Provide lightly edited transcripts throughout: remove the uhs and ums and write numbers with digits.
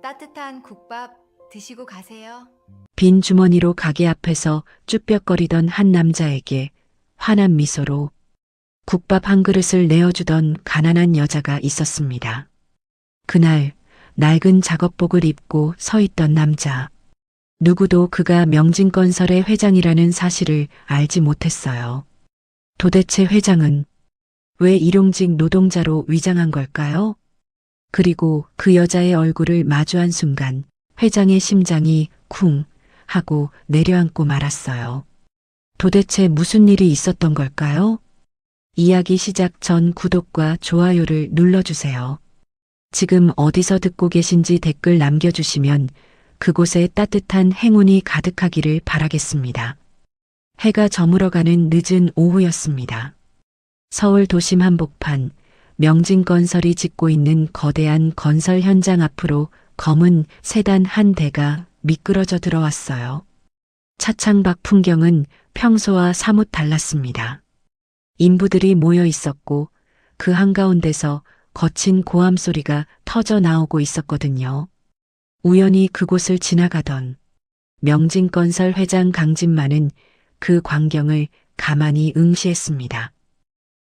따뜻한 국밥 드시고 가세요. 빈 주머니로 가게 앞에서 쭈뼛거리던 한 남자에게 환한 미소로 국밥 한 그릇을 내어주던 가난한 여자가 있었습니다. 그날 낡은 작업복을 입고 서 있던 남자. 누구도 그가 명진건설의 회장이라는 사실을 알지 못했어요. 도대체 회장은 왜 일용직 노동자로 위장한 걸까요? 그리고 그 여자의 얼굴을 마주한 순간 회장의 심장이 쿵 하고 내려앉고 말았어요. 도대체 무슨 일이 있었던 걸까요? 이야기 시작 전 구독과 좋아요를 눌러주세요. 지금 어디서 듣고 계신지 댓글 남겨주시면 그곳에 따뜻한 행운이 가득하기를 바라겠습니다. 해가 저물어가는 늦은 오후였습니다. 서울 도심 한복판 명진건설이 짓고 있는 거대한 건설 현장 앞으로 검은 세단 한 대가 미끄러져 들어왔어요. 차창밖 풍경은 평소와 사뭇 달랐습니다. 인부들이 모여 있었고 그 한가운데서 거친 고함 소리가 터져 나오고 있었거든요. 우연히 그곳을 지나가던 명진건설 회장 강진만은 그 광경을 가만히 응시했습니다.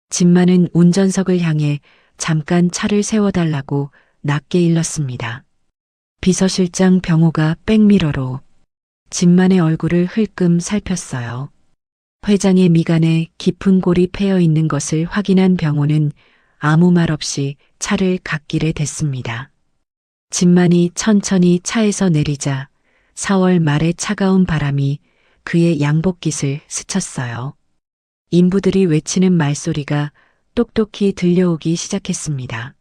진만은 운전석을 향해 잠깐 차를 세워달라고 낮게 일렀습니다. 비서실장 병호가 백미러로 진만의 얼굴을 흘끔 살폈어요. 회장의 미간에 깊은 골이 패여 있는 것을 확인한 병호는 아무 말 없이 차를 갓길에 댔습니다. 진만이 천천히 차에서 내리자 4월 말의 차가운 바람이 그의 양복깃을 스쳤어요. 인부들이 외치는 말소리가 똑똑히 들려오기 시작했습니다.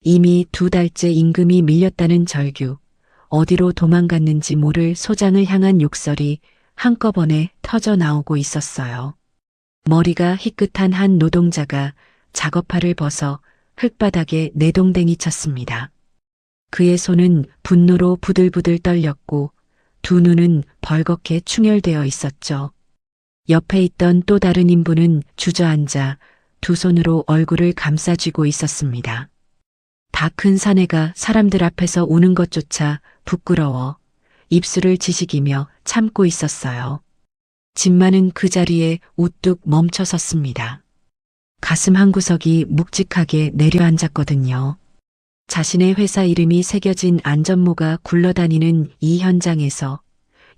이미 2달째 임금이 밀렸다는 절규, 어디로 도망갔는지 모를 소장을 향한 욕설이 한꺼번에 터져 나오고 있었어요. 머리가 희끗한 한 노동자가 작업화를 벗어 흙바닥에 내동댕이 쳤습니다. 그의 손은 분노로 부들부들 떨렸고 두 눈은 벌겋게 충혈되어 있었죠. 옆에 있던 또 다른 인부는 주저앉아 두 손으로 얼굴을 감싸쥐고 있었습니다. 다 큰 사내가 사람들 앞에서 우는 것조차 부끄러워 입술을 지식이며 참고 있었어요. 진만은 그 자리에 우뚝 멈춰 섰습니다. 가슴 한구석이 묵직하게 내려앉았거든요. 자신의 회사 이름이 새겨진 안전모가 굴러다니는 이 현장에서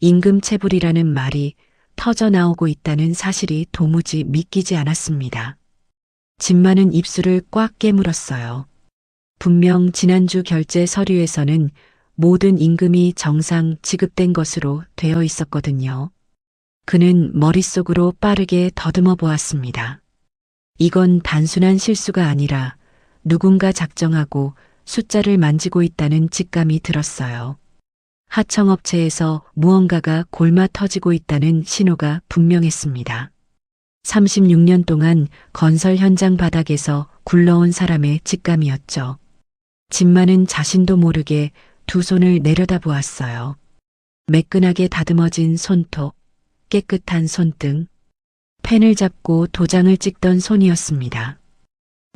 임금체불이라는 말이 터져 나오고 있다는 사실이 도무지 믿기지 않았습니다. 진만은 입술을 꽉 깨물었어요. 분명 지난주 결제 서류에서는 모든 임금이 정상 지급된 것으로 되어 있었거든요. 그는 머릿속으로 빠르게 더듬어 보았습니다. 이건 단순한 실수가 아니라 누군가 작정하고 숫자를 만지고 있다는 직감이 들었어요. 하청업체에서 무언가가 골마 터지고 있다는 신호가 분명했습니다. 36년 동안 건설 현장 바닥에서 굴러온 사람의 직감이었죠. 진만은 자신도 모르게 두 손을 내려다보았어요. 매끈하게 다듬어진 손톱, 깨끗한 손등, 펜을 잡고 도장을 찍던 손이었습니다.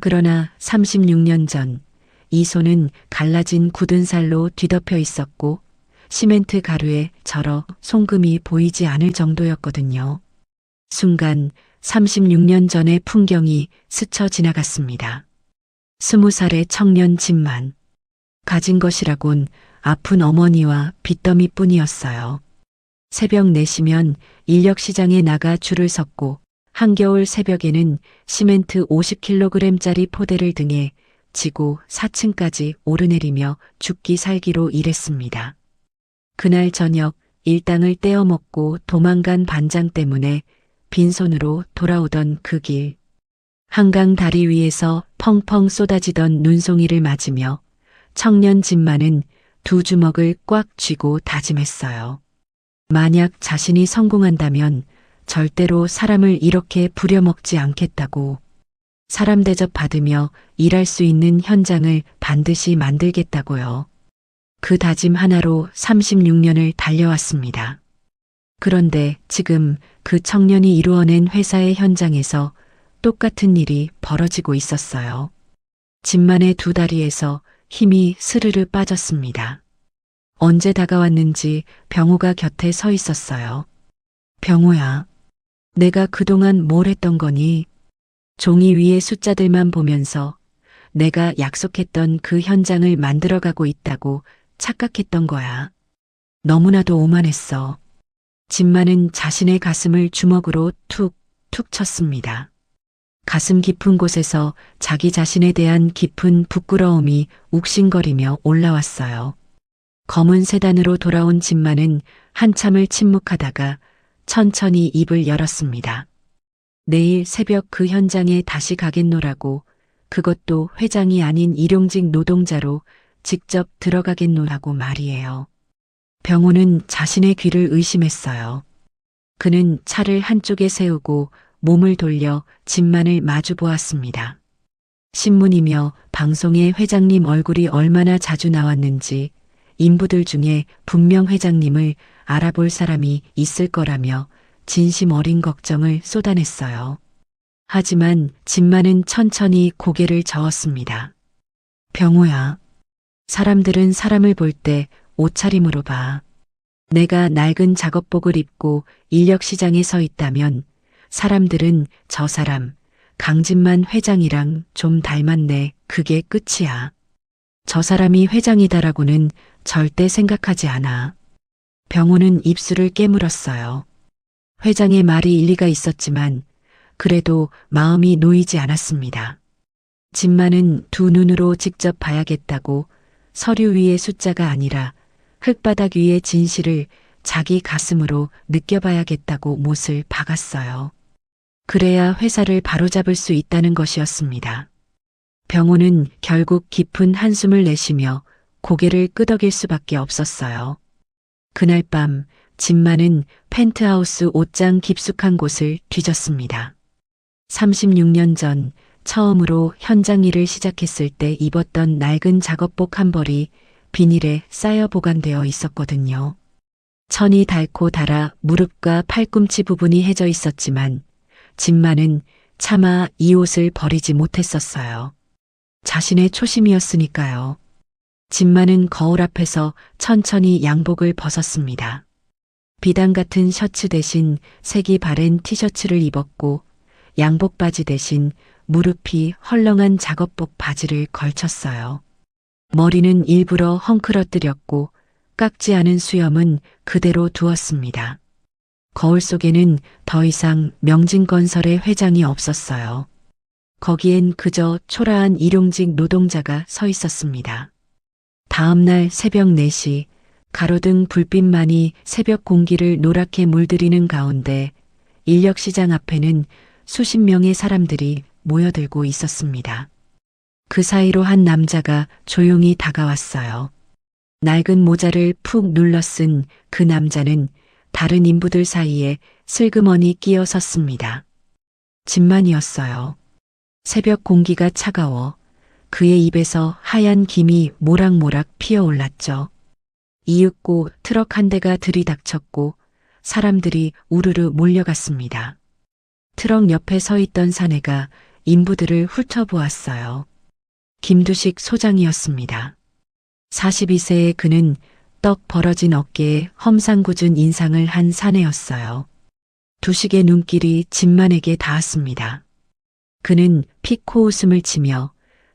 그러나 36년 전 이 손은 갈라진 굳은 살로 뒤덮여 있었고 시멘트 가루에 절어 송금이 보이지 않을 정도였거든요. 순간 36년 전의 풍경이 스쳐 지나갔습니다. 20살의 청년 진만. 가진 것이라곤 아픈 어머니와 빚더미뿐이었어요. 새벽 4시면 인력시장에 나가 줄을 섰고 한겨울 새벽에는 시멘트 50kg짜리 포대를 등에 지고 4층까지 오르내리며 죽기 살기로 일했습니다. 그날 저녁 일당을 떼어먹고 도망간 반장 때문에 빈손으로 돌아오던 그 길. 한강 다리 위에서 펑펑 쏟아지던 눈송이를 맞으며 청년 진만은 두 주먹을 꽉 쥐고 다짐했어요. 만약 자신이 성공한다면 절대로 사람을 이렇게 부려먹지 않겠다고. 사람 대접 받으며 일할 수 있는 현장을 반드시 만들겠다고요. 그 다짐 하나로 36년을 달려왔습니다. 그런데 지금 그 청년이 이루어낸 회사의 현장에서 똑같은 일이 벌어지고 있었어요. 진만의 두 다리에서 힘이 스르르 빠졌습니다. 언제 다가왔는지 병호가 곁에 서 있었어요. 병호야, 내가 그동안 뭘 했던 거니? 종이 위의 숫자들만 보면서 내가 약속했던 그 현장을 만들어가고 있다고 착각했던 거야. 너무나도 오만했어. 진만은 자신의 가슴을 주먹으로 툭 쳤습니다. 가슴 깊은 곳에서 자기 자신에 대한 깊은 부끄러움이 욱신거리며 올라왔어요. 검은 세단으로 돌아온 진만은 한참을 침묵하다가 천천히 입을 열었습니다. 내일 새벽 그 현장에 다시 가겠노라고, 그것도 회장이 아닌 일용직 노동자로 직접 들어가겠노라고 말이에요. 병호는 자신의 귀를 의심했어요. 그는 차를 한쪽에 세우고 몸을 돌려 진만을 마주 보았습니다. 신문이며 방송에 회장님 얼굴이 얼마나 자주 나왔는지 인부들 중에 분명 회장님을 알아볼 사람이 있을 거라며 진심 어린 걱정을 쏟아냈어요. 하지만 진만은 천천히 고개를 저었습니다. 병호야, 사람들은 사람을 볼 때 옷차림으로 봐. 내가 낡은 작업복을 입고 인력시장에 서 있다면 사람들은 저 사람, 강진만 회장이랑 좀 닮았네. 그게 끝이야. 저 사람이 회장이다라고는 절대 생각하지 않아. 병호는 입술을 깨물었어요. 회장의 말이 일리가 있었지만 그래도 마음이 놓이지 않았습니다. 진만은 두 눈으로 직접 봐야겠다고 서류 위의 숫자가 아니라 흙바닥 위의 진실을 자기 가슴으로 느껴봐야겠다고 못을 박았어요. 그래야 회사를 바로잡을 수 있다는 것이었습니다. 병호는 결국 깊은 한숨을 내쉬며 고개를 끄덕일 수밖에 없었어요. 그날 밤 진만은 펜트하우스 옷장 깊숙한 곳을 뒤졌습니다. 36년 전 처음으로 현장 일을 시작했을 때 입었던 낡은 작업복 한 벌이 비닐에 쌓여 보관되어 있었거든요. 천이 닳고 닳아 무릎과 팔꿈치 부분이 해져 있었지만 진만은 차마 이 옷을 버리지 못했었어요. 자신의 초심이었으니까요. 진만은 거울 앞에서 천천히 양복을 벗었습니다. 비단 같은 셔츠 대신 색이 바랜 티셔츠를 입었고 양복 바지 대신 무릎이 헐렁한 작업복 바지를 걸쳤어요. 머리는 일부러 헝클어뜨렸고 깎지 않은 수염은 그대로 두었습니다. 거울 속에는 더 이상 명진건설의 회장이 없었어요. 거기엔 그저 초라한 일용직 노동자가 서 있었습니다. 다음 날 새벽 4시 가로등 불빛만이 새벽 공기를 노랗게 물들이는 가운데 인력시장 앞에는 수십 명의 사람들이 모여들고 있었습니다. 그 사이로 한 남자가 조용히 다가왔어요. 낡은 모자를 푹 눌러 쓴 그 남자는 다른 인부들 사이에 슬그머니 끼어 섰습니다. 진만이었어요. 새벽 공기가 차가워 그의 입에서 하얀 김이 모락모락 피어올랐죠. 이윽고 트럭 한 대가 들이닥쳤고 사람들이 우르르 몰려갔습니다. 트럭 옆에 서 있던 사내가 인부들을 훑어보았어요. 김두식 소장이었습니다. 42세의 그는 떡 벌어진 어깨에 험상궂은 인상을 한 사내였어요. 두식의 눈길이 진만에게 닿았습니다. 그는 피코 웃음을 치며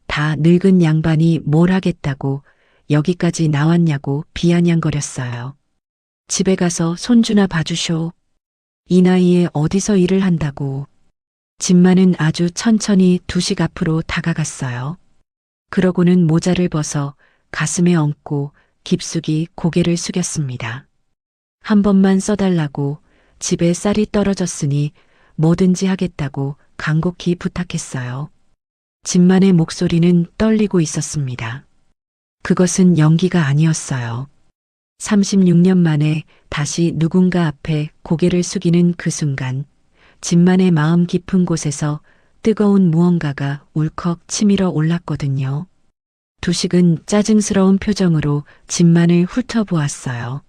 다 늙은 양반이 뭘 하겠다고 여기까지 나왔냐고 비아냥거렸어요. 집에 가서 손주나 봐주쇼. 이 나이에 어디서 일을 한다고. 진만은 아주 천천히 두식 앞으로 다가갔어요. 그러고는 모자를 벗어 가슴에 얹고 깊숙이 고개를 숙였습니다. 한 번만 써달라고 집에 쌀이 떨어졌으니 뭐든지 하겠다고 간곡히 부탁했어요. 진만의 목소리는 떨리고 있었습니다. 그것은 연기가 아니었어요. 36년 만에 다시 누군가 앞에 고개를 숙이는 그 순간 진만의 마음 깊은 곳에서 뜨거운 무언가가 울컥 치밀어 올랐거든요. 두식은 짜증스러운 표정으로 진만을 훑어보았어요.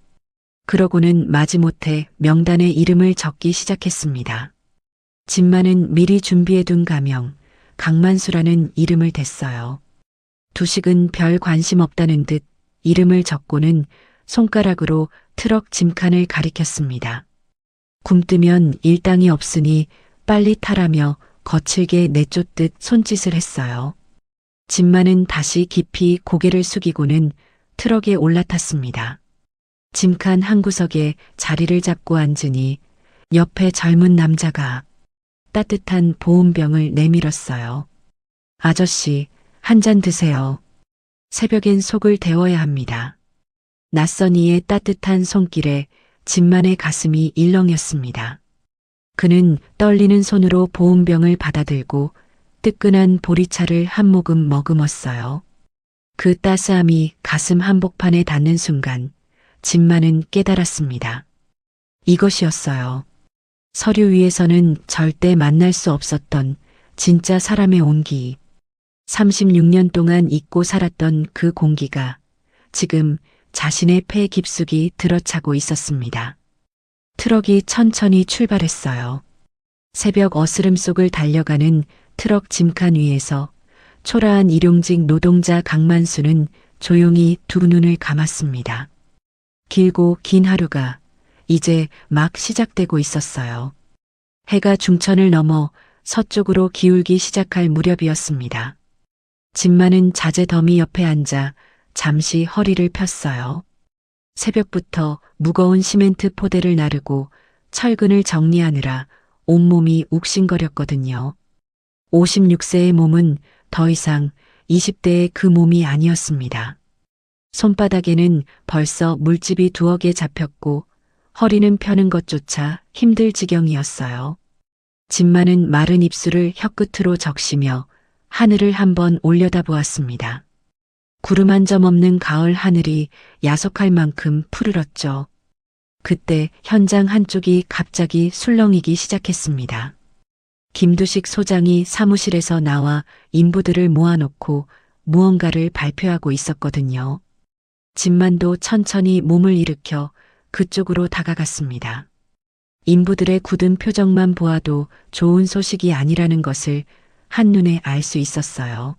그러고는 마지못해 명단에 이름을 적기 시작했습니다. 진만은 미리 준비해둔 가명, 강만수라는 이름을 댔어요. 두식은 별 관심 없다는 듯 이름을 적고는 손가락으로 트럭 짐칸을 가리켰습니다. 굼뜨면 일당이 없으니 빨리 타라며 거칠게 내쫓듯 손짓을 했어요. 짐만은 다시 깊이 고개를 숙이고는 트럭에 올라탔습니다. 짐칸 한 구석에 자리를 잡고 앉으니 옆에 젊은 남자가 따뜻한 보온병을 내밀었어요. 아저씨, 한 잔 드세요. 새벽엔 속을 데워야 합니다. 낯선 이의 따뜻한 손길에 짐만의 가슴이 일렁였습니다. 그는 떨리는 손으로 보온병을 받아들고 뜨끈한 보리차를 한 모금 머금었어요. 그 따스함이 가슴 한복판에 닿는 순간 짐만은 깨달았습니다. 이것이었어요. 서류 위에서는 절대 만날 수 없었던 진짜 사람의 온기. 36년 동안 잊고 살았던 그 공기가 지금 자신의 폐 깊숙이 들어차고 있었습니다. 트럭이 천천히 출발했어요. 새벽 어스름 속을 달려가는 트럭 짐칸 위에서 초라한 일용직 노동자 강만수는 조용히 두 눈을 감았습니다. 길고 긴 하루가 이제 막 시작되고 있었어요. 해가 중천을 넘어 서쪽으로 기울기 시작할 무렵이었습니다. 짐만은 자재 더미 옆에 앉아 잠시 허리를 폈어요. 새벽부터 무거운 시멘트 포대를 나르고 철근을 정리하느라 온몸이 욱신거렸거든요. 56세의 몸은 더 이상 20대의 그 몸이 아니었습니다. 손바닥에는 벌써 물집이 두어 개 잡혔고 허리는 펴는 것조차 힘들 지경이었어요. 짐만은 마른 입술을 혀끝으로 적시며 하늘을 한번 올려다보았습니다. 구름 한 점 없는 가을 하늘이 야속할 만큼 푸르렀죠. 그때 현장 한쪽이 갑자기 술렁이기 시작했습니다. 김두식 소장이 사무실에서 나와 인부들을 모아놓고 무언가를 발표하고 있었거든요. 짐만도 천천히 몸을 일으켜 그쪽으로 다가갔습니다. 인부들의 굳은 표정만 보아도 좋은 소식이 아니라는 것을 한눈에 알 수 있었어요.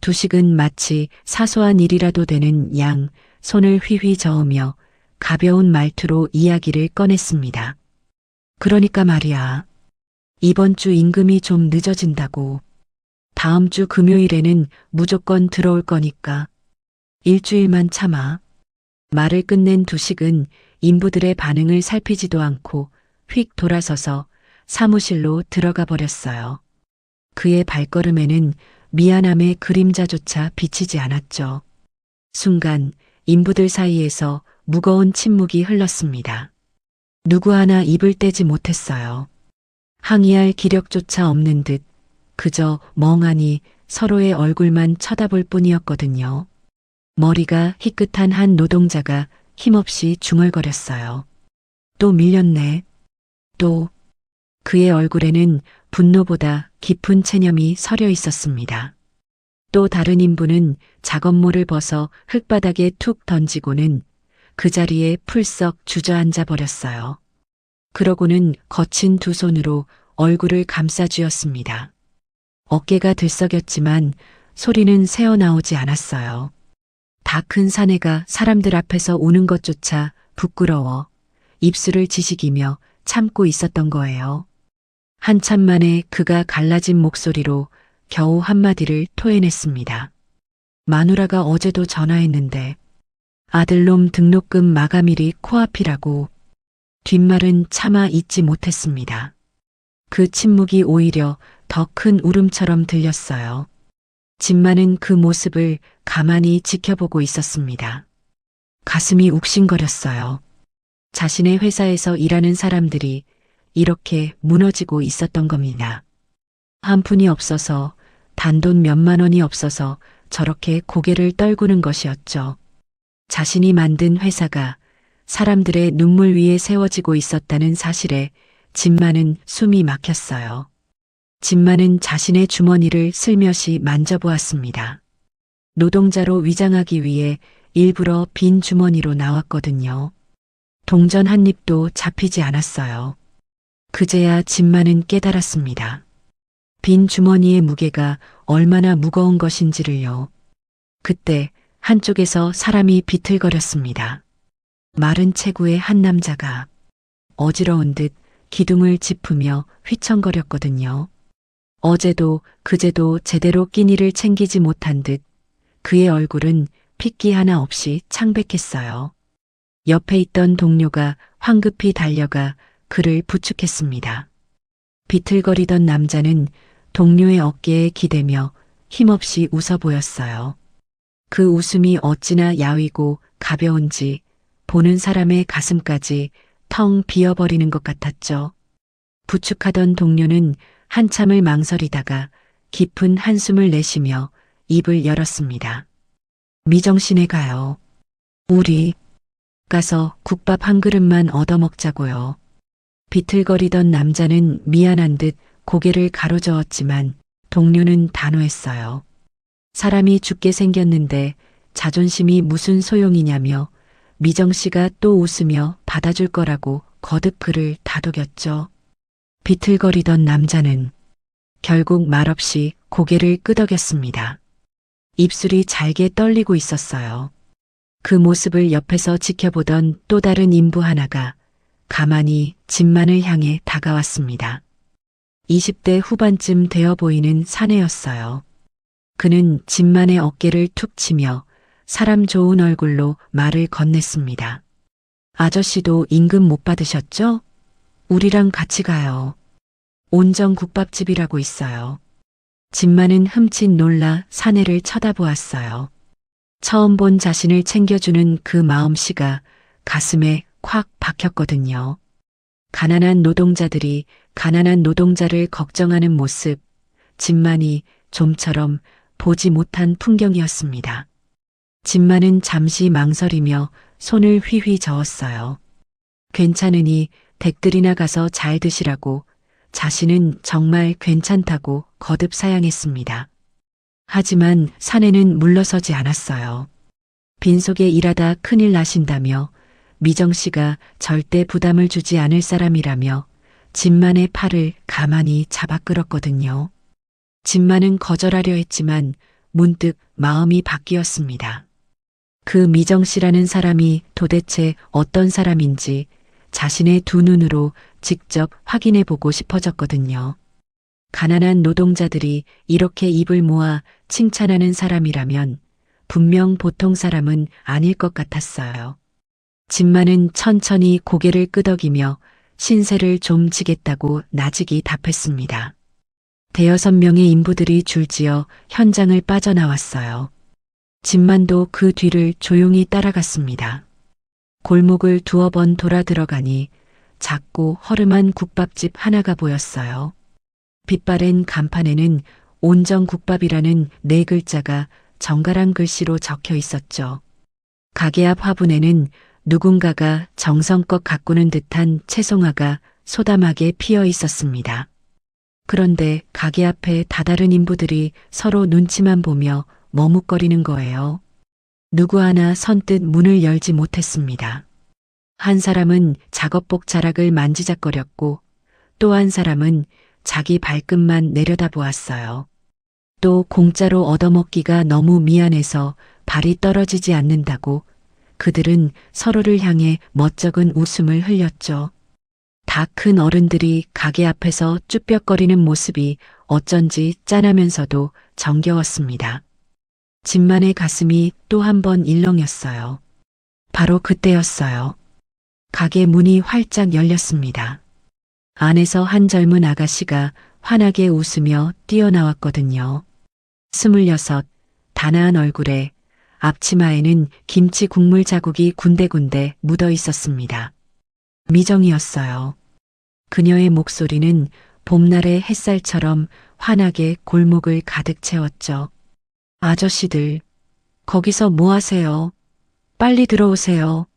두식은 마치 사소한 일이라도 되는 양 손을 휘휘 저으며 가벼운 말투로 이야기를 꺼냈습니다. 그러니까 말이야. 이번 주 임금이 좀 늦어진다고. 다음 주 금요일에는 무조건 들어올 거니까. 일주일만 참아. 말을 끝낸 두식은 인부들의 반응을 살피지도 않고 휙 돌아서서 사무실로 들어가 버렸어요. 그의 발걸음에는 미안함의 그림자조차 비치지 않았죠. 순간 인부들 사이에서 무거운 침묵이 흘렀습니다. 누구 하나 입을 떼지 못했어요. 항의할 기력조차 없는 듯 그저 멍하니 서로의 얼굴만 쳐다볼 뿐이었거든요. 머리가 희끗한 한 노동자가 힘없이 중얼거렸어요. 또 밀렸네. 또. 그의 얼굴에는 분노보다 깊은 체념이 서려 있었습니다. 또 다른 인부는 작업모를 벗어 흙바닥에 툭 던지고는 그 자리에 풀썩 주저앉아 버렸어요. 그러고는 거친 두 손으로 얼굴을 감싸쥐었습니다. 어깨가 들썩였지만 소리는 새어나오지 않았어요. 다 큰 사내가 사람들 앞에서 우는 것조차 부끄러워 입술을 지식이며 참고 있었던 거예요. 한참 만에 그가 갈라진 목소리로 겨우 한마디를 토해냈습니다. 마누라가 어제도 전화했는데 아들놈 등록금 마감일이 코앞이라고. 뒷말은 차마 잊지 못했습니다. 그 침묵이 오히려 더 큰 울음처럼 들렸어요. 짐만은 그 모습을 가만히 지켜보고 있었습니다. 가슴이 욱신거렸어요. 자신의 회사에서 일하는 사람들이 이렇게 무너지고 있었던 겁니다. 한 푼이 없어서 단돈 몇만 원이 없어서 저렇게 고개를 떨구는 것이었죠. 자신이 만든 회사가 사람들의 눈물 위에 세워지고 있었다는 사실에 짐만은 숨이 막혔어요. 짐만은 자신의 주머니를 슬며시 만져보았습니다. 노동자로 위장하기 위해 일부러 빈 주머니로 나왔거든요. 동전 한 입도 잡히지 않았어요. 그제야 짐만은 깨달았습니다. 빈 주머니의 무게가 얼마나 무거운 것인지를요. 그때 한쪽에서 사람이 비틀거렸습니다. 마른 체구의 한 남자가 어지러운 듯 기둥을 짚으며 휘청거렸거든요. 어제도 그제도 제대로 끼니를 챙기지 못한 듯 그의 얼굴은 핏기 하나 없이 창백했어요. 옆에 있던 동료가 황급히 달려가 그를 부축했습니다. 비틀거리던 남자는 동료의 어깨에 기대며 힘없이 웃어 보였어요. 그 웃음이 어찌나 야위고 가벼운지 보는 사람의 가슴까지 텅 비어버리는 것 같았죠. 부축하던 동료는 한참을 망설이다가 깊은 한숨을 내쉬며 입을 열었습니다. 미정씨네 가요. 우리 가서 국밥 한 그릇만 얻어먹자고요. 비틀거리던 남자는 미안한 듯 고개를 가로저었지만 동료는 단호했어요. 사람이 죽게 생겼는데 자존심이 무슨 소용이냐며 미정씨가 또 웃으며 받아줄 거라고 거듭 그를 다독였죠. 비틀거리던 남자는 결국 말없이 고개를 끄덕였습니다. 입술이 잘게 떨리고 있었어요. 그 모습을 옆에서 지켜보던 또 다른 인부 하나가 가만히 진만을 향해 다가왔습니다. 20대 후반쯤 되어 보이는 사내였어요. 그는 진만의 어깨를 툭 치며 사람 좋은 얼굴로 말을 건넸습니다. 아저씨도 임금 못 받으셨죠? 우리랑 같이 가요. 온정 국밥집이라고 있어요. 진만은 흠칫 놀라 사내를 쳐다보았어요. 처음 본 자신을 챙겨주는 그 마음씨가 가슴에 콱 박혔거든요. 가난한 노동자들이 가난한 노동자를 걱정하는 모습, 진만이 좀처럼 보지 못한 풍경이었습니다. 진만은 잠시 망설이며 손을 휘휘 저었어요. 괜찮으니 댁들이나 가서 잘 드시라고 자신은 정말 괜찮다고 거듭 사양했습니다. 하지만 사내는 물러서지 않았어요. 빈속에 일하다 큰일 나신다며 미정씨가 절대 부담을 주지 않을 사람이라며 진만의 팔을 가만히 잡아 끌었거든요. 진만은 거절하려 했지만 문득 마음이 바뀌었습니다. 그 미정씨라는 사람이 도대체 어떤 사람인지 자신의 두 눈으로 직접 확인해 보고 싶어졌거든요. 가난한 노동자들이 이렇게 입을 모아 칭찬하는 사람이라면 분명 보통 사람은 아닐 것 같았어요. 진만은 천천히 고개를 끄덕이며 신세를 좀 지겠다고 나직이 답했습니다. 대여섯 명의 인부들이 줄지어 현장을 빠져나왔어요. 진만도 그 뒤를 조용히 따라갔습니다. 골목을 두어 번 돌아 들어가니 작고 허름한 국밥집 하나가 보였어요. 빛바랜 간판에는 온정국밥이라는 네 글자가 정갈한 글씨로 적혀 있었죠. 가게 앞 화분에는 누군가가 정성껏 가꾸는 듯한 채송화가 소담하게 피어 있었습니다. 그런데 가게 앞에 다다른 인부들이 서로 눈치만 보며 머뭇거리는 거예요. 누구 하나 선뜻 문을 열지 못했습니다. 한 사람은 작업복 자락을 만지작거렸고 또 한 사람은 자기 발끝만 내려다보았어요. 또 공짜로 얻어먹기가 너무 미안해서 발이 떨어지지 않는다고 그들은 서로를 향해 멋쩍은 웃음을 흘렸죠. 다 큰 어른들이 가게 앞에서 쭈뼛거리는 모습이 어쩐지 짠하면서도 정겨웠습니다. 진만의 가슴이 또 한 번 일렁였어요. 바로 그때였어요. 가게 문이 활짝 열렸습니다. 안에서 한 젊은 아가씨가 환하게 웃으며 뛰어나왔거든요. 26, 단아한 얼굴에 앞치마에는 김치 국물 자국이 군데군데 묻어 있었습니다. 미정이었어요. 그녀의 목소리는 봄날의 햇살처럼 환하게 골목을 가득 채웠죠. 아저씨들, 거기서 뭐 하세요? 빨리 들어오세요.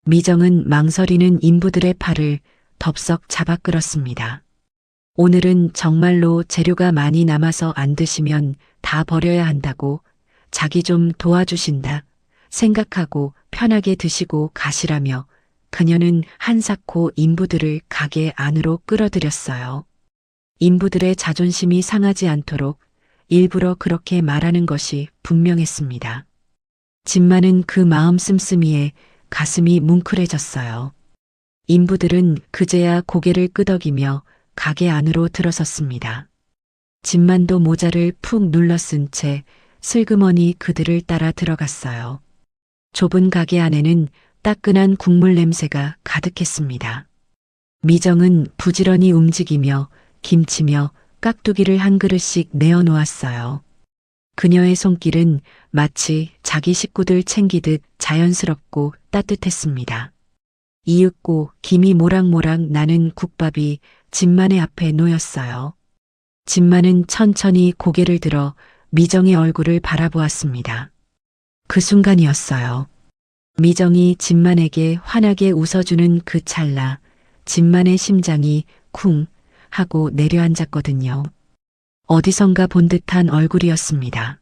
미정은 망설이는 인부들의 팔을 덥석 잡아 끌었습니다. 오늘은 정말로 재료가 많이 남아서 안 드시면 다 버려야 한다고 자기 좀 도와주신다 생각하고 편하게 드시고 가시라며 그녀는 한사코 인부들을 가게 안으로 끌어들였어요. 인부들의 자존심이 상하지 않도록 일부러 그렇게 말하는 것이 분명했습니다. 진만은 그 마음 씀씀이에 가슴이 뭉클해졌어요. 인부들은 그제야 고개를 끄덕이며 가게 안으로 들어섰습니다. 집만도 모자를 푹 눌러 쓴 채 슬그머니 그들을 따라 들어갔어요. 좁은 가게 안에는 따끈한 국물 냄새가 가득했습니다. 미정은 부지런히 움직이며 김치며 깍두기를 한 그릇씩 내어놓았어요. 그녀의 손길은 마치 자기 식구들 챙기듯 자연스럽고 따뜻했습니다. 이윽고 김이 모락모락 나는 국밥이 진만의 앞에 놓였어요. 진만은 천천히 고개를 들어 미정의 얼굴을 바라보았습니다. 그 순간이었어요. 미정이 진만에게 환하게 웃어주는 그 찰나, 진만의 심장이 쿵 하고 내려앉았거든요. 어디선가 본 듯한 얼굴이었습니다.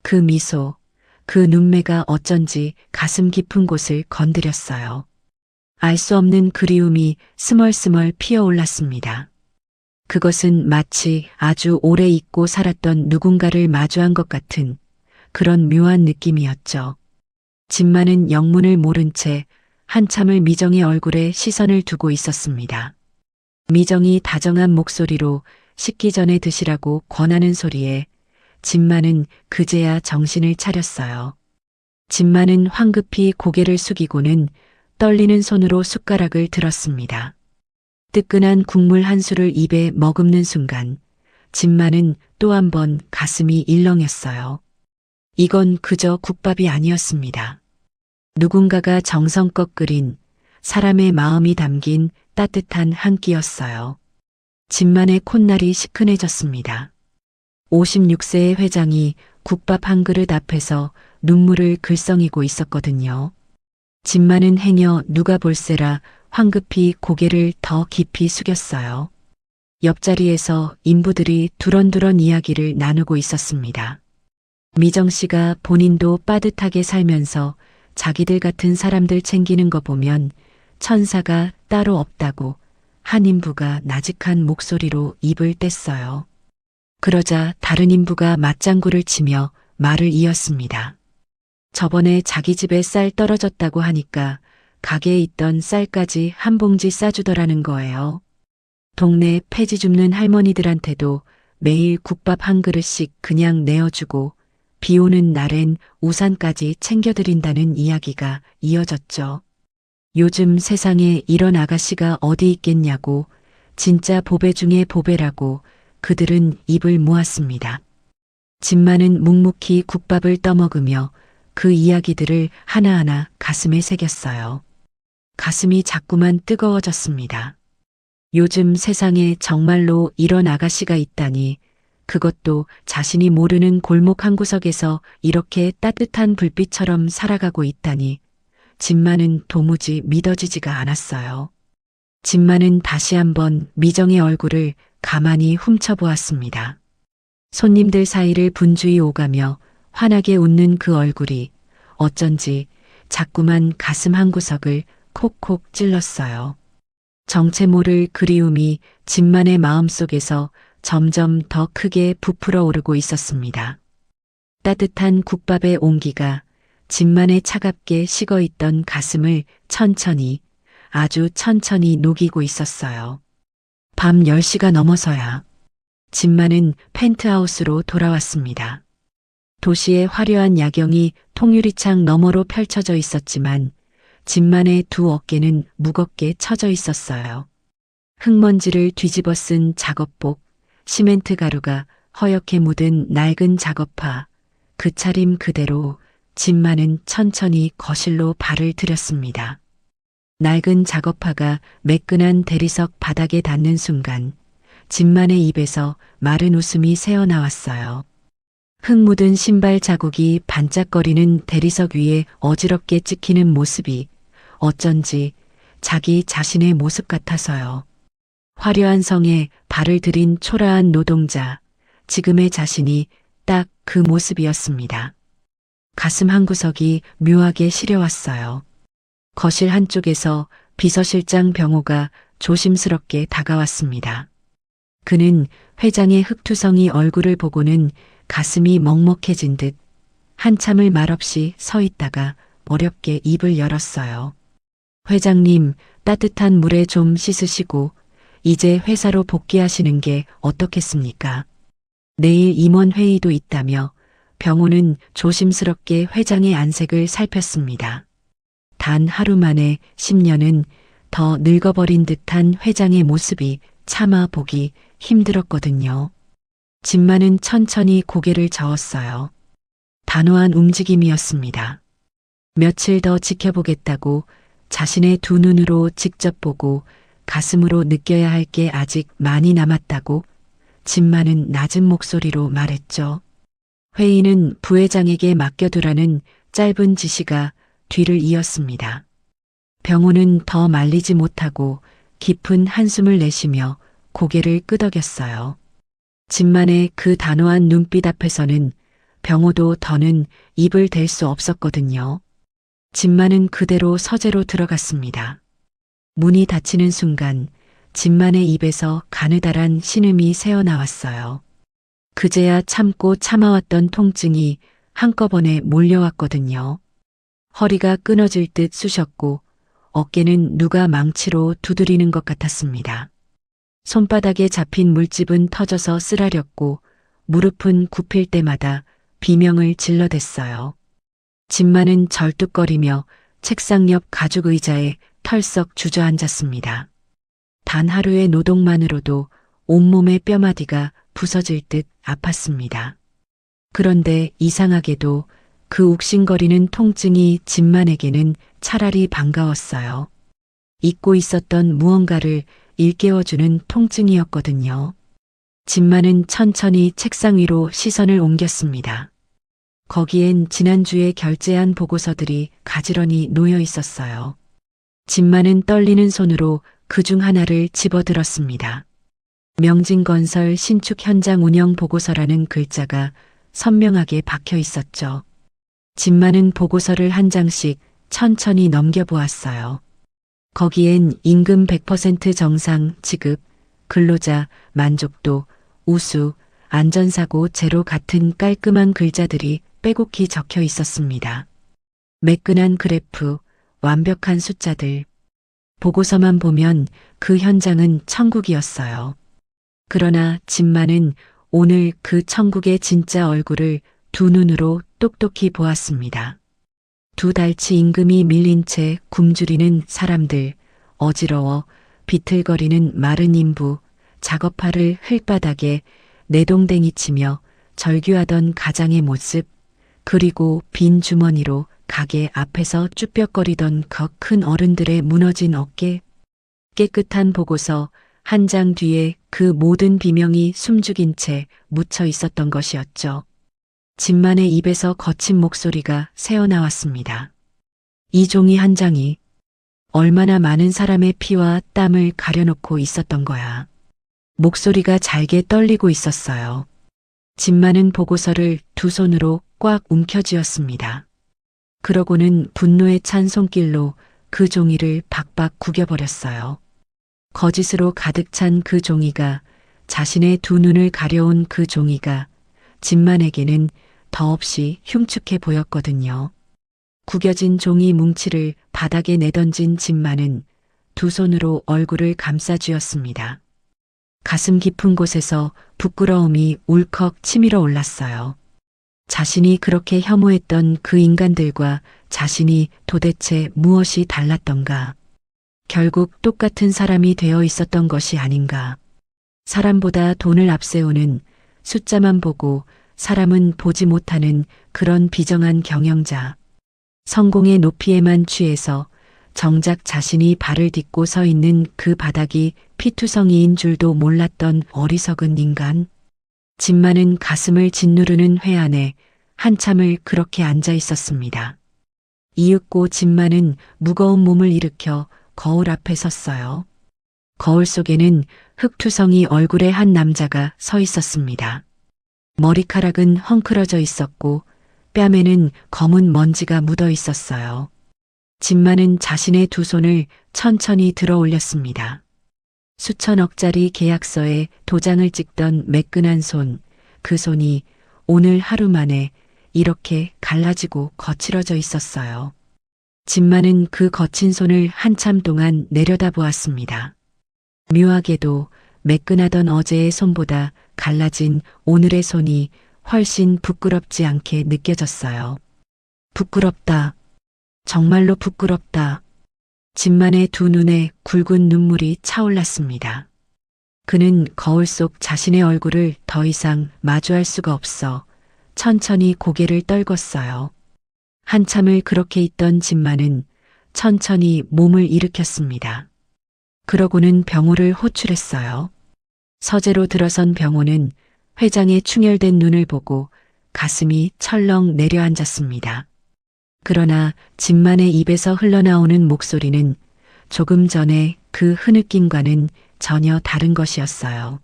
그 미소, 그 눈매가 어쩐지 가슴 깊은 곳을 건드렸어요. 알 수 없는 그리움이 스멀스멀 피어올랐습니다. 그것은 마치 아주 오래 잊고 살았던 누군가를 마주한 것 같은 그런 묘한 느낌이었죠. 진만은 영문을 모른 채 한참을 미정의 얼굴에 시선을 두고 있었습니다. 미정이 다정한 목소리로 식기 전에 드시라고 권하는 소리에 진만은 그제야 정신을 차렸어요. 진만은 황급히 고개를 숙이고는 떨리는 손으로 숟가락을 들었습니다. 뜨끈한 국물 한 수를 입에 머금는 순간 진만은 또 한 번 가슴이 일렁였어요. 이건 그저 국밥이 아니었습니다. 누군가가 정성껏 끓인 사람의 마음이 담긴 따뜻한 한 끼였어요. 진만의 콧날이 시큰해졌습니다. 56세의 회장이 국밥 한 그릇 앞에서 눈물을 글썽이고 있었거든요. 진만은 행여 누가 볼세라 황급히 고개를 더 깊이 숙였어요. 옆자리에서 인부들이 두런두런 이야기를 나누고 있었습니다. 미정 씨가 본인도 빠듯하게 살면서 자기들 같은 사람들 챙기는 거 보면 천사가 따로 없다고 한 인부가 나직한 목소리로 입을 뗐어요. 그러자 다른 인부가 맞장구를 치며 말을 이었습니다. 저번에 자기 집에 쌀 떨어졌다고 하니까 가게에 있던 쌀까지 한 봉지 싸주더라는 거예요. 동네 폐지 줍는 할머니들한테도 매일 국밥 한 그릇씩 그냥 내어주고 비 오는 날엔 우산까지 챙겨드린다는 이야기가 이어졌죠. 요즘 세상에 이런 아가씨가 어디 있겠냐고 진짜 보배 중에 보배라고 그들은 입을 모았습니다. 진만은 묵묵히 국밥을 떠먹으며 그 이야기들을 하나하나 가슴에 새겼어요. 가슴이 자꾸만 뜨거워졌습니다. 요즘 세상에 정말로 이런 아가씨가 있다니, 그것도 자신이 모르는 골목 한 구석에서 이렇게 따뜻한 불빛처럼 살아가고 있다니, 진만은 도무지 믿어지지가 않았어요. 진만은 다시 한번 미정의 얼굴을 가만히 훔쳐보았습니다. 손님들 사이를 분주히 오가며 환하게 웃는 그 얼굴이 어쩐지 자꾸만 가슴 한 구석을 콕콕 찔렀어요. 정체 모를 그리움이 진만의 마음속에서 점점 더 크게 부풀어 오르고 있었습니다. 따뜻한 국밥의 온기가 진만의 차갑게 식어있던 가슴을 천천히, 아주 천천히 녹이고 있었어요. 밤 10시가 넘어서야 진만은 펜트하우스로 돌아왔습니다. 도시의 화려한 야경이 통유리창 너머로 펼쳐져 있었지만 진만의 두 어깨는 무겁게 처져 있었어요. 흙먼지를 뒤집어 쓴 작업복, 시멘트 가루가 허옇게 묻은 낡은 작업화, 그 차림 그대로 진만은 천천히 거실로 발을 들였습니다. 낡은 작업화가 매끈한 대리석 바닥에 닿는 순간 진만의 입에서 마른 웃음이 새어나왔어요. 흙 묻은 신발 자국이 반짝거리는 대리석 위에 어지럽게 찍히는 모습이 어쩐지 자기 자신의 모습 같아서요. 화려한 성에 발을 들인 초라한 노동자, 지금의 자신이 딱 그 모습이었습니다. 가슴 한구석이 묘하게 시려왔어요. 거실 한쪽에서 비서실장 병호가 조심스럽게 다가왔습니다. 그는 회장의 흑투성이 얼굴을 보고는 가슴이 먹먹해진 듯 한참을 말없이 서 있다가 어렵게 입을 열었어요. 회장님, 따뜻한 물에 좀 씻으시고 이제 회사로 복귀하시는 게 어떻겠습니까? 내일 임원 회의도 있다며 병호는 조심스럽게 회장의 안색을 살폈습니다. 단 하루 만에 10년은 더 늙어버린 듯한 회장의 모습이 차마 보기 힘들었거든요. 진만은 천천히 고개를 저었어요. 단호한 움직임이었습니다. 며칠 더 지켜보겠다고 자신의 두 눈으로 직접 보고 가슴으로 느껴야 할 게 아직 많이 남았다고 진만은 낮은 목소리로 말했죠. 회의는 부회장에게 맡겨두라는 짧은 지시가 뒤를 이었습니다. 병호는 더 말리지 못하고 깊은 한숨을 내쉬며 고개를 끄덕였어요. 진만의 그 단호한 눈빛 앞에서는 병호도 더는 입을 댈 수 없었거든요. 진만은 그대로 서재로 들어갔습니다. 문이 닫히는 순간 진만의 입에서 가느다란 신음이 새어나왔어요. 그제야 참고 참아왔던 통증이 한꺼번에 몰려왔거든요. 허리가 끊어질 듯 쑤셨고 어깨는 누가 망치로 두드리는 것 같았습니다. 손바닥에 잡힌 물집은 터져서 쓰라렸고 무릎은 굽힐 때마다 비명을 질러댔어요. 진만은 절뚝거리며 책상 옆 가죽 의자에 털썩 주저앉았습니다. 단 하루의 노동만으로도 온몸의 뼈마디가 부서질 듯 아팠습니다. 그런데 이상하게도 그 욱신거리는 통증이 진만에게는 차라리 반가웠어요. 잊고 있었던 무언가를 일깨워주는 통증이었거든요. 진만은 천천히 책상 위로 시선을 옮겼습니다. 거기엔 지난주에 결제한 보고서들이 가지런히 놓여 있었어요. 진만은 떨리는 손으로 그중 하나를 집어들었습니다. 명진건설 신축 현장 운영 보고서라는 글자가 선명하게 박혀 있었죠. 진만은 보고서를 한 장씩 천천히 넘겨보았어요. 거기엔 임금 100% 정상 지급, 근로자 만족도, 우수, 안전사고 제로 같은 깔끔한 글자들이 빼곡히 적혀 있었습니다. 매끈한 그래프, 완벽한 숫자들. 보고서만 보면 그 현장은 천국이었어요. 그러나 진만은 오늘 그 천국의 진짜 얼굴을 두 눈으로 똑똑히 보았습니다. 두 달치 임금이 밀린 채 굶주리는 사람들, 어지러워 비틀거리는 마른 인부, 작업화를 흙바닥에 내동댕이 치며 절규하던 가장의 모습, 그리고 빈 주머니로 가게 앞에서 쭈뼛거리던 그 큰 어른들의 무너진 어깨. 깨끗한 보고서 한 장 뒤에 그 모든 비명이 숨죽인 채 묻혀 있었던 것이었죠. 진만의 입에서 거친 목소리가 새어나왔습니다. 이 종이 한 장이 얼마나 많은 사람의 피와 땀을 가려놓고 있었던 거야. 목소리가 잘게 떨리고 있었어요. 진만은 보고서를 두 손으로 꽉 움켜쥐었습니다. 그러고는 분노에 찬 손길로 그 종이를 박박 구겨버렸어요. 거짓으로 가득 찬 그 종이가, 자신의 두 눈을 가려온 그 종이가 진만에게는 더없이 흉측해 보였거든요. 구겨진 종이 뭉치를 바닥에 내던진 진만은 두 손으로 얼굴을 감싸쥐었습니다. 가슴 깊은 곳에서 부끄러움이 울컥 치밀어 올랐어요. 자신이 그렇게 혐오했던 그 인간들과 자신이 도대체 무엇이 달랐던가. 결국 똑같은 사람이 되어 있었던 것이 아닌가. 사람보다 돈을 앞세우는, 숫자만 보고 사람은 보지 못하는 그런 비정한 경영자. 성공의 높이에만 취해서 정작 자신이 발을 딛고 서 있는 그 바닥이 피투성이인 줄도 몰랐던 어리석은 인간. 진만은 가슴을 짓누르는 회안에 한참을 그렇게 앉아 있었습니다. 이윽고 진만은 무거운 몸을 일으켜 거울 앞에 섰어요. 거울 속에는 흙투성이 얼굴의 한 남자가 서 있었습니다. 머리카락은 헝클어져 있었고 뺨에는 검은 먼지가 묻어 있었어요. 진만은 자신의 두 손을 천천히 들어 올렸습니다. 수천억짜리 계약서에 도장을 찍던 매끈한 손, 그 손이 오늘 하루 만에 이렇게 갈라지고 거칠어져 있었어요. 진만은 그 거친 손을 한참 동안 내려다보았습니다. 묘하게도 매끈하던 어제의 손보다 갈라진 오늘의 손이 훨씬 부끄럽지 않게 느껴졌어요. 부끄럽다. 정말로 부끄럽다. 진만의 두 눈에 굵은 눈물이 차올랐습니다. 그는 거울 속 자신의 얼굴을 더 이상 마주할 수가 없어 천천히 고개를 떨궜어요. 한참을 그렇게 있던 진만은 천천히 몸을 일으켰습니다. 그러고는 병호를 호출했어요. 서재로 들어선 병호는 회장의 충혈된 눈을 보고 가슴이 철렁 내려앉았습니다. 그러나 진만의 입에서 흘러나오는 목소리는 조금 전에 그 흐느낌과는 전혀 다른 것이었어요.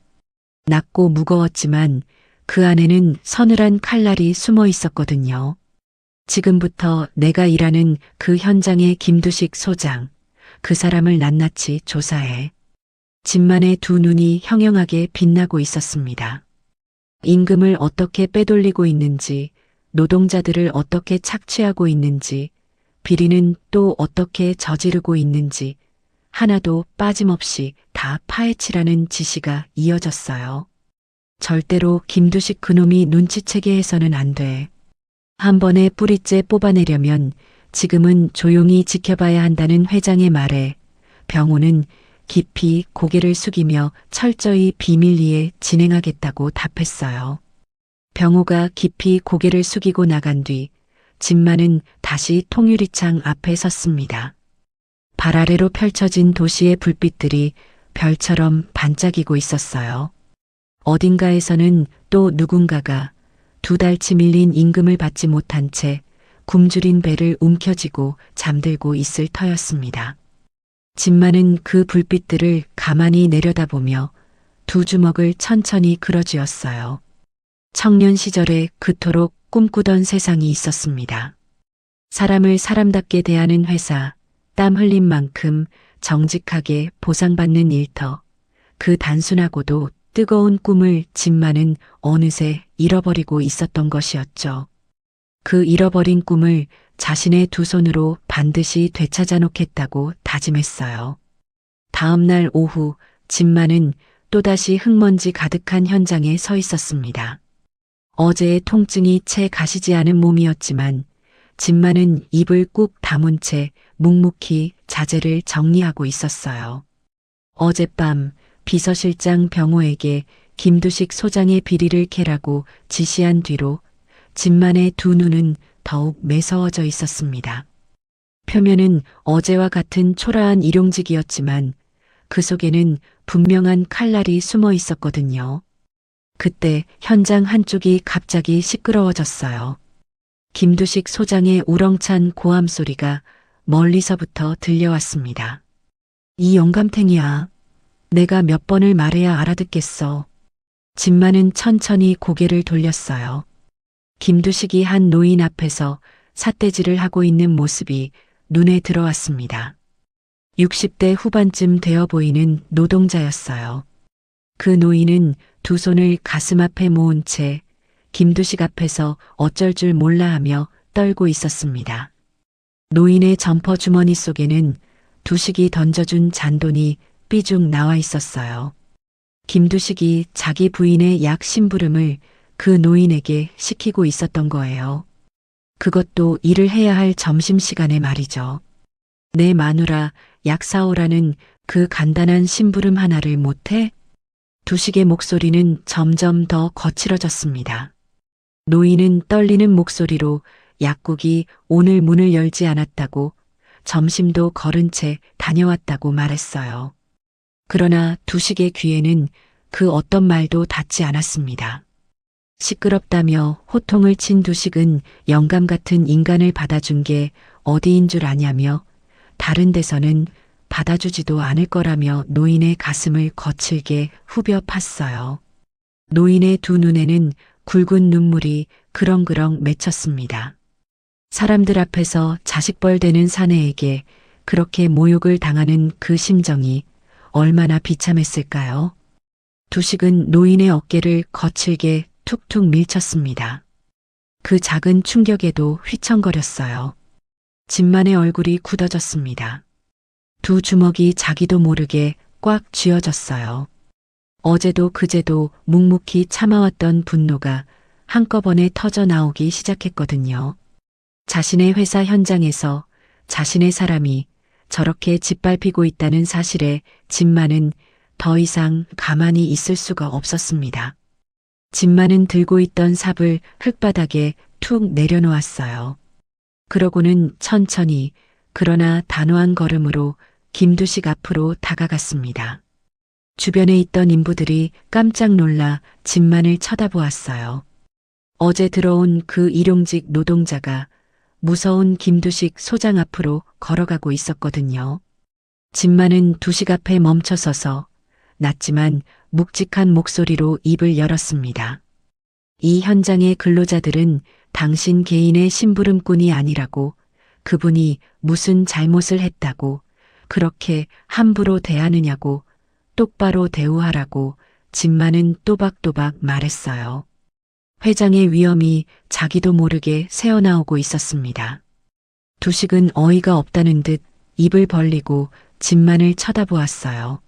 낮고 무거웠지만 그 안에는 서늘한 칼날이 숨어 있었거든요. 지금부터 내가 일하는 그 현장의 김두식 소장, 그 사람을 낱낱이 조사해. 진만의 두 눈이 형형하게 빛나고 있었습니다. 임금을 어떻게 빼돌리고 있는지, 노동자들을 어떻게 착취하고 있는지, 비리는 또 어떻게 저지르고 있는지 하나도 빠짐없이 다 파헤치라는 지시가 이어졌어요. 절대로 김두식 그놈이 눈치채게 해서는 안 돼. 한 번에 뿌리째 뽑아내려면 지금은 조용히 지켜봐야 한다는 회장의 말에 병호는 깊이 고개를 숙이며 철저히 비밀리에 진행하겠다고 답했어요. 병호가 깊이 고개를 숙이고 나간 뒤 진만은 다시 통유리창 앞에 섰습니다. 발 아래로 펼쳐진 도시의 불빛들이 별처럼 반짝이고 있었어요. 어딘가에서는 또 누군가가 두 달치 밀린 임금을 받지 못한 채 굶주린 배를 움켜쥐고 잠들고 있을 터였습니다. 진만은 그 불빛들을 가만히 내려다보며 두 주먹을 천천히 그려쥐었어요. 청년 시절에 그토록 꿈꾸던 세상이 있었습니다. 사람을 사람답게 대하는 회사, 땀 흘린 만큼 정직하게 보상받는 일터, 그 단순하고도 뜨거운 꿈을 진만은 어느새 잃어버리고 있었던 것이었죠. 그 잃어버린 꿈을 자신의 두 손으로 반드시 되찾아 놓겠다고 다짐했어요. 다음 날 오후 진만은 또다시 흙먼지 가득한 현장에 서 있었습니다. 어제의 통증이 채 가시지 않은 몸이었지만 진만은 입을 꾹 다문 채 묵묵히 자재를 정리하고 있었어요. 어젯밤 비서실장 병호에게 김두식 소장의 비리를 캐라고 지시한 뒤로 진만의 두 눈은 더욱 매서워져 있었습니다. 표면은 어제와 같은 초라한 일용직이었지만 그 속에는 분명한 칼날이 숨어 있었거든요. 그때 현장 한쪽이 갑자기 시끄러워졌어요. 김두식 소장의 우렁찬 고함 소리가 멀리서부터 들려왔습니다. 이 영감탱이야. 내가 몇 번을 말해야 알아듣겠어. 진만은 천천히 고개를 돌렸어요. 김두식이 한 노인 앞에서 삿대질을 하고 있는 모습이 눈에 들어왔습니다. 60대 후반쯤 되어 보이는 노동자였어요. 그 노인은 두 손을 가슴 앞에 모은 채 김두식 앞에서 어쩔 줄 몰라 하며 떨고 있었습니다. 노인의 점퍼 주머니 속에는 두식이 던져준 잔돈이 삐죽 나와 있었어요. 김두식이 자기 부인의 약 심부름을 그 노인에게 시키고 있었던 거예요. 그것도 일을 해야 할 점심시간에 말이죠. 내 마누라 약 사오라는 그 간단한 심부름 하나를 못해? 두식의 목소리는 점점 더 거칠어졌습니다. 노인은 떨리는 목소리로 약국이 오늘 문을 열지 않았다고 점심도 거른 채 다녀왔다고 말했어요. 그러나 두식의 귀에는 그 어떤 말도 닿지 않았습니다. 시끄럽다며 호통을 친 두식은 영감 같은 인간을 받아준 게 어디인 줄 아냐며 다른 데서는 받아주지도 않을 거라며 노인의 가슴을 거칠게 후벼 팠어요. 노인의 두 눈에는 굵은 눈물이 그렁그렁 맺혔습니다. 사람들 앞에서 자식벌 되는 사내에게 그렇게 모욕을 당하는 그 심정이 얼마나 비참했을까요? 두식은 노인의 어깨를 거칠게 툭툭 밀쳤습니다. 그 작은 충격에도 휘청거렸어요. 진만의 얼굴이 굳어졌습니다. 두 주먹이 자기도 모르게 꽉 쥐어졌어요. 어제도 그제도 묵묵히 참아왔던 분노가 한꺼번에 터져 나오기 시작했거든요. 자신의 회사 현장에서 자신의 사람이 저렇게 짓밟히고 있다는 사실에 진만은 더 이상 가만히 있을 수가 없었습니다. 진만은 들고 있던 삽을 흙바닥에 툭 내려놓았어요. 그러고는 천천히 그러나 단호한 걸음으로 김두식 앞으로 다가갔습니다. 주변에 있던 인부들이 깜짝 놀라 진만을 쳐다보았어요. 어제 들어온 그 일용직 노동자가 무서운 김두식 소장 앞으로 걸어가고 있었거든요. 진만은 두식 앞에 멈춰서서 낮지만 묵직한 목소리로 입을 열었습니다. 이 현장의 근로자들은 당신 개인의 심부름꾼이 아니라고, 그분이 무슨 잘못을 했다고 그렇게 함부로 대하느냐고, 똑바로 대우하라고 진만은 또박또박 말했어요. 회장의 위엄이 자기도 모르게 새어나오고 있었습니다. 두식은 어이가 없다는 듯 입을 벌리고 진만을 쳐다보았어요.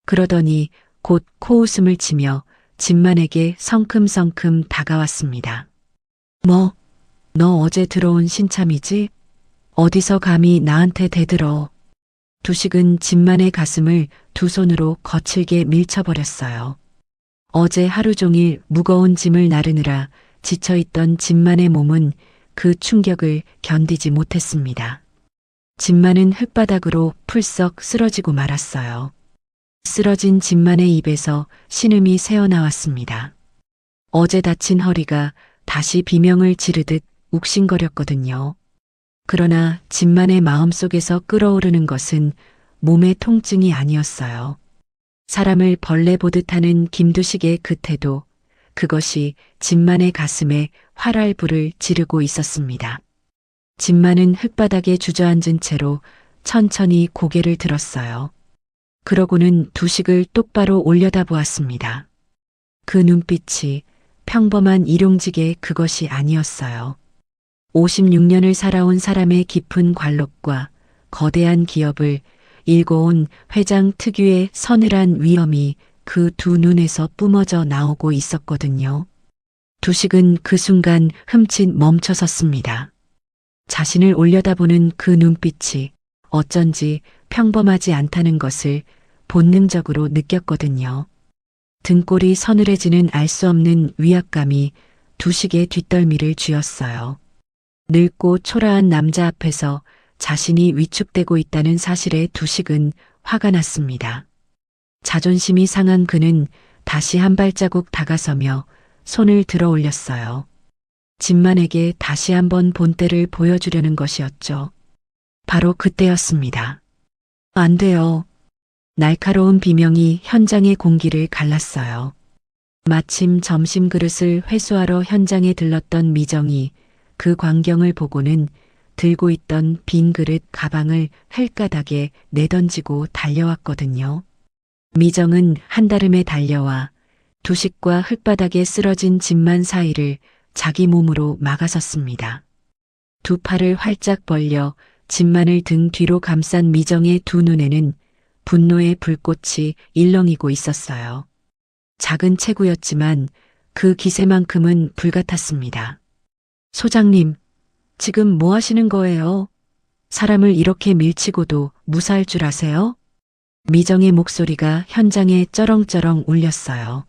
그러더니 곧 코웃음을 치며 진만에게 성큼성큼 다가왔습니다. 뭐, 너 어제 들어온 신참이지? 어디서 감히 나한테 대들어. 두식은 진만의 가슴을 두 손으로 거칠게 밀쳐버렸어요. 어제 하루 종일 무거운 짐을 나르느라 지쳐있던 진만의 몸은 그 충격을 견디지 못했습니다. 진만은 흙바닥으로 풀썩 쓰러지고 말았어요. 쓰러진 진만의 입에서 신음이 새어나왔습니다. 어제 다친 허리가 다시 비명을 지르듯 욱신거렸거든요. 그러나 진만의 마음속에서 끓어오르는 것은 몸의 통증이 아니었어요. 사람을 벌레 보듯 하는 김두식의 그 태도, 그것이 진만의 가슴에 활활불을 지르고 있었습니다. 진만은 흙바닥에 주저앉은 채로 천천히 고개를 들었어요. 그러고는 두식을 똑바로 올려다보았습니다. 그 눈빛이 평범한 일용직의 그것이 아니었어요. 56년을 살아온 사람의 깊은 관록과 거대한 기업을 일궈온 회장 특유의 서늘한 위엄이 그 두 눈에서 뿜어져 나오고 있었거든요. 두식은 그 순간 흠칫 멈춰섰습니다. 자신을 올려다보는 그 눈빛이 어쩐지 평범하지 않다는 것을 본능적으로 느꼈거든요. 등골이 서늘해지는 알 수 없는 위압감이 두식의 뒷덜미를 쥐었어요. 늙고 초라한 남자 앞에서 자신이 위축되고 있다는 사실에 두식은 화가 났습니다. 자존심이 상한 그는 다시 한 발자국 다가서며 손을 들어 올렸어요. 진만에게 다시 한번 본때를 보여주려는 것이었죠. 바로 그때였습니다. 안 돼요. 날카로운 비명이 현장의 공기를 갈랐어요. 마침 점심 그릇을 회수하러 현장에 들렀던 미정이 그 광경을 보고는 들고 있던 빈 그릇 가방을 흙가닥에 내던지고 달려왔거든요. 미정은 한달음에 달려와 두식과 흙바닥에 쓰러진 진만 사이를 자기 몸으로 막아섰습니다. 두 팔을 활짝 벌려 진만을 등 뒤로 감싼 미정의 두 눈에는 분노의 불꽃이 일렁이고 있었어요. 작은 체구였지만 그 기세만큼은 불같았습니다. 소장님, 지금 뭐 하시는 거예요? 사람을 이렇게 밀치고도 무사할 줄 아세요? 미정의 목소리가 현장에 쩌렁쩌렁 울렸어요.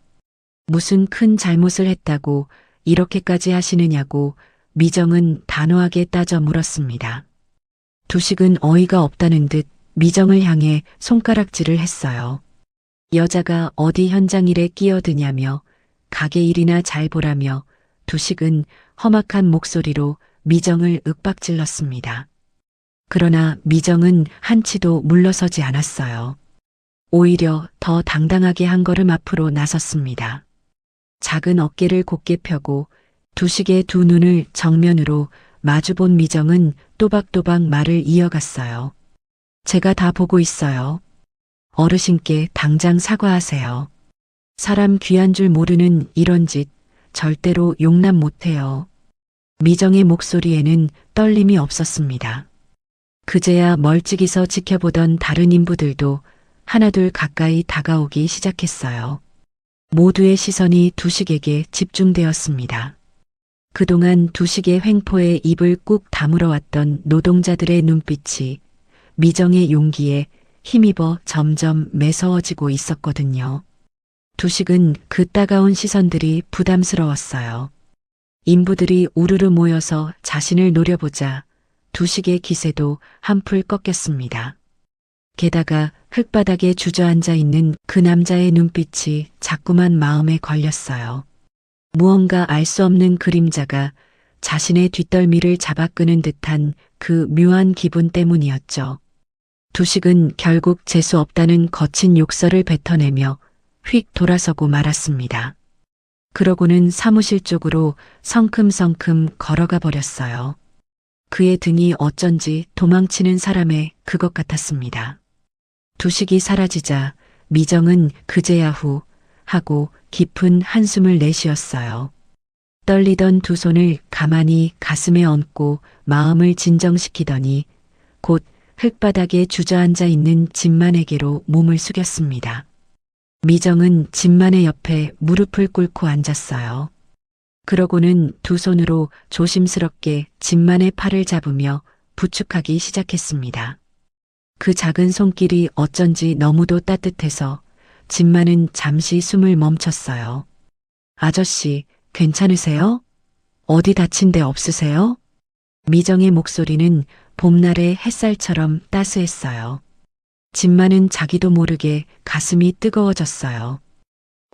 무슨 큰 잘못을 했다고 이렇게까지 하시느냐고 미정은 단호하게 따져 물었습니다. 두식은 어이가 없다는 듯 미정을 향해 손가락질을 했어요. 여자가 어디 현장 일에 끼어드냐며 가게 일이나 잘 보라며 두식은 험악한 목소리로 미정을 윽박질렀습니다. 그러나 미정은 한치도 물러서지 않았어요. 오히려 더 당당하게 한 걸음 앞으로 나섰습니다. 작은 어깨를 곧게 펴고 두식의 두 눈을 정면으로 마주본 미정은 또박또박 말을 이어갔어요. 제가 다 보고 있어요. 어르신께 당장 사과하세요. 사람 귀한 줄 모르는 이런 짓 절대로 용납 못해요. 미정의 목소리에는 떨림이 없었습니다. 그제야 멀찍이서 지켜보던 다른 인부들도 하나둘 가까이 다가오기 시작했어요. 모두의 시선이 두식에게 집중되었습니다. 그동안 두식의 횡포에 입을 꾹 다물어 왔던 노동자들의 눈빛이 미정의 용기에 힘입어 점점 매서워지고 있었거든요. 두식은 그 따가운 시선들이 부담스러웠어요. 인부들이 우르르 모여서 자신을 노려보자 두식의 기세도 한풀 꺾였습니다. 게다가 흙바닥에 주저앉아 있는 그 남자의 눈빛이 자꾸만 마음에 걸렸어요. 무언가 알 수 없는 그림자가 자신의 뒷덜미를 잡아끄는 듯한 그 묘한 기분 때문이었죠. 두식은 결국 재수 없다는 거친 욕설을 뱉어내며 휙 돌아서고 말았습니다. 그러고는 사무실 쪽으로 성큼성큼 걸어가 버렸어요. 그의 등이 어쩐지 도망치는 사람의 그것 같았습니다. 두식이 사라지자 미정은 그제야 후 하고 깊은 한숨을 내쉬었어요. 떨리던 두 손을 가만히 가슴에 얹고 마음을 진정시키더니 곧 흙바닥에 주저앉아 있는 진만에게로 몸을 숙였습니다. 미정은 진만의 옆에 무릎을 꿇고 앉았어요. 그러고는 두 손으로 조심스럽게 진만의 팔을 잡으며 부축하기 시작했습니다. 그 작은 손길이 어쩐지 너무도 따뜻해서 진만은 잠시 숨을 멈췄어요. 아저씨, 괜찮으세요? 어디 다친 데 없으세요? 미정의 목소리는 봄날의 햇살처럼 따스했어요. 진만은 자기도 모르게 가슴이 뜨거워졌어요.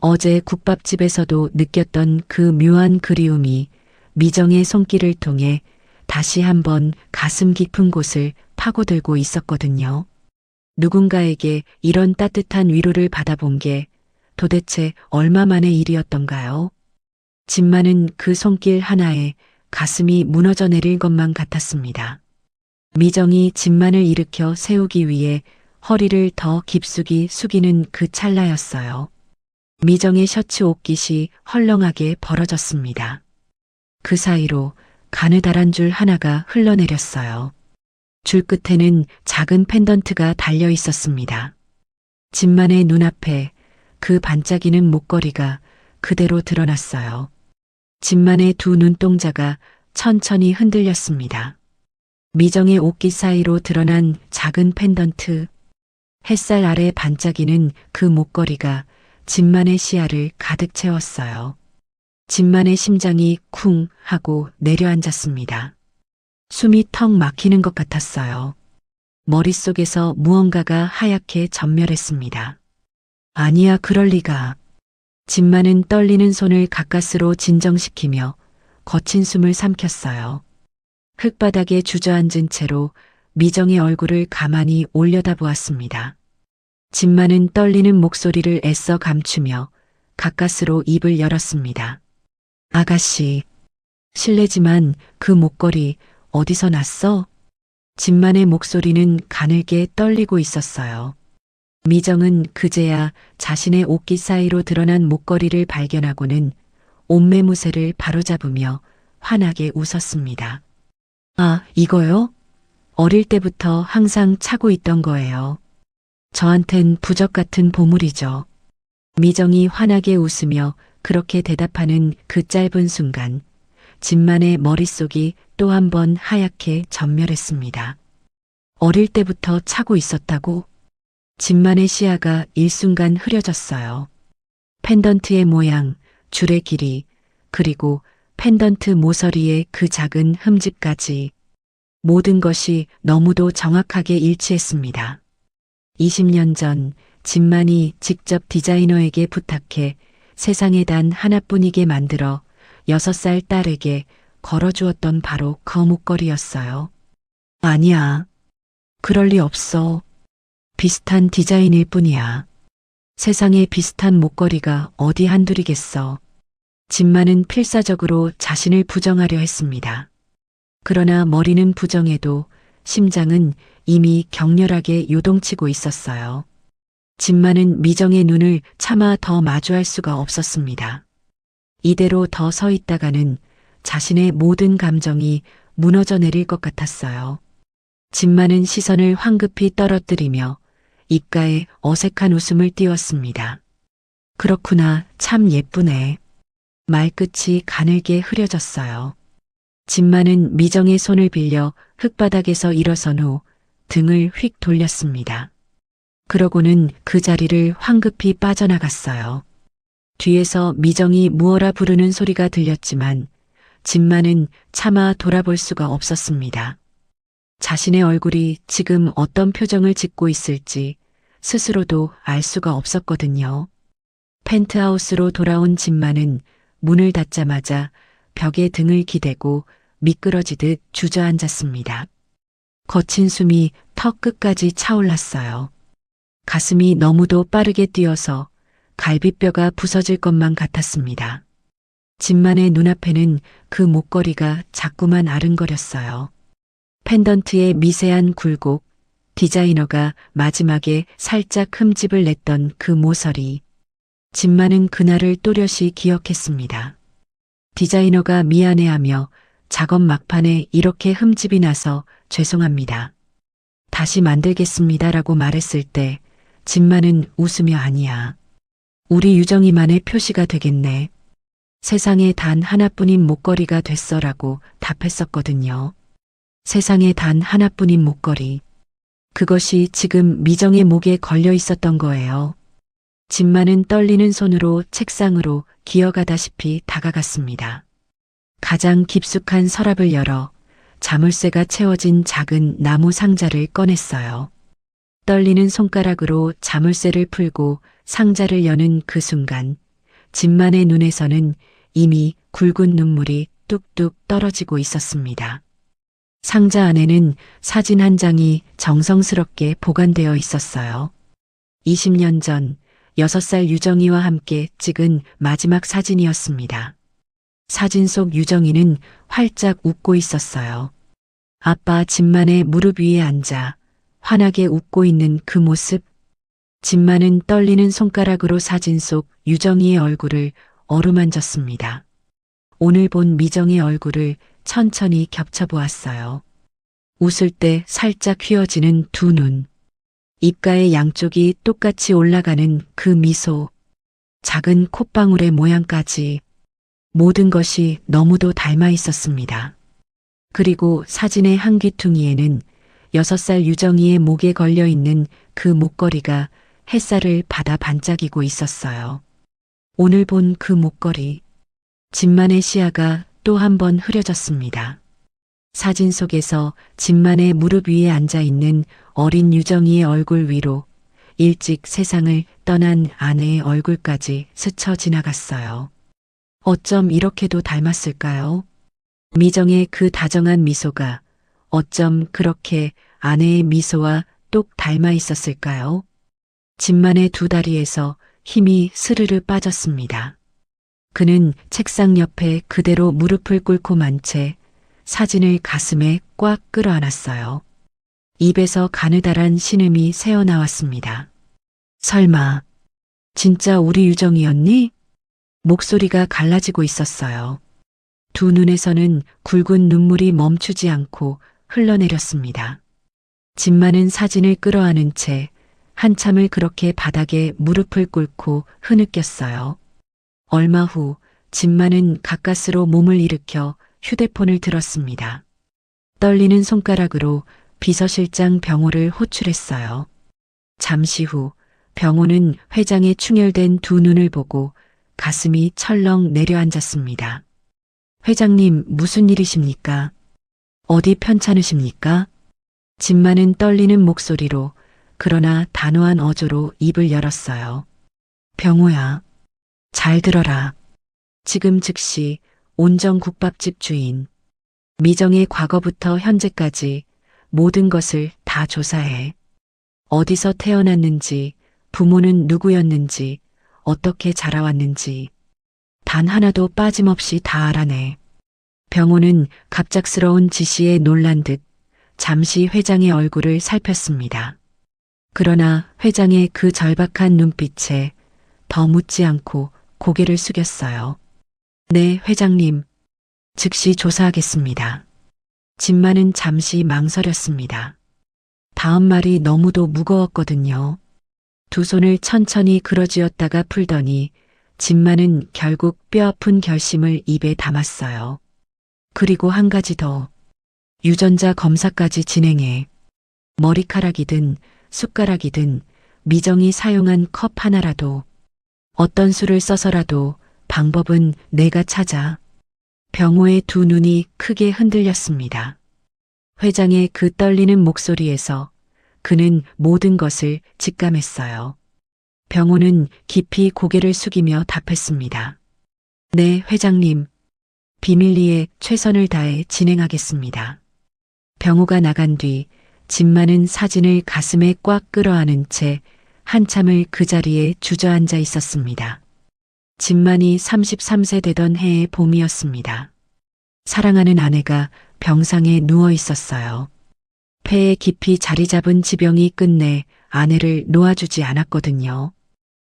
어제 국밥집에서도 느꼈던 그 묘한 그리움이 미정의 손길을 통해 다시 한번 가슴 깊은 곳을 파고들고 있었거든요. 누군가에게 이런 따뜻한 위로를 받아본 게 도대체 얼마 만의 일이었던가요? 진만은 그 손길 하나에 가슴이 무너져 내릴 것만 같았습니다. 미정이 진만을 일으켜 세우기 위해 허리를 더 깊숙이 숙이는 그 찰나였어요. 미정의 셔츠 옷깃이 헐렁하게 벌어졌습니다. 그 사이로 가느다란 줄 하나가 흘러내렸어요. 줄 끝에는 작은 펜던트가 달려 있었습니다. 진만의 눈앞에 그 반짝이는 목걸이가 그대로 드러났어요. 진만의 두 눈동자가 천천히 흔들렸습니다. 미정의 옷깃 사이로 드러난 작은 펜던트, 햇살 아래 반짝이는 그 목걸이가 진만의 시야를 가득 채웠어요. 진만의 심장이 쿵 하고 내려앉았습니다. 숨이 턱 막히는 것 같았어요. 머릿속에서 무언가가 하얗게 전멸했습니다. 아니야, 그럴 리가. 진만은 떨리는 손을 가까스로 진정시키며 거친 숨을 삼켰어요. 흙바닥에 주저앉은 채로 미정의 얼굴을 가만히 올려다보았습니다. 진만은 떨리는 목소리를 애써 감추며 가까스로 입을 열었습니다. 아가씨, 실례지만 그 목걸이 어디서 났어? 진만의 목소리는 가늘게 떨리고 있었어요. 미정은 그제야 자신의 옷깃 사이로 드러난 목걸이를 발견하고는 옷매무새를 바로잡으며 환하게 웃었습니다. 아, 이거요? 어릴 때부터 항상 차고 있던 거예요. 저한텐 부적 같은 보물이죠. 미정이 환하게 웃으며 그렇게 대답하는 그 짧은 순간 진만의 머릿속이 또 한 번 하얗게 전멸했습니다. 어릴 때부터 차고 있었다고? 진만의 시야가 일순간 흐려졌어요. 펜던트의 모양, 줄의 길이, 그리고 펜던트 모서리의 그 작은 흠집까지 모든 것이 너무도 정확하게 일치했습니다. 20년 전 진만이 직접 디자이너에게 부탁해 세상에 단 하나뿐이게 만들어 6살 딸에게 걸어주었던 바로 그 목걸이였어요. 아니야. 그럴 리 없어. 비슷한 디자인일 뿐이야. 세상에 비슷한 목걸이가 어디 한둘이겠어. 진만은 필사적으로 자신을 부정하려 했습니다. 그러나 머리는 부정해도 심장은 이미 격렬하게 요동치고 있었어요. 진만은 미정의 눈을 차마 더 마주할 수가 없었습니다. 이대로 더 서 있다가는 자신의 모든 감정이 무너져 내릴 것 같았어요. 진만은 시선을 황급히 떨어뜨리며 입가에 어색한 웃음을 띄웠습니다. 그렇구나, 참 예쁘네. 말끝이 가늘게 흐려졌어요. 진만은 미정의 손을 빌려 흙바닥에서 일어선 후 등을 휙 돌렸습니다. 그러고는 그 자리를 황급히 빠져나갔어요. 뒤에서 미정이 무어라 부르는 소리가 들렸지만 진만은 차마 돌아볼 수가 없었습니다. 자신의 얼굴이 지금 어떤 표정을 짓고 있을지 스스로도 알 수가 없었거든요. 펜트하우스로 돌아온 진만은 문을 닫자마자 벽에 등을 기대고 미끄러지듯 주저앉았습니다. 거친 숨이 턱 끝까지 차올랐어요. 가슴이 너무도 빠르게 뛰어서 갈비뼈가 부서질 것만 같았습니다. 진만의 눈앞에는 그 목걸이가 자꾸만 아른거렸어요. 펜던트의 미세한 굴곡, 디자이너가 마지막에 살짝 흠집을 냈던 그 모서리. 진만은 그날을 또렷이 기억했습니다. 디자이너가 미안해하며 작업 막판에 이렇게 흠집이 나서 죄송합니다. 다시 만들겠습니다라고 말했을 때 진만은 웃으며 아니야. 우리 유정이만의 표시가 되겠네. 세상에 단 하나뿐인 목걸이가 됐어라고 답했었거든요. 세상에 단 하나뿐인 목걸이. 그것이 지금 미정의 목에 걸려 있었던 거예요. 진만은 떨리는 손으로 책상으로 기어가다시피 다가갔습니다. 가장 깊숙한 서랍을 열어 자물쇠가 채워진 작은 나무 상자를 꺼냈어요. 떨리는 손가락으로 자물쇠를 풀고 상자를 여는 그 순간 진만의 눈에서는 이미 굵은 눈물이 뚝뚝 떨어지고 있었습니다. 상자 안에는 사진 한 장이 정성스럽게 보관되어 있었어요. 20년 전 6살 유정이와 함께 찍은 마지막 사진이었습니다. 사진 속 유정이는 활짝 웃고 있었어요. 아빠 진만의 무릎 위에 앉아 환하게 웃고 있는 그 모습. 진만은 떨리는 손가락으로 사진 속 유정이의 얼굴을 어루만졌습니다. 오늘 본 미정의 얼굴을 천천히 겹쳐보았어요. 웃을 때 살짝 휘어지는 두 눈. 입가의 양쪽이 똑같이 올라가는 그 미소. 작은 콧방울의 모양까지. 모든 것이 너무도 닮아 있었습니다. 그리고 사진의 한 귀퉁이에는 6살 유정이의 목에 걸려 있는 그 목걸이가 햇살을 받아 반짝이고 있었어요. 오늘 본 그 목걸이. 진만의 시야가 또 한 번 흐려졌습니다. 사진 속에서 진만의 무릎 위에 앉아 있는 어린 유정이의 얼굴 위로 일찍 세상을 떠난 아내의 얼굴까지 스쳐 지나갔어요. 어쩜 이렇게도 닮았을까요? 미정의 그 다정한 미소가 어쩜 그렇게 아내의 미소와 똑 닮아 있었을까요? 진만의 두 다리에서 힘이 스르르 빠졌습니다. 그는 책상 옆에 그대로 무릎을 꿇고 만 채 사진을 가슴에 꽉 끌어안았어요. 입에서 가느다란 신음이 새어나왔습니다. 설마 진짜 우리 유정이었니? 목소리가 갈라지고 있었어요. 두 눈에서는 굵은 눈물이 멈추지 않고 흘러내렸습니다. 진만은 사진을 끌어안은 채 한참을 그렇게 바닥에 무릎을 꿇고 흐느꼈어요. 얼마 후 진만은 가까스로 몸을 일으켜 휴대폰을 들었습니다. 떨리는 손가락으로 비서실장 병호를 호출했어요. 잠시 후 병호는 회장의 충혈된 두 눈을 보고 가슴이 철렁 내려앉았습니다. 회장님, 무슨 일이십니까? 어디 편찮으십니까? 진만은 떨리는 목소리로 그러나 단호한 어조로 입을 열었어요. 병호야, 잘 들어라. 지금 즉시 온정국밥집 주인 미정의 과거부터 현재까지 모든 것을 다 조사해. 어디서 태어났는지, 부모는 누구였는지, 어떻게 자라왔는지 단 하나도 빠짐없이 다 알아내. 병호는 갑작스러운 지시에 놀란 듯 잠시 회장의 얼굴을 살폈습니다. 그러나 회장의 그 절박한 눈빛에 더 묻지 않고 고개를 숙였어요. 네, 회장님. 즉시 조사하겠습니다. 진만은 잠시 망설였습니다. 다음 말이 너무도 무거웠거든요. 두 손을 천천히 그어쥐었다가 풀더니 진마는 결국 뼈아픈 결심을 입에 담았어요. 그리고 한 가지 더. 유전자 검사까지 진행해. 머리카락이든 숟가락이든 미정이 사용한 컵 하나라도 어떤 수를 써서라도 방법은 내가 찾아. 병호의 두 눈이 크게 흔들렸습니다. 회장의 그 떨리는 목소리에서 그는 모든 것을 직감했어요. 병호는 깊이 고개를 숙이며 답했습니다. 네, 회장님. 비밀리에 최선을 다해 진행하겠습니다. 병호가 나간 뒤 진마는 사진을 가슴에 꽉 끌어안은 채 한참을 그 자리에 주저앉아 있었습니다. 진만이 33세 되던 해의 봄이었습니다. 사랑하는 아내가 병상에 누워 있었어요. 폐에 깊이 자리 잡은 지병이 끝내 아내를 놓아주지 않았거든요.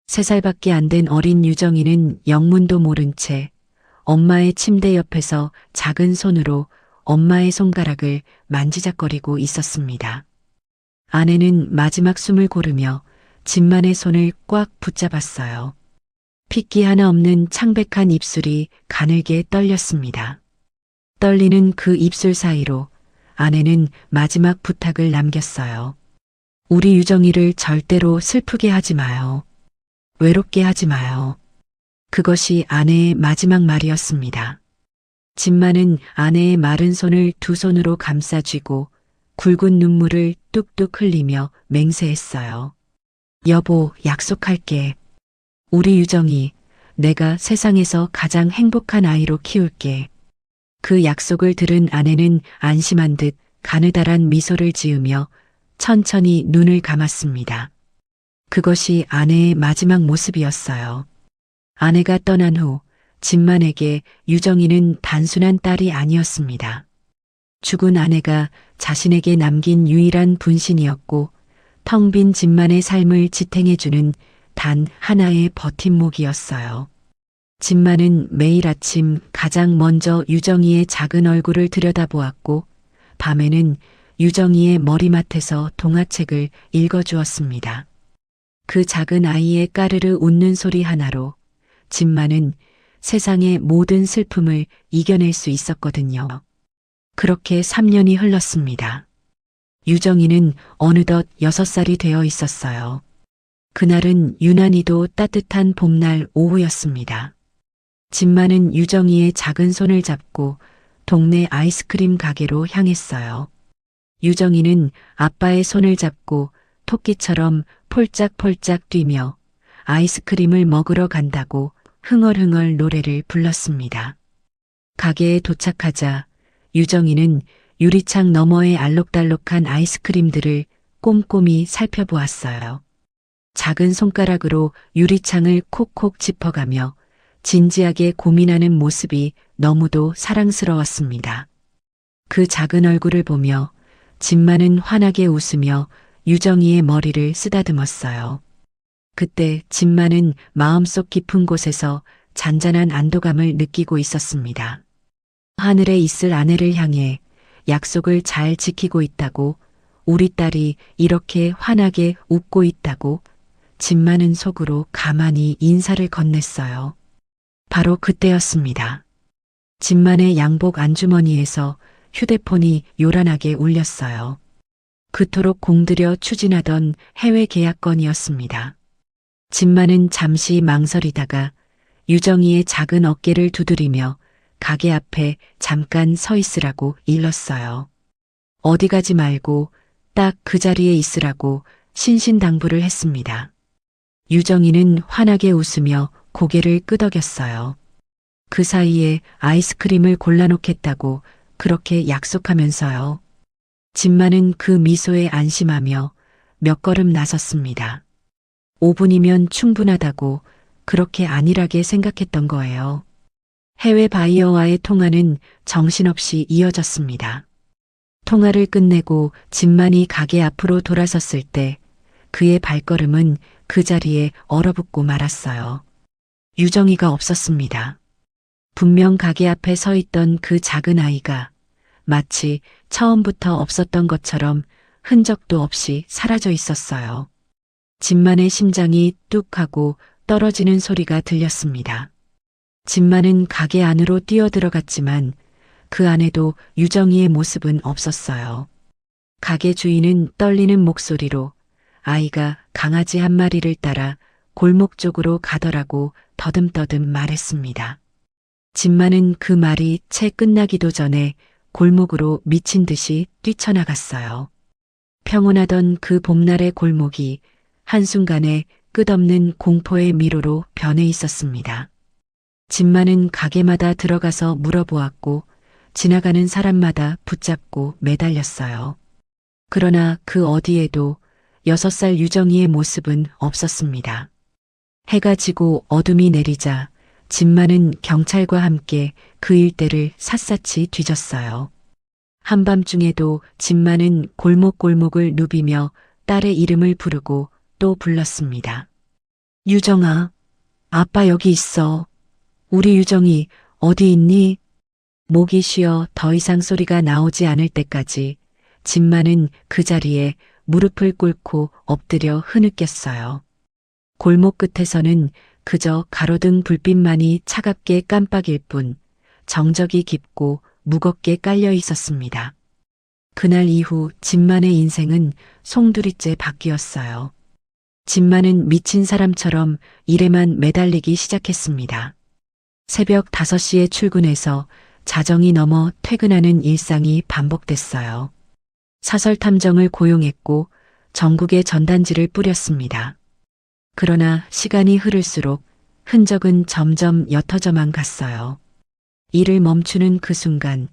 3살밖에 안 된 어린 유정이는 영문도 모른 채 엄마의 침대 옆에서 작은 손으로 엄마의 손가락을 만지작거리고 있었습니다. 아내는 마지막 숨을 고르며 진만의 손을 꽉 붙잡았어요. 핏기 하나 없는 창백한 입술이 가늘게 떨렸습니다. 떨리는 그 입술 사이로 아내는 마지막 부탁을 남겼어요. 우리 유정이를 절대로 슬프게 하지 마요. 외롭게 하지 마요. 그것이 아내의 마지막 말이었습니다. 진마는 아내의 마른 손을 두 손으로 감싸쥐고 굵은 눈물을 뚝뚝 흘리며 맹세했어요. 여보, 약속할게. 우리 유정이 내가 세상에서 가장 행복한 아이로 키울게. 그 약속을 들은 아내는 안심한 듯 가느다란 미소를 지으며 천천히 눈을 감았습니다. 그것이 아내의 마지막 모습이었어요. 아내가 떠난 후 진만에게 유정이는 단순한 딸이 아니었습니다. 죽은 아내가 자신에게 남긴 유일한 분신이었고 텅 빈 진만의 삶을 지탱해주는 단 하나의 버팀목이었어요. 진만은 매일 아침 가장 먼저 유정이의 작은 얼굴을 들여다보았고 밤에는 유정이의 머리맡에서 동화책을 읽어주었습니다. 그 작은 아이의 까르르 웃는 소리 하나로 진만은 세상의 모든 슬픔을 이겨낼 수 있었거든요. 그렇게 3년이 흘렀습니다. 유정이는 어느덧 6살이 되어 있었어요. 그날은 유난히도 따뜻한 봄날 오후였습니다. 진마는 유정이의 작은 손을 잡고 동네 아이스크림 가게로 향했어요. 유정이는 아빠의 손을 잡고 토끼처럼 폴짝폴짝 뛰며 아이스크림을 먹으러 간다고 흥얼흥얼 노래를 불렀습니다. 가게에 도착하자 유정이는 유리창 너머의 알록달록한 아이스크림들을 꼼꼼히 살펴보았어요. 작은 손가락으로 유리창을 콕콕 짚어가며 진지하게 고민하는 모습이 너무도 사랑스러웠습니다. 그 작은 얼굴을 보며 진마는 환하게 웃으며 유정이의 머리를 쓰다듬었어요. 그때 진마는 마음속 깊은 곳에서 잔잔한 안도감을 느끼고 있었습니다. 하늘에 있을 아내를 향해 약속을 잘 지키고 있다고, 우리 딸이 이렇게 환하게 웃고 있다고 진마는 속으로 가만히 인사를 건넸어요. 바로 그때였습니다. 진만의 양복 안주머니에서 휴대폰이 요란하게 울렸어요. 그토록 공들여 추진하던 해외 계약건이었습니다. 진만은 잠시 망설이다가 유정이의 작은 어깨를 두드리며 가게 앞에 잠깐 서 있으라고 일렀어요. 어디 가지 말고 딱 그 자리에 있으라고 신신당부를 했습니다. 유정이는 환하게 웃으며 고개를 끄덕였어요. 그 사이에 아이스크림을 골라놓겠다고 그렇게 약속하면서요. 진마는 그 미소에 안심하며 몇 걸음 나섰습니다. 5분이면 충분하다고 그렇게 안일하게 생각했던 거예요. 해외 바이어와의 통화는 정신없이 이어졌습니다. 통화를 끝내고 진만이 가게 앞으로 돌아섰을 때 그의 발걸음은 그 자리에 얼어붙고 말았어요. 유정이가 없었습니다. 분명 가게 앞에 서 있던 그 작은 아이가 마치 처음부터 없었던 것처럼 흔적도 없이 사라져 있었어요. 진만의 심장이 뚝 하고 떨어지는 소리가 들렸습니다. 진만은 가게 안으로 뛰어들어갔지만 그 안에도 유정이의 모습은 없었어요. 가게 주인은 떨리는 목소리로 아이가 강아지 한 마리를 따라 골목 쪽으로 가더라고 더듬더듬 말했습니다. 진만은 그 말이 채 끝나기도 전에 골목으로 미친 듯이 뛰쳐나갔어요. 평온하던 그 봄날의 골목이 한순간에 끝없는 공포의 미로로 변해 있었습니다. 진만은 가게마다 들어가서 물어보았고 지나가는 사람마다 붙잡고 매달렸어요. 그러나 그 어디에도 6살 유정이의 모습은 없었습니다. 해가 지고 어둠이 내리자 진만은 경찰과 함께 그 일대를 샅샅이 뒤졌어요. 한밤중에도 진만은 골목골목을 누비며 딸의 이름을 부르고 또 불렀습니다. 유정아, 아빠 여기 있어. 우리 유정이 어디 있니? 목이 쉬어 더 이상 소리가 나오지 않을 때까지 진만은 그 자리에 무릎을 꿇고 엎드려 흐느꼈어요. 골목 끝에서는 그저 가로등 불빛만이 차갑게 깜빡일 뿐 정적이 깊고 무겁게 깔려 있었습니다. 그날 이후 진만의 인생은 송두리째 바뀌었어요. 진만은 미친 사람처럼 일에만 매달리기 시작했습니다. 새벽 5시에 출근해서 자정이 넘어 퇴근하는 일상이 반복됐어요. 사설 탐정을 고용했고 전국에 전단지를 뿌렸습니다. 그러나 시간이 흐를수록 흔적은 점점 옅어져만 갔어요. 일을 멈추는 그 순간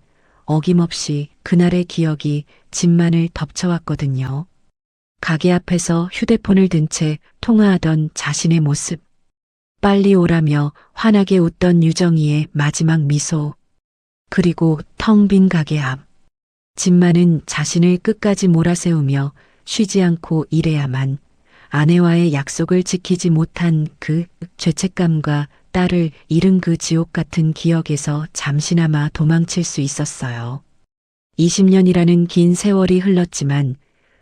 어김없이 그날의 기억이 진만을 덮쳐왔거든요. 가게 앞에서 휴대폰을 든 채 통화하던 자신의 모습. 빨리 오라며 환하게 웃던 유정이의 마지막 미소. 그리고 텅 빈 가게 앞. 진만은 자신을 끝까지 몰아세우며 쉬지 않고 일해야만 아내와의 약속을 지키지 못한 그 죄책감과 딸을 잃은 그 지옥 같은 기억에서 잠시나마 도망칠 수 있었어요. 20년이라는 긴 세월이 흘렀지만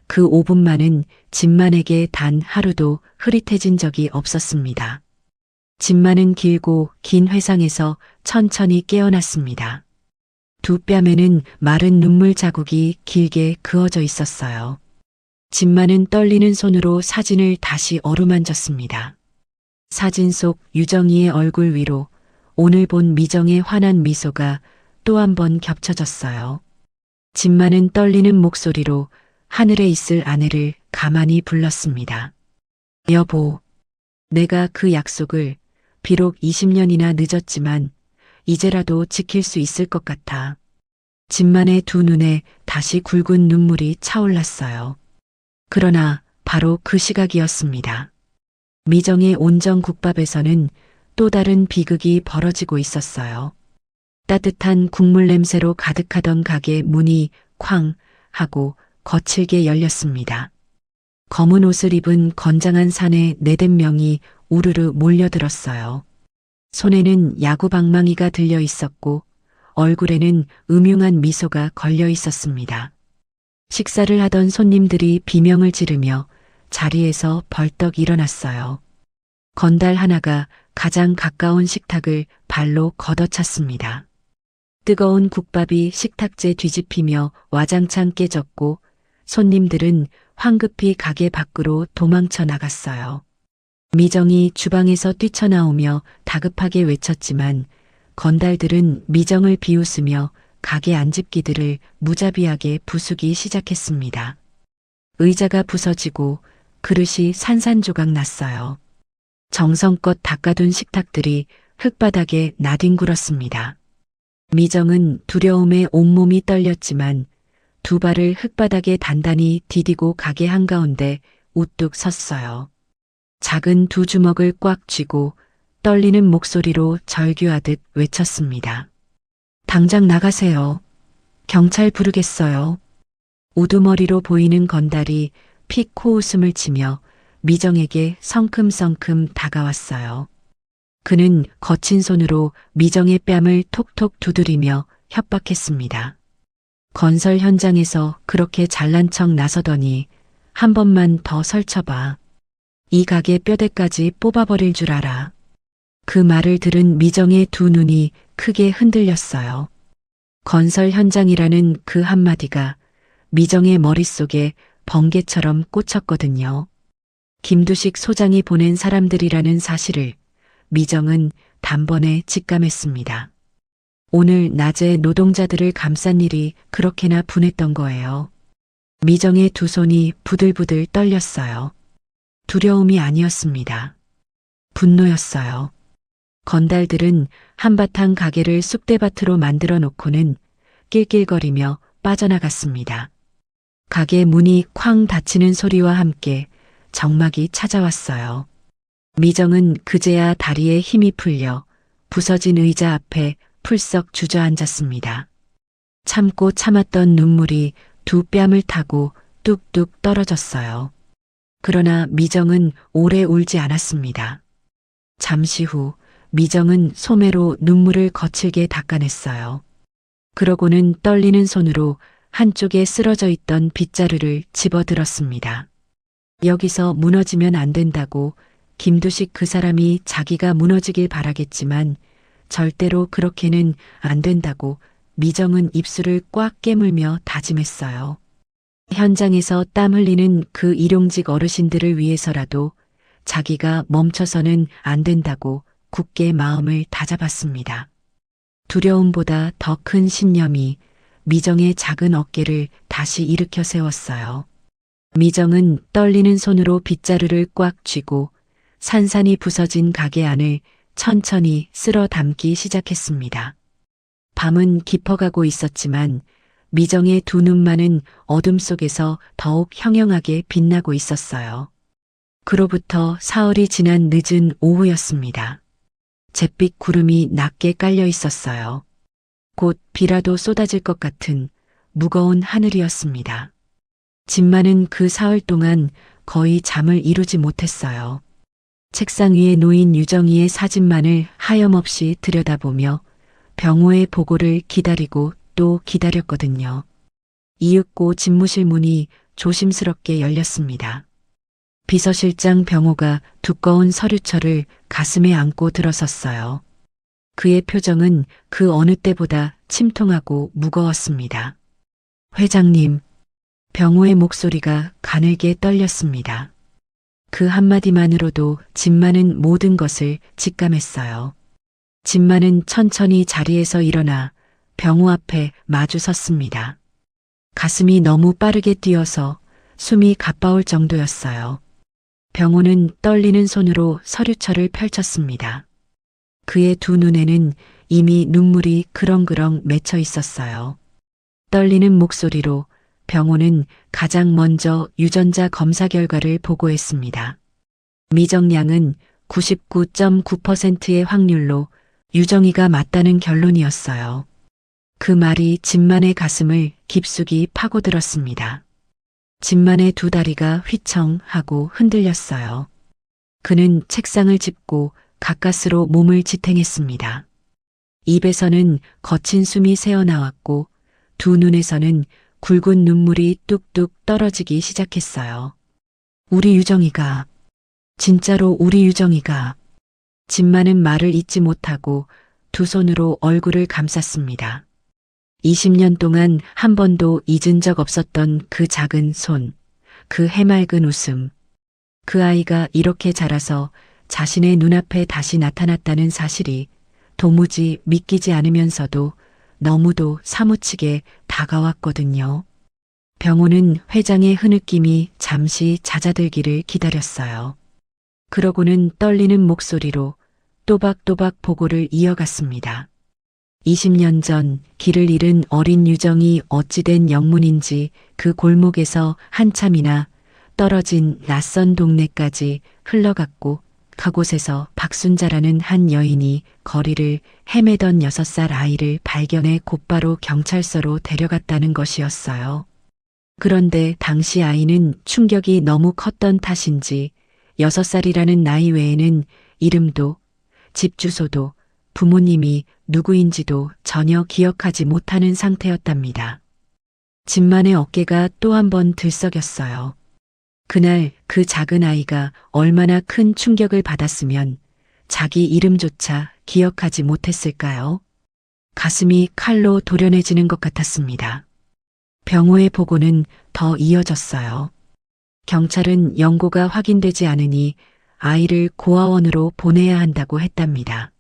그 5분만은 진만에게 단 하루도 흐릿해진 적이 없었습니다. 진만은 길고 긴 회상에서 천천히 깨어났습니다. 두 뺨에는 마른 눈물 자국이 길게 그어져 있었어요. 진만은 떨리는 손으로 사진을 다시 어루만졌습니다. 사진 속 유정이의 얼굴 위로 오늘 본 미정의 환한 미소가 또 한 번 겹쳐졌어요. 진만은 떨리는 목소리로 하늘에 있을 아내를 가만히 불렀습니다. 여보, 내가 그 약속을 비록 20년이나 늦었지만 이제라도 지킬 수 있을 것 같아. 진만의 두 눈에 다시 굵은 눈물이 차올랐어요. 그러나 바로 그 시각이었습니다. 미정의 온정국밥에서는 또 다른 비극이 벌어지고 있었어요. 따뜻한 국물 냄새로 가득하던 가게 문이 쾅 하고 거칠게 열렸습니다. 검은 옷을 입은 건장한 사내 4~5명이 우르르 몰려들었어요. 손에는 야구 방망이가 들려 있었고 얼굴에는 음흉한 미소가 걸려 있었습니다. 식사를 하던 손님들이 비명을 지르며 자리에서 벌떡 일어났어요. 건달 하나가 가장 가까운 식탁을 발로 걷어찼습니다. 뜨거운 국밥이 식탁째 뒤집히며 와장창 깨졌고 손님들은 황급히 가게 밖으로 도망쳐 나갔어요. 미정이 주방에서 뛰쳐나오며 다급하게 외쳤지만 건달들은 미정을 비웃으며 가게 안집기들을 무자비하게 부수기 시작했습니다. 의자가 부서지고 그릇이 산산조각 났어요. 정성껏 닦아둔 식탁들이 흙바닥에 나뒹굴었습니다. 미정은 두려움에 온몸이 떨렸지만 두 발을 흙바닥에 단단히 디디고 가게 한가운데 우뚝 섰어요. 작은 두 주먹을 꽉 쥐고 떨리는 목소리로 절규하듯 외쳤습니다. 당장 나가세요. 경찰 부르겠어요. 우두머리로 보이는 건달이 픽 코웃음을 치며 미정에게 성큼성큼 다가왔어요. 그는 거친 손으로 미정의 뺨을 톡톡 두드리며 협박했습니다. 건설 현장에서 그렇게 잘난 척 나서더니 한 번만 더 설쳐봐. 이 가게 뼈대까지 뽑아버릴 줄 알아. 그 말을 들은 미정의 두 눈이 크게 흔들렸어요. 건설 현장이라는 그 한마디가 미정의 머릿속에 번개처럼 꽂혔거든요. 김두식 소장이 보낸 사람들이라는 사실을 미정은 단번에 직감했습니다. 오늘 낮에 노동자들을 감싼 일이 그렇게나 분했던 거예요. 미정의 두 손이 부들부들 떨렸어요. 두려움이 아니었습니다. 분노였어요. 건달들은 한바탕 가게를 쑥대밭으로 만들어 놓고는 낄낄거리며 빠져나갔습니다. 가게 문이 쾅 닫히는 소리와 함께 정막이 찾아왔어요. 미정은 그제야 다리에 힘이 풀려 부서진 의자 앞에 풀썩 주저앉았습니다. 참고 참았던 눈물이 두 뺨을 타고 뚝뚝 떨어졌어요. 그러나 미정은 오래 울지 않았습니다. 잠시 후 미정은 소매로 눈물을 거칠게 닦아냈어요. 그러고는 떨리는 손으로 한쪽에 쓰러져 있던 빗자루를 집어들었습니다. 여기서 무너지면 안 된다고 김두식 그 사람이 자기가 무너지길 바라겠지만 절대로 그렇게는 안 된다고 미정은 입술을 꽉 깨물며 다짐했어요. 현장에서 땀 흘리는 그 일용직 어르신들을 위해서라도 자기가 멈춰서는 안 된다고 굳게 마음을 다잡았습니다. 두려움보다 더 큰 신념이 미정의 작은 어깨를 다시 일으켜 세웠어요. 미정은 떨리는 손으로 빗자루를 꽉 쥐고 산산이 부서진 가게 안을 천천히 쓸어 담기 시작했습니다. 밤은 깊어가고 있었지만 미정의 두 눈만은 어둠 속에서 더욱 형형하게 빛나고 있었어요. 그로부터 사흘이 지난 늦은 오후였습니다. 잿빛 구름이 낮게 깔려 있었어요. 곧 비라도 쏟아질 것 같은 무거운 하늘이었습니다. 진만은 그 사흘 동안 거의 잠을 이루지 못했어요. 책상 위에 놓인 유정이의 사진만을 하염없이 들여다보며 병호의 보고를 기다리고 또 기다렸거든요. 이윽고 집무실 문이 조심스럽게 열렸습니다. 비서실장 병호가 두꺼운 서류철을 가슴에 안고 들어섰어요. 그의 표정은 그 어느 때보다 침통하고 무거웠습니다. 회장님, 병호의 목소리가 가늘게 떨렸습니다. 그 한마디만으로도 진만은 모든 것을 직감했어요. 진만은 천천히 자리에서 일어나 병호 앞에 마주 섰습니다. 가슴이 너무 빠르게 뛰어서 숨이 가빠올 정도였어요. 병호는 떨리는 손으로 서류철을 펼쳤습니다. 그의 두 눈에는 이미 눈물이 그렁그렁 맺혀 있었어요. 떨리는 목소리로 병호는 가장 먼저 유전자 검사 결과를 보고했습니다. 미정량은 99.9%의 확률로 유정이가 맞다는 결론이었어요. 그 말이 진만의 가슴을 깊숙이 파고들었습니다. 진만의 두 다리가 휘청하고 흔들렸어요. 그는 책상을 짚고 가까스로 몸을 지탱했습니다. 입에서는 거친 숨이 새어나왔고 두 눈에서는 굵은 눈물이 뚝뚝 떨어지기 시작했어요. 우리 유정이가, 진짜로 우리 유정이가. 진만은 말을 잇지 못하고 두 손으로 얼굴을 감쌌습니다. 20년 동안 한 번도 잊은 적 없었던 그 작은 손, 그 해맑은 웃음. 그 아이가 이렇게 자라서 자신의 눈앞에 다시 나타났다는 사실이 도무지 믿기지 않으면서도 너무도 사무치게 다가왔거든요. 병호는 회장의 흐느낌이 잠시 잦아들기를 기다렸어요. 그러고는 떨리는 목소리로 또박또박 보고를 이어갔습니다. 20년 전 길을 잃은 어린 유정이 어찌된 영문인지 그 골목에서 한참이나 떨어진 낯선 동네까지 흘러갔고 그곳에서 박순자라는 한 여인이 거리를 헤매던 6살 아이를 발견해 곧바로 경찰서로 데려갔다는 것이었어요. 그런데 당시 아이는 충격이 너무 컸던 탓인지 6살이라는 나이 외에는 이름도 집 주소도 부모님이 누구인지도 전혀 기억하지 못하는 상태였답니다. 진만의 어깨가 또 한 번 들썩였어요. 그날 그 작은 아이가 얼마나 큰 충격을 받았으면 자기 이름조차 기억하지 못했을까요? 가슴이 칼로 도련해지는 것 같았습니다. 병호의 보고는 더 이어졌어요. 경찰은 영고가 확인되지 않으니 아이를 고아원으로 보내야 한다고 했답니다.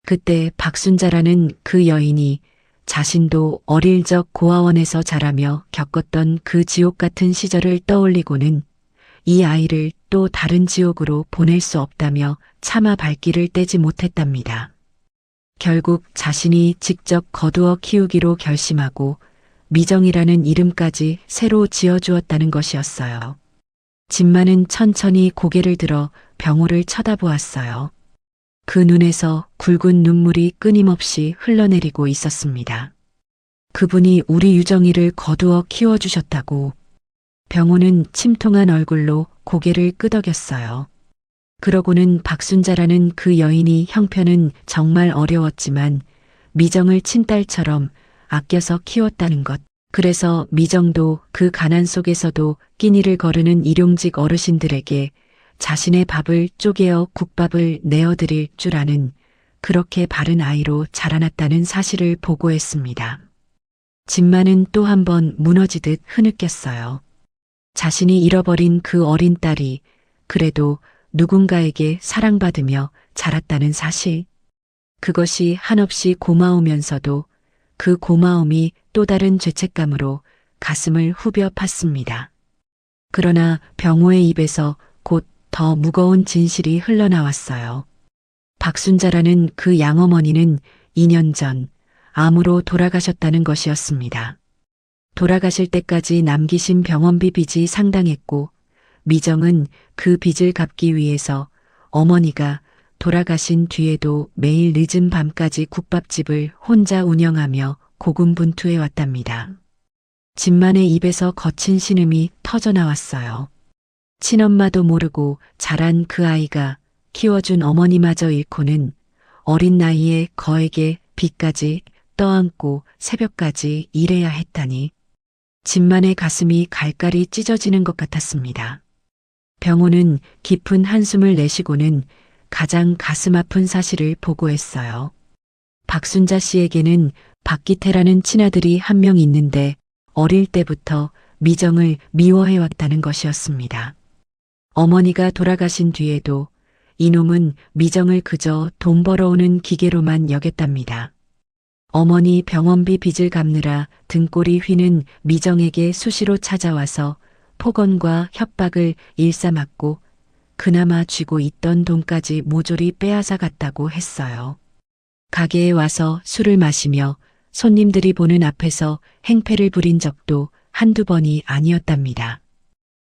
그때 박순자라는 그 여인이 자신도 어릴 적 고아원에서 자라며 겪었던 그 지옥 같은 시절을 떠올리고는 이 아이를 또 다른 지옥으로 보낼 수 없다며 차마 발길을 떼지 못했답니다. 결국 자신이 직접 거두어 키우기로 결심하고 미정이라는 이름까지 새로 지어주었다는 것이었어요. 진만은 천천히 고개를 들어 병호를 쳐다보았어요. 그 눈에서 굵은 눈물이 끊임없이 흘러내리고 있었습니다. 그분이 우리 유정이를 거두어 키워주셨다고. 병호는 침통한 얼굴로 고개를 끄덕였어요. 그러고는 박순자라는 그 여인이 형편은 정말 어려웠지만 미정을 친딸처럼 아껴서 키웠다는 것. 그래서 미정도 그 가난 속에서도 끼니를 거르는 일용직 어르신들에게 자신의 밥을 쪼개어 국밥을 내어드릴 줄 아는 그렇게 바른 아이로 자라났다는 사실을 보고했습니다. 진만은 또 한 번 무너지듯 흐느꼈어요. 자신이 잃어버린 그 어린 딸이 그래도 누군가에게 사랑받으며 자랐다는 사실. 그것이 한없이 고마우면서도 그 고마움이 또 다른 죄책감으로 가슴을 후벼 팠습니다. 그러나 병호의 입에서 곧 더 무거운 진실이 흘러나왔어요. 박순자라는 그 양어머니는 2년 전 암으로 돌아가셨다는 것이었습니다. 돌아가실 때까지 남기신 병원비 빚이 상당했고 미정은 그 빚을 갚기 위해서 어머니가 돌아가신 뒤에도 매일 늦은 밤까지 국밥집을 혼자 운영하며 고군분투해 왔답니다. 진만의 입에서 거친 신음이 터져나왔어요. 친엄마도 모르고 자란 그 아이가 키워준 어머니마저 잃고는 어린 나이에 거액의 빚까지 떠안고 새벽까지 일해야 했다니. 진만의 가슴이 갈갈이 찢어지는 것 같았습니다. 병호는 깊은 한숨을 내쉬고는 가장 가슴 아픈 사실을 보고했어요. 박순자 씨에게는 박기태라는 친아들이 한 명 있는데 어릴 때부터 미정을 미워해왔다는 것이었습니다. 어머니가 돌아가신 뒤에도 이놈은 미정을 그저 돈 벌어오는 기계로만 여겼답니다. 어머니 병원비 빚을 갚느라 등골이 휘는 미정에게 수시로 찾아와서 폭언과 협박을 일삼았고 그나마 쥐고 있던 돈까지 모조리 빼앗아 갔다고 했어요. 가게에 와서 술을 마시며 손님들이 보는 앞에서 행패를 부린 적도 한두 번이 아니었답니다.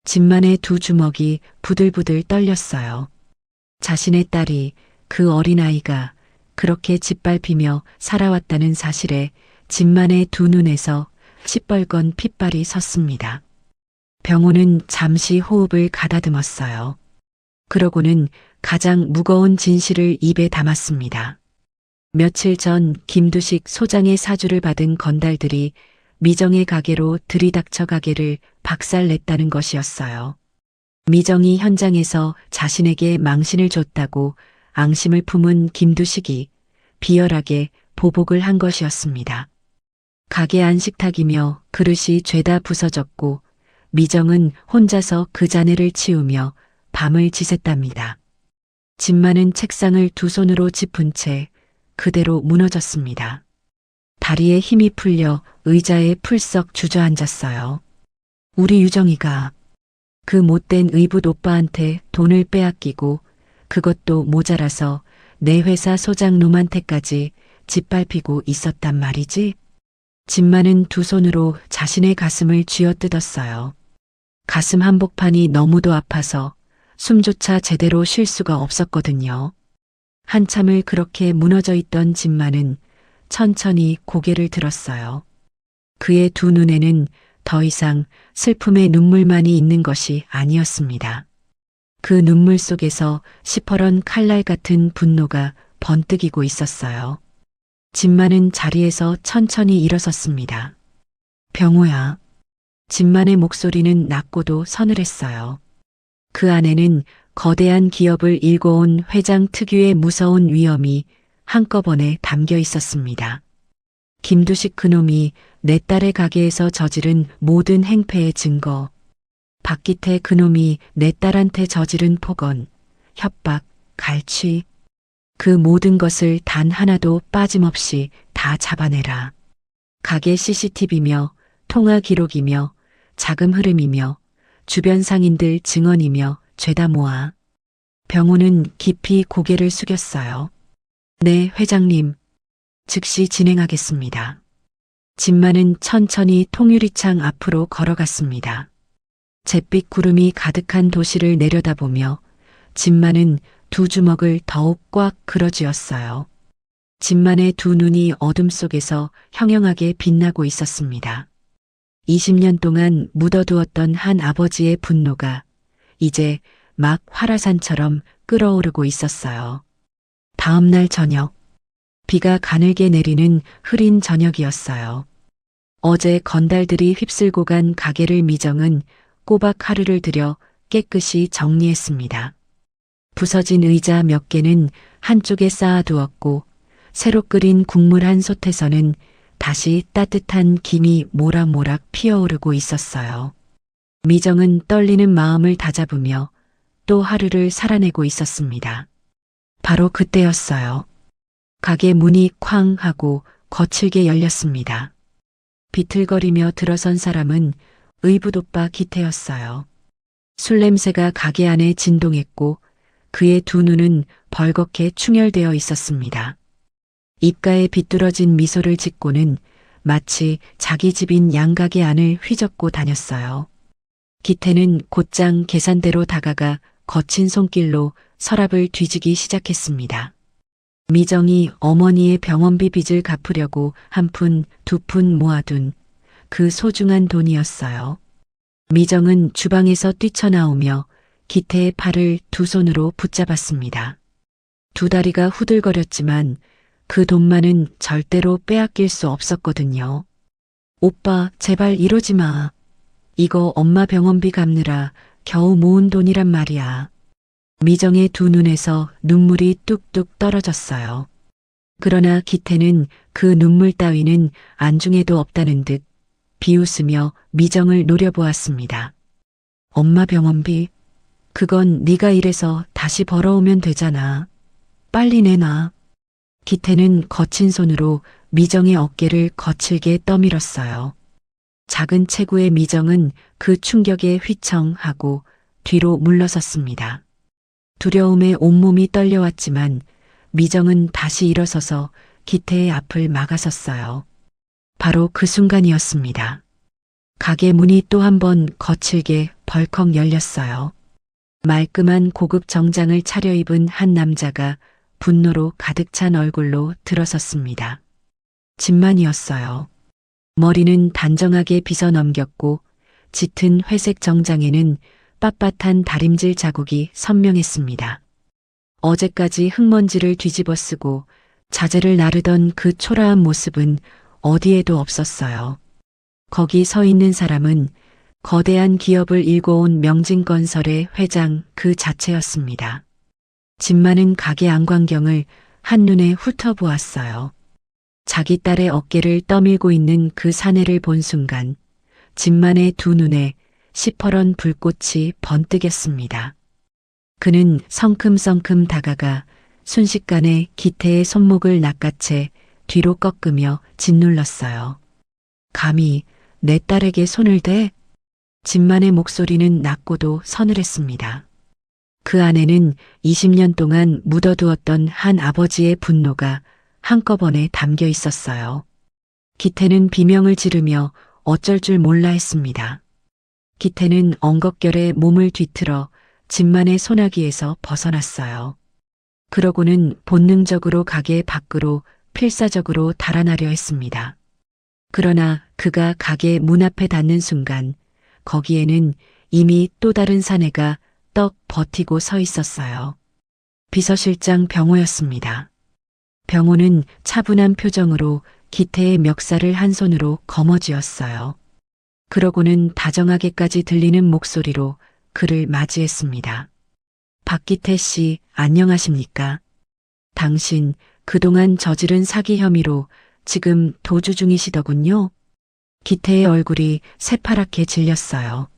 진만의 두 주먹이 부들부들 떨렸어요. 자신의 딸이 그 어린아이가 그렇게 짓밟히며 살아왔다는 사실에 진만의 두 눈에서 시뻘건 핏발이 섰습니다. 병호는 잠시 호흡을 가다듬었어요. 그러고는 가장 무거운 진실을 입에 담았습니다. 며칠 전 김두식 소장의 사주를 받은 건달들이 미정의 가게로 들이닥쳐 가게를 박살냈다는 것이었어요. 미정이 현장에서 자신에게 망신을 줬다고 앙심을 품은 김두식이 비열하게 보복을 한 것이었습니다. 가게 안 식탁이며 그릇이 죄다 부서졌고 미정은 혼자서 그 잔해를 치우며 밤을 지샜답니다. 진만은 책상을 두 손으로 짚은 채 그대로 무너졌습니다. 다리에 힘이 풀려 의자에 풀썩 주저앉았어요. 우리 유정이가 그 못된 의붓 오빠한테 돈을 빼앗기고 그것도 모자라서 내 회사 소장 놈한테까지 짓밟히고 있었단 말이지. 진만은 두 손으로 자신의 가슴을 쥐어뜯었어요. 가슴 한복판이 너무도 아파서 숨조차 제대로 쉴 수가 없었거든요. 한참을 그렇게 무너져 있던 진만은 천천히 고개를 들었어요. 그의 두 눈에는 더 이상 슬픔의 눈물만이 있는 것이 아니었습니다. 그 눈물 속에서 시퍼런 칼날 같은 분노가 번뜩이고 있었어요. 진만은 자리에서 천천히 일어섰습니다. 병호야. 진만의 목소리는 낮고도 서늘했어요. 그 안에는 거대한 기업을 일궈온 회장 특유의 무서운 위엄이 한꺼번에 담겨 있었습니다. 김두식 그놈이 내 딸의 가게에서 저지른 모든 행패의 증거, 박기태 그놈이 내 딸한테 저지른 폭언, 협박, 갈취, 그 모든 것을 단 하나도 빠짐없이 다 잡아내라. 가게 CCTV며 통화 기록이며 자금 흐름이며 주변 상인들 증언이며 죄다 모아. 병호는 깊이 고개를 숙였어요. 네, 회장님. 즉시 진행하겠습니다. 진만은 천천히 통유리창 앞으로 걸어갔습니다. 잿빛 구름이 가득한 도시를 내려다보며 진만은 두 주먹을 더욱 꽉 그어쥐었어요. 진만의 두 눈이 어둠 속에서 형형하게 빛나고 있었습니다. 20년 동안 묻어두었던 한 아버지의 분노가 이제 막 활화산처럼 끓어오르고 있었어요. 다음 날 저녁, 비가 가늘게 내리는 흐린 저녁이었어요. 어제 건달들이 휩쓸고 간 가게를 미정은 꼬박 하루를 들여 깨끗이 정리했습니다. 부서진 의자 몇 개는 한쪽에 쌓아두었고 새로 끓인 국물 한 솥에서는 다시 따뜻한 김이 모락모락 피어오르고 있었어요. 미정은 떨리는 마음을 다잡으며 또 하루를 살아내고 있었습니다. 바로 그때였어요. 가게 문이 쾅 하고 거칠게 열렸습니다. 비틀거리며 들어선 사람은 의붓오빠 기태였어요. 술 냄새가 가게 안에 진동했고 그의 두 눈은 벌겋게 충혈되어 있었습니다. 입가에 비뚤어진 미소를 짓고는 마치 자기 집인 양가게 안을 휘젓고 다녔어요. 기태는 곧장 계산대로 다가가 거친 손길로 서랍을 뒤지기 시작했습니다. 미정이 어머니의 병원비 빚을 갚으려고 한 푼, 두 푼 모아둔 그 소중한 돈이었어요. 미정은 주방에서 뛰쳐나오며 기태의 팔을 두 손으로 붙잡았습니다. 두 다리가 후들거렸지만 그 돈만은 절대로 빼앗길 수 없었거든요. 오빠, 제발 이러지 마. 이거 엄마 병원비 갚느라 겨우 모은 돈이란 말이야. 미정의 두 눈에서 눈물이 뚝뚝 떨어졌어요. 그러나 기태는 그 눈물 따위는 안중에도 없다는 듯 비웃으며 미정을 노려보았습니다. 엄마 병원비, 그건 네가 일해서 다시 벌어오면 되잖아. 빨리 내놔. 기태는 거친 손으로 미정의 어깨를 거칠게 떠밀었어요. 작은 체구의 미정은 그 충격에 휘청하고 뒤로 물러섰습니다. 두려움에 온몸이 떨려왔지만 미정은 다시 일어서서 기태의 앞을 막아섰어요. 바로 그 순간이었습니다. 가게 문이 또 한 번 거칠게 벌컥 열렸어요. 말끔한 고급 정장을 차려입은 한 남자가 분노로 가득 찬 얼굴로 들어섰습니다. 진만이었어요. 머리는 단정하게 빗어 넘겼고 짙은 회색 정장에는 빳빳한 다림질 자국이 선명했습니다. 어제까지 흙먼지를 뒤집어 쓰고 자재를 나르던 그 초라한 모습은 어디에도 없었어요. 거기 서 있는 사람은 거대한 기업을 일궈온 명진건설의 회장 그 자체였습니다. 진만은 가게 안광경을 한눈에 훑어보았어요. 자기 딸의 어깨를 떠밀고 있는 그 사내를 본 순간 진만의 두 눈에 시퍼런 불꽃이 번뜩였습니다. 그는 성큼성큼 다가가 순식간에 기태의 손목을 낚아채 뒤로 꺾으며 짓눌렀어요. 감히 내 딸에게 손을 대? 진만의 목소리는 낮고도 서늘했습니다. 그 안에는 20년 동안 묻어두었던 한 아버지의 분노가 한꺼번에 담겨 있었어요. 기태는 비명을 지르며 어쩔 줄 몰라 했습니다. 기태는 엉겁결에 몸을 뒤틀어 진만의 소나기에서 벗어났어요. 그러고는 본능적으로 가게 밖으로 필사적으로 달아나려 했습니다. 그러나 그가 가게 문 앞에 닿는 순간 거기에는 이미 또 다른 사내가 떡 버티고 서 있었어요. 비서실장 병호였습니다. 병호는 차분한 표정으로 기태의 멱살을 한 손으로 거머쥐었어요. 그러고는 다정하게까지 들리는 목소리로 그를 맞이했습니다. 박기태 씨, 안녕하십니까? 당신 그동안 저지른 사기 혐의로 지금 도주 중이시더군요. 기태의 얼굴이 새파랗게 질렸어요.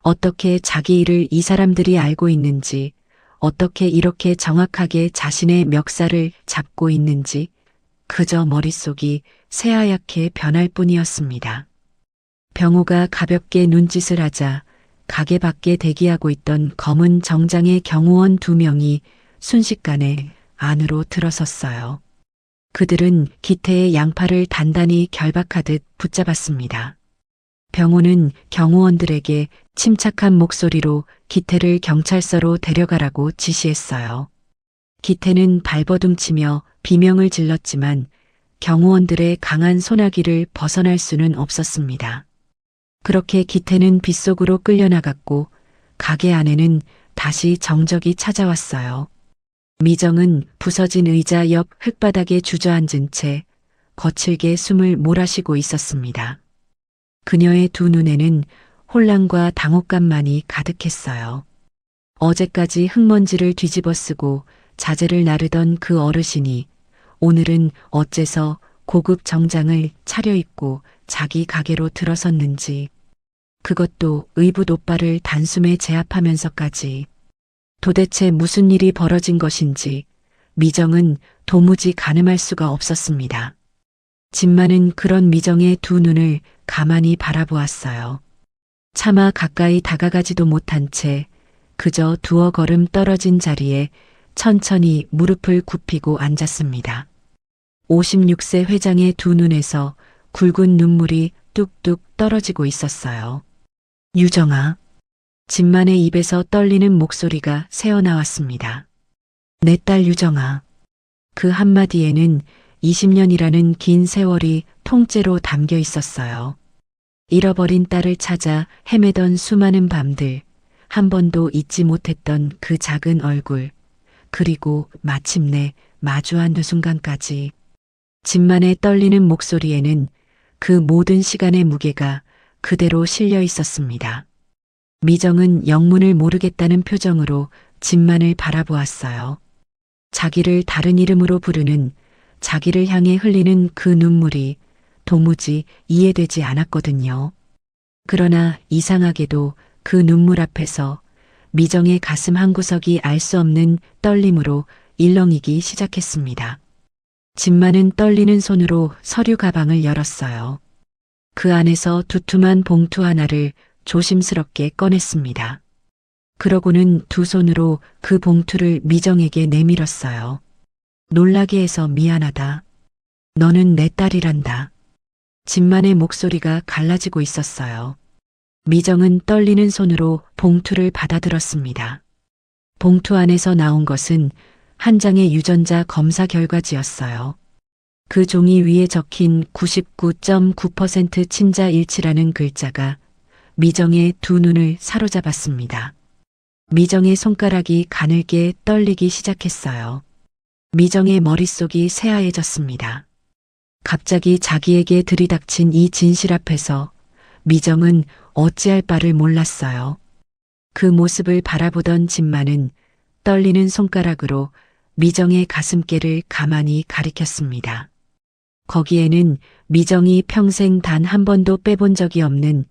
어떻게 자기 일을 이 사람들이 알고 있는지, 어떻게 이렇게 정확하게 자신의 멱살을 잡고 있는지, 그저 머릿속이 새하얗게 변할 뿐이었습니다. 병호가 가볍게 눈짓을 하자 가게 밖에 대기하고 있던 검은 정장의 경호원 2명이 순식간에 안으로 들어섰어요. 그들은 기태의 양팔을 단단히 결박하듯 붙잡았습니다. 병호는 경호원들에게 침착한 목소리로 기태를 경찰서로 데려가라고 지시했어요. 기태는 발버둥치며 비명을 질렀지만 경호원들의 강한 소나기를 벗어날 수는 없었습니다. 그렇게 기태는 빗속으로 끌려나갔고 가게 안에는 다시 정적이 찾아왔어요. 미정은 부서진 의자 옆 흙바닥에 주저앉은 채 거칠게 숨을 몰아쉬고 있었습니다. 그녀의 두 눈에는 혼란과 당혹감만이 가득했어요. 어제까지 흙먼지를 뒤집어 쓰고 자재를 나르던 그 어르신이 오늘은 어째서 고급 정장을 차려입고 자기 가게로 들어섰는지, 그것도 의붓 오빠를 단숨에 제압하면서까지. 도대체 무슨 일이 벌어진 것인지 미정은 도무지 가늠할 수가 없었습니다. 진만은 그런 미정의 두 눈을 가만히 바라보았어요. 차마 가까이 다가가지도 못한 채 그저 두어 걸음 떨어진 자리에 천천히 무릎을 굽히고 앉았습니다. 56세 회장의 두 눈에서 굵은 눈물이 뚝뚝 떨어지고 있었어요. 유정아. 진만의 입에서 떨리는 목소리가 새어나왔습니다. 내 딸 유정아. 그 한마디에는 20년이라는 긴 세월이 통째로 담겨 있었어요. 잃어버린 딸을 찾아 헤매던 수많은 밤들, 한 번도 잊지 못했던 그 작은 얼굴, 그리고 마침내 마주한 그 순간까지. 진만의 떨리는 목소리에는 그 모든 시간의 무게가 그대로 실려 있었습니다. 미정은 영문을 모르겠다는 표정으로 진만을 바라보았어요. 자기를 다른 이름으로 부르는, 자기를 향해 흘리는 그 눈물이 도무지 이해되지 않았거든요. 그러나 이상하게도 그 눈물 앞에서 미정의 가슴 한구석이 알 수 없는 떨림으로 일렁이기 시작했습니다. 진만은 떨리는 손으로 서류 가방을 열었어요. 그 안에서 두툼한 봉투 하나를 조심스럽게 꺼냈습니다. 그러고는 두 손으로 그 봉투를 미정에게 내밀었어요. 놀라게 해서 미안하다. 너는 내 딸이란다. 진만의 목소리가 갈라지고 있었어요. 미정은 떨리는 손으로 봉투를 받아들었습니다. 봉투 안에서 나온 것은 한 장의 유전자 검사 결과지였어요. 그 종이 위에 적힌 99.9% 친자 일치라는 글자가 미정의 두 눈을 사로잡았습니다. 미정의 손가락이 가늘게 떨리기 시작했어요. 미정의 머릿속이 새하얘졌습니다. 갑자기 자기에게 들이닥친 이 진실 앞에서 미정은 어찌할 바를 몰랐어요. 그 모습을 바라보던 진만은 떨리는 손가락으로 미정의 가슴께를 가만히 가리켰습니다. 거기에는 미정이 평생 단 한 번도 빼본 적이 없는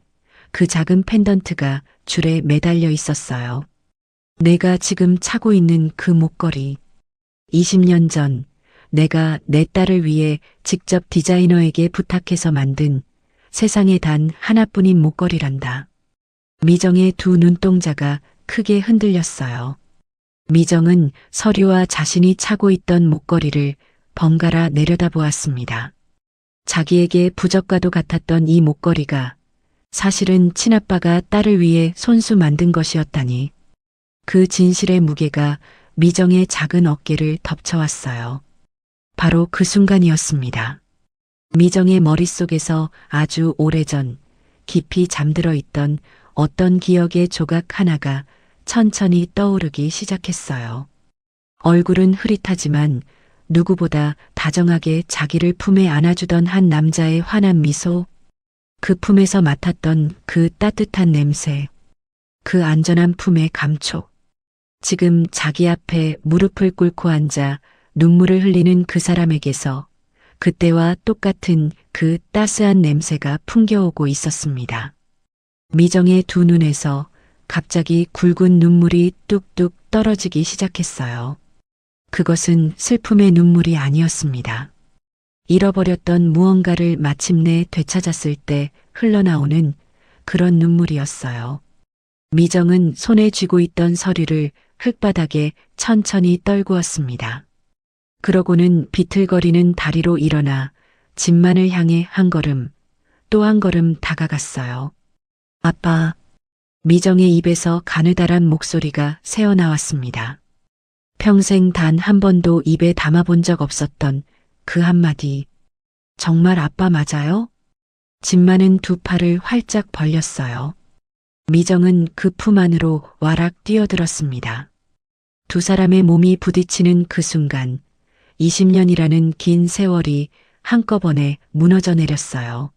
그 작은 펜던트가 줄에 매달려 있었어요. 내가 지금 차고 있는 그 목걸이. 20년 전 내가 내 딸을 위해 직접 디자이너에게 부탁해서 만든 세상에 단 하나뿐인 목걸이란다. 미정의 두 눈동자가 크게 흔들렸어요. 미정은 서류와 자신이 차고 있던 목걸이를 번갈아 내려다보았습니다. 자기에게 부적과도 같았던 이 목걸이가 사실은 친아빠가 딸을 위해 손수 만든 것이었다니. 그 진실의 무게가 미정의 작은 어깨를 덮쳐왔어요. 바로 그 순간이었습니다. 미정의 머릿속에서 아주 오래전 깊이 잠들어 있던 어떤 기억의 조각 하나가 천천히 떠오르기 시작했어요. 얼굴은 흐릿하지만 누구보다 다정하게 자기를 품에 안아주던 한 남자의 환한 미소. 그 품에서 맡았던 그 따뜻한 냄새, 그 안전한 품의 감촉. 지금 자기 앞에 무릎을 꿇고 앉아 눈물을 흘리는 그 사람에게서 그때와 똑같은 그 따스한 냄새가 풍겨오고 있었습니다. 미정의 두 눈에서 갑자기 굵은 눈물이 뚝뚝 떨어지기 시작했어요. 그것은 슬픔의 눈물이 아니었습니다. 잃어버렸던 무언가를 마침내 되찾았을 때 흘러나오는 그런 눈물이었어요. 미정은 손에 쥐고 있던 서류를 흙바닥에 천천히 떨구었습니다. 그러고는 비틀거리는 다리로 일어나 집만을 향해 한 걸음, 또 한 걸음 다가갔어요. 아빠, 미정의 입에서 가느다란 목소리가 새어나왔습니다. 평생 단 한 번도 입에 담아본 적 없었던 그 한마디. 정말 아빠 맞아요? 집만은 두 팔을 활짝 벌렸어요. 미정은 그 품 안으로 와락 뛰어들었습니다. 두 사람의 몸이 부딪히는 그 순간 20년이라는 긴 세월이 한꺼번에 무너져 내렸어요.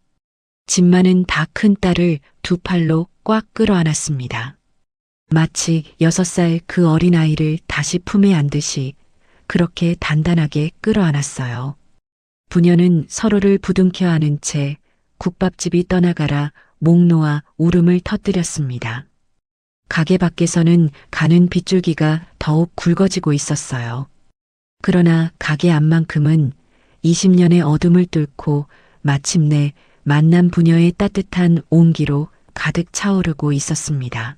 집만은 다 큰 딸을 두 팔로 꽉 끌어안았습니다. 마치 6살 그 어린아이를 다시 품에 안듯이 그렇게 단단하게 끌어안았어요. 부녀는 서로를 부둥켜 안은 채 국밥집이 떠나가라 목 놓아 울음을 터뜨렸습니다. 가게 밖에서는 가는 빗줄기가 더욱 굵어지고 있었어요. 그러나 가게 앞만큼은 20년의 어둠을 뚫고 마침내 만난 부녀의 따뜻한 온기로 가득 차오르고 있었습니다.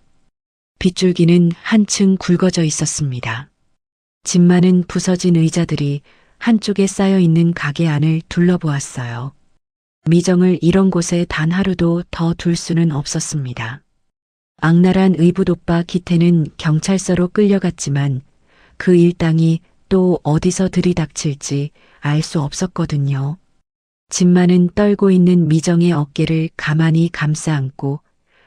빗줄기는 한층 굵어져 있었습니다. 집 많은 부서진 의자들이 한쪽에 쌓여 있는 가게 안을 둘러보았어요. 미정을 이런 곳에 단 하루도 더 둘 수는 없었습니다. 악랄한 의붓오빠 기태는 경찰서로 끌려갔지만 그 일당이 또 어디서 들이닥칠지 알 수 없었거든요. 집만은 떨고 있는 미정의 어깨를 가만히 감싸 안고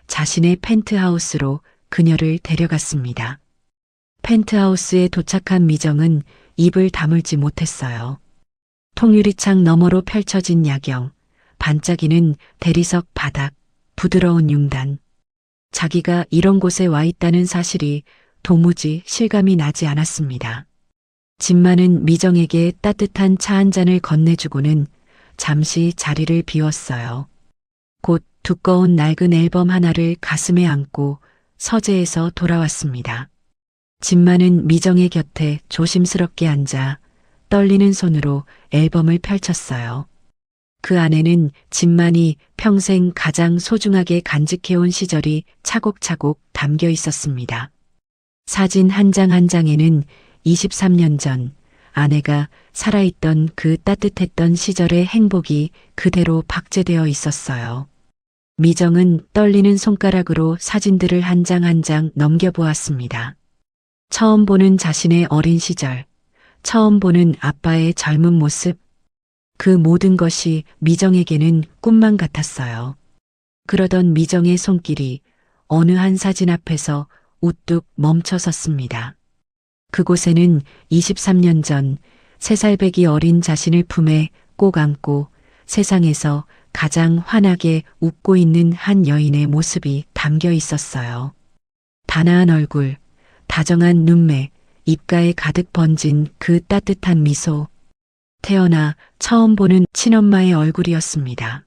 자신의 펜트하우스로 그녀를 데려갔습니다. 펜트하우스에 도착한 미정은 입을 다물지 못했어요. 통유리창 너머로 펼쳐진 야경, 반짝이는 대리석 바닥, 부드러운 융단. 자기가 이런 곳에 와 있다는 사실이 도무지 실감이 나지 않았습니다. 집만은 미정에게 따뜻한 차 한 잔을 건네주고는 잠시 자리를 비웠어요. 곧 두꺼운 낡은 앨범 하나를 가슴에 안고 서재에서 돌아왔습니다. 집만은 미정의 곁에 조심스럽게 앉아 떨리는 손으로 앨범을 펼쳤어요. 그 안에는 집만이 평생 가장 소중하게 간직해온 시절이 차곡차곡 담겨 있었습니다. 사진 한 장 한 장에는 23년 전 아내가 살아있던 그 따뜻했던 시절의 행복이 그대로 박제되어 있었어요. 미정은 떨리는 손가락으로 사진들을 한 장 한 장 넘겨보았습니다. 처음 보는 자신의 어린 시절, 처음 보는 아빠의 젊은 모습, 그 모든 것이 미정에게는 꿈만 같았어요. 그러던 미정의 손길이 어느 한 사진 앞에서 우뚝 멈춰 섰습니다. 그곳에는 23년 전 3살배기 어린 자신을 품에 꼭 안고 세상에서 가장 환하게 웃고 있는 한 여인의 모습이 담겨 있었어요. 단아한 얼굴, 다정한 눈매, 입가에 가득 번진 그 따뜻한 미소. 태어나 처음 보는 친엄마의 얼굴이었습니다.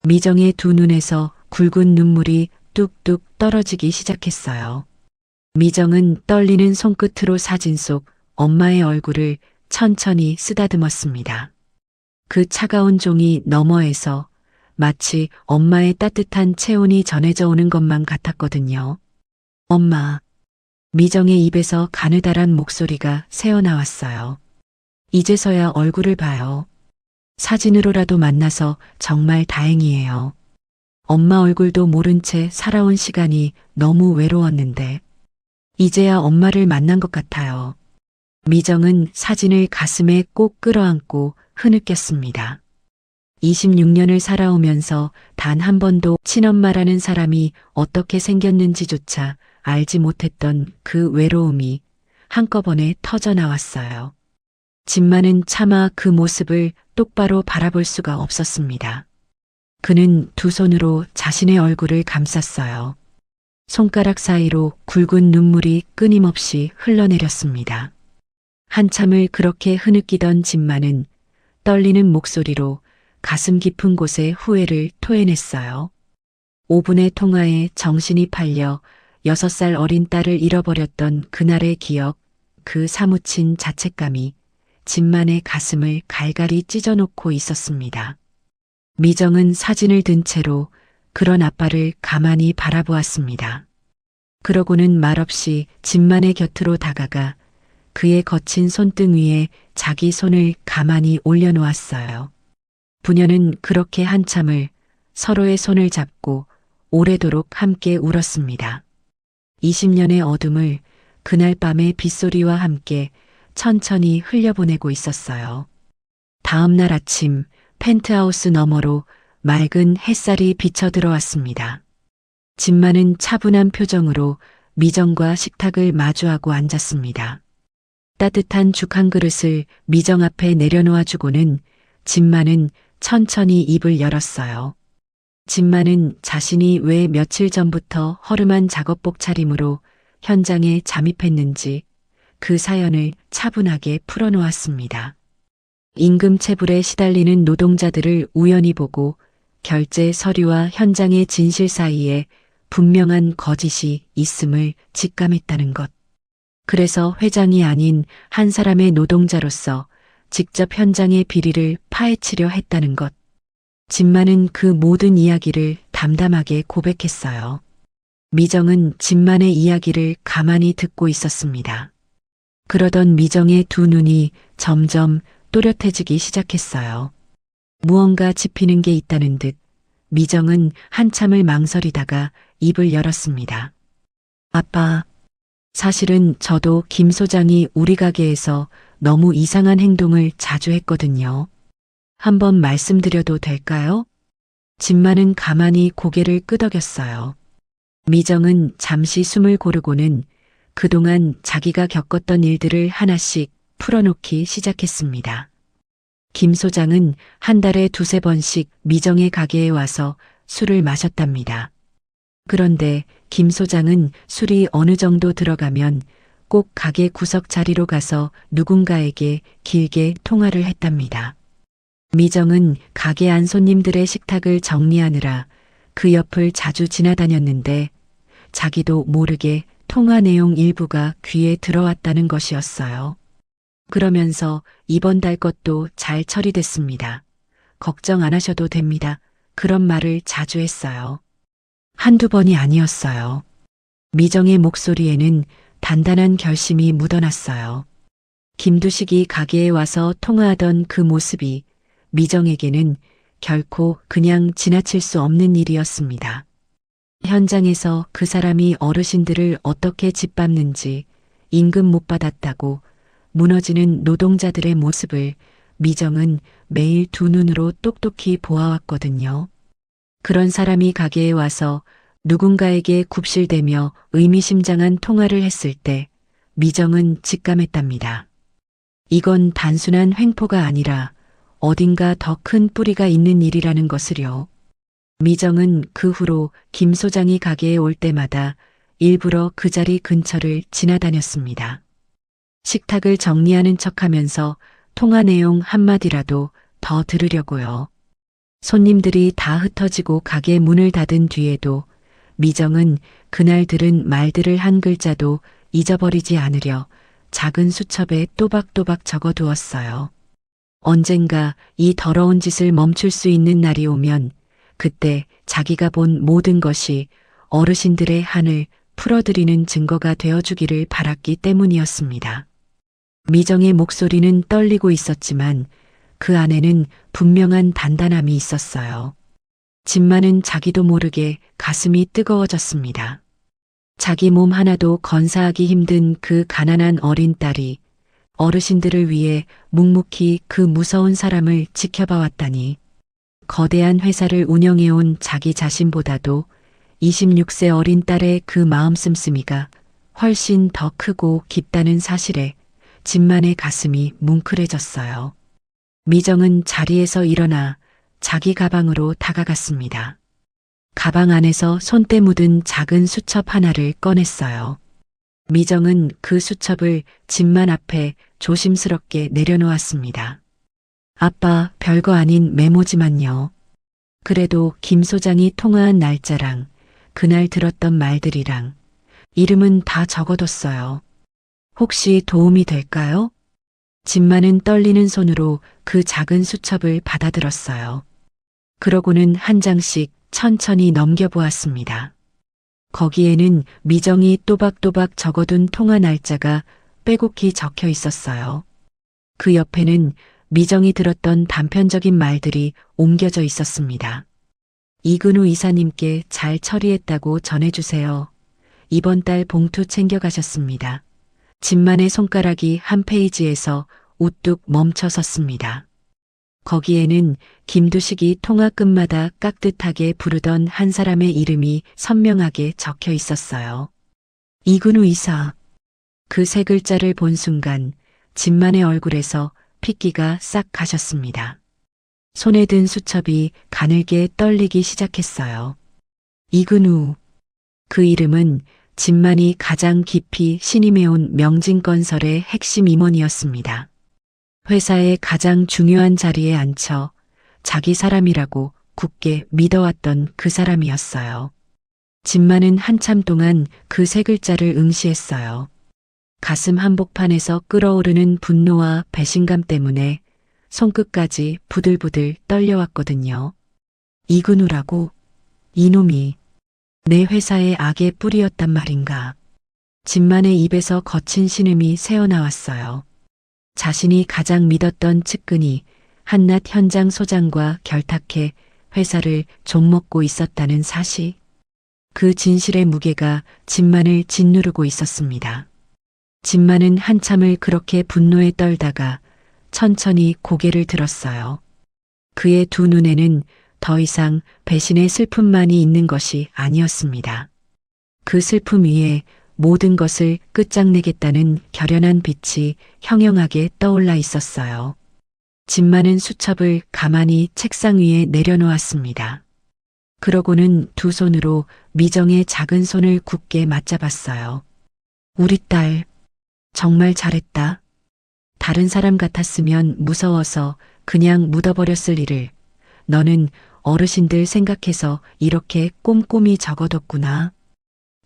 미정의 두 눈에서 굵은 눈물이 뚝뚝 떨어지기 시작했어요. 미정은 떨리는 손끝으로 사진 속 엄마의 얼굴을 천천히 쓰다듬었습니다. 그 차가운 종이 너머에서 마치 엄마의 따뜻한 체온이 전해져 오는 것만 같았거든요. 엄마. 미정의 입에서 가느다란 목소리가 새어나왔어요. 이제서야 얼굴을 봐요. 사진으로라도 만나서 정말 다행이에요. 엄마 얼굴도 모른 채 살아온 시간이 너무 외로웠는데 이제야 엄마를 만난 것 같아요. 미정은 사진을 가슴에 꼭 끌어안고 흐느꼈습니다. 26년을 살아오면서 단 한 번도 친엄마라는 사람이 어떻게 생겼는지조차 알지 못했던 그 외로움이 한꺼번에 터져 나왔어요. 집만은 차마 그 모습을 똑바로 바라볼 수가 없었습니다. 그는 두 손으로 자신의 얼굴을 감쌌어요. 손가락 사이로 굵은 눈물이 끊임없이 흘러내렸습니다. 한참을 그렇게 흐느끼던 진마는 떨리는 목소리로 가슴 깊은 곳에 후회를 토해냈어요. 5분의 통화에 정신이 팔려 6살 어린 딸을 잃어버렸던 그날의 기억, 그 사무친 자책감이 진만의 가슴을 갈갈이 찢어놓고 있었습니다. 미정은 사진을 든 채로 그런 아빠를 가만히 바라보았습니다. 그러고는 말없이 진만의 곁으로 다가가 그의 거친 손등 위에 자기 손을 가만히 올려놓았어요. 부녀는 그렇게 한참을 서로의 손을 잡고 오래도록 함께 울었습니다. 20년의 어둠을 그날 밤의 빗소리와 함께 천천히 흘려보내고 있었어요. 다음 날 아침 펜트하우스 너머로 맑은 햇살이 비쳐 들어왔습니다. 진마는 차분한 표정으로 미정과 식탁을 마주하고 앉았습니다. 따뜻한 죽 한 그릇을 미정 앞에 내려놓아 주고는 진마는 천천히 입을 열었어요. 진마는 자신이 왜 며칠 전부터 허름한 작업복 차림으로 현장에 잠입했는지 그 사연을 차분하게 풀어놓았습니다. 임금체불에 시달리는 노동자들을 우연히 보고 결제 서류와 현장의 진실 사이에 분명한 거짓이 있음을 직감했다는 것. 그래서 회장이 아닌 한 사람의 노동자로서 직접 현장의 비리를 파헤치려 했다는 것. 진만은 그 모든 이야기를 담담하게 고백했어요. 미정은 진만의 이야기를 가만히 듣고 있었습니다. 그러던 미정의 두 눈이 점점 또렷해지기 시작했어요. 무언가 짚히는 게 있다는 듯 미정은 한참을 망설이다가 입을 열었습니다. 아빠, 사실은 저도 김 소장이 우리 가게에서 너무 이상한 행동을 자주 했거든요. 한번 말씀드려도 될까요? 진마는 가만히 고개를 끄덕였어요. 미정은 잠시 숨을 고르고는 그동안 자기가 겪었던 일들을 하나씩 풀어놓기 시작했습니다. 김 소장은 한 달에 2~3번씩 미정의 가게에 와서 술을 마셨답니다. 그런데 김 소장은 술이 어느 정도 들어가면 꼭 가게 구석 자리로 가서 누군가에게 길게 통화를 했답니다. 미정은 가게 안 손님들의 식탁을 정리하느라 그 옆을 자주 지나다녔는데 자기도 모르게 통화 내용 일부가 귀에 들어왔다는 것이었어요. 그러면서 이번 달 것도 잘 처리됐습니다. 걱정 안 하셔도 됩니다. 그런 말을 자주 했어요. 한두 번이 아니었어요. 미정의 목소리에는 단단한 결심이 묻어났어요. 김두식이 가게에 와서 통화하던 그 모습이 미정에게는 결코 그냥 지나칠 수 없는 일이었습니다. 현장에서 그 사람이 어르신들을 어떻게 짓밟는지, 임금 못 받았다고 무너지는 노동자들의 모습을 미정은 매일 두 눈으로 똑똑히 보아왔거든요. 그런 사람이 가게에 와서 누군가에게 굽실대며 의미심장한 통화를 했을 때 미정은 직감했답니다. 이건 단순한 횡포가 아니라 어딘가 더 큰 뿌리가 있는 일이라는 것을요. 미정은 그 후로 김 소장이 가게에 올 때마다 일부러 그 자리 근처를 지나다녔습니다. 식탁을 정리하는 척하면서 통화 내용 한마디라도 더 들으려고요. 손님들이 다 흩어지고 가게 문을 닫은 뒤에도 미정은 그날 들은 말들을 한 글자도 잊어버리지 않으려 작은 수첩에 또박또박 적어두었어요. 언젠가 이 더러운 짓을 멈출 수 있는 날이 오면 그때 자기가 본 모든 것이 어르신들의 한을 풀어드리는 증거가 되어주기를 바랐기 때문이었습니다. 미정의 목소리는 떨리고 있었지만 그 안에는 분명한 단단함이 있었어요. 진마는 자기도 모르게 가슴이 뜨거워졌습니다. 자기 몸 하나도 건사하기 힘든 그 가난한 어린 딸이 어르신들을 위해 묵묵히 그 무서운 사람을 지켜봐왔다니. 거대한 회사를 운영해온 자기 자신보다도 26세 어린 딸의 그 마음 씀씀이가 훨씬 더 크고 깊다는 사실에 진만의 가슴이 뭉클해졌어요. 미정은 자리에서 일어나 자기 가방으로 다가갔습니다. 가방 안에서 손때 묻은 작은 수첩 하나를 꺼냈어요. 미정은 그 수첩을 집만 앞에 조심스럽게 내려놓았습니다. 아빠, 별거 아닌 메모지만요. 그래도 김 소장이 통화한 날짜랑 그날 들었던 말들이랑 이름은 다 적어뒀어요. 혹시 도움이 될까요? 집만은 떨리는 손으로 그 작은 수첩을 받아들었어요. 그러고는 한 장씩 천천히 넘겨보았습니다. 거기에는 미정이 또박또박 적어둔 통화 날짜가 빼곡히 적혀 있었어요. 그 옆에는 미정이 들었던 단편적인 말들이 옮겨져 있었습니다. 이근우 이사님께 잘 처리했다고 전해주세요. 이번 달 봉투 챙겨가셨습니다. 집만의 손가락이 한 페이지에서 우뚝 멈춰 섰습니다. 거기에는 김두식이 통화 끝마다 깍듯하게 부르던 한 사람의 이름이 선명하게 적혀 있었어요. 이근우 이사. 그 세 글자를 본 순간 집만의 얼굴에서 핏기가 싹 가셨습니다. 손에 든 수첩이 가늘게 떨리기 시작했어요. 이근우. 그 이름은 집만이 가장 깊이 신임해온 명진건설의 핵심 임원이었습니다. 회사의 가장 중요한 자리에 앉혀 자기 사람이라고 굳게 믿어왔던 그 사람이었어요. 집만은 한참 동안 그 세 글자를 응시했어요. 가슴 한복판에서 끓어오르는 분노와 배신감 때문에 손끝까지 부들부들 떨려왔거든요. 이근우라고? 이놈이 내 회사의 악의 뿌리였단 말인가. 집만의 입에서 거친 신음이 새어나왔어요. 자신이 가장 믿었던 측근이 한낱 현장 소장과 결탁해 회사를 좀먹고 있었다는 사실. 그 진실의 무게가 집만을 짓누르고 있었습니다. 집만은 한참을 그렇게 분노에 떨다가 천천히 고개를 들었어요. 그의 두 눈에는 더 이상 배신의 슬픔만이 있는 것이 아니었습니다. 그 슬픔 위에 모든 것을 끝장내겠다는 결연한 빛이 형형하게 떠올라 있었어요. 집만은 수첩을 가만히 책상 위에 내려놓았습니다. 그러고는 두 손으로 미정의 작은 손을 굳게 맞잡았어요. 우리 딸, 정말 잘했다. 다른 사람 같았으면 무서워서 그냥 묻어버렸을 일을 너는 어르신들 생각해서 이렇게 꼼꼼히 적어뒀구나.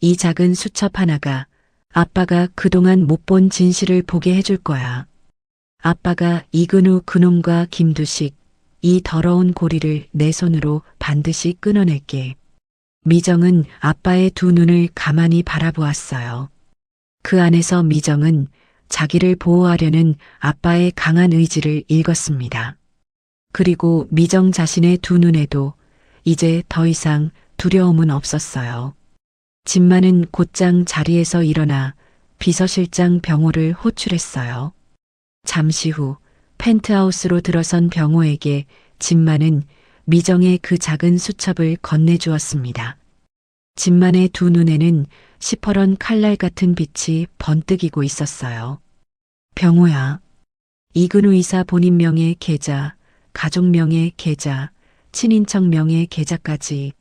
이 작은 수첩 하나가 아빠가 그동안 못 본 진실을 보게 해줄 거야. 아빠가 이근우 그놈과 김두식, 이 더러운 고리를 내 손으로 반드시 끊어낼게. 미정은 아빠의 두 눈을 가만히 바라보았어요. 그 안에서 미정은 자기를 보호하려는 아빠의 강한 의지를 읽었습니다. 그리고 미정 자신의 두 눈에도 이제 더 이상 두려움은 없었어요. 집만은 곧장 자리에서 일어나 비서실장 병호를 호출했어요. 잠시 후 펜트하우스로 들어선 병호에게 집만은 미정의 그 작은 수첩을 건네주었습니다. 집만의 두 눈에는 시퍼런 칼날 같은 빛이 번뜩이고 있었어요. 병호야. 이근우 이사 본인 명의 계좌, 가족 명의 계좌, 친인척 명의 계좌까지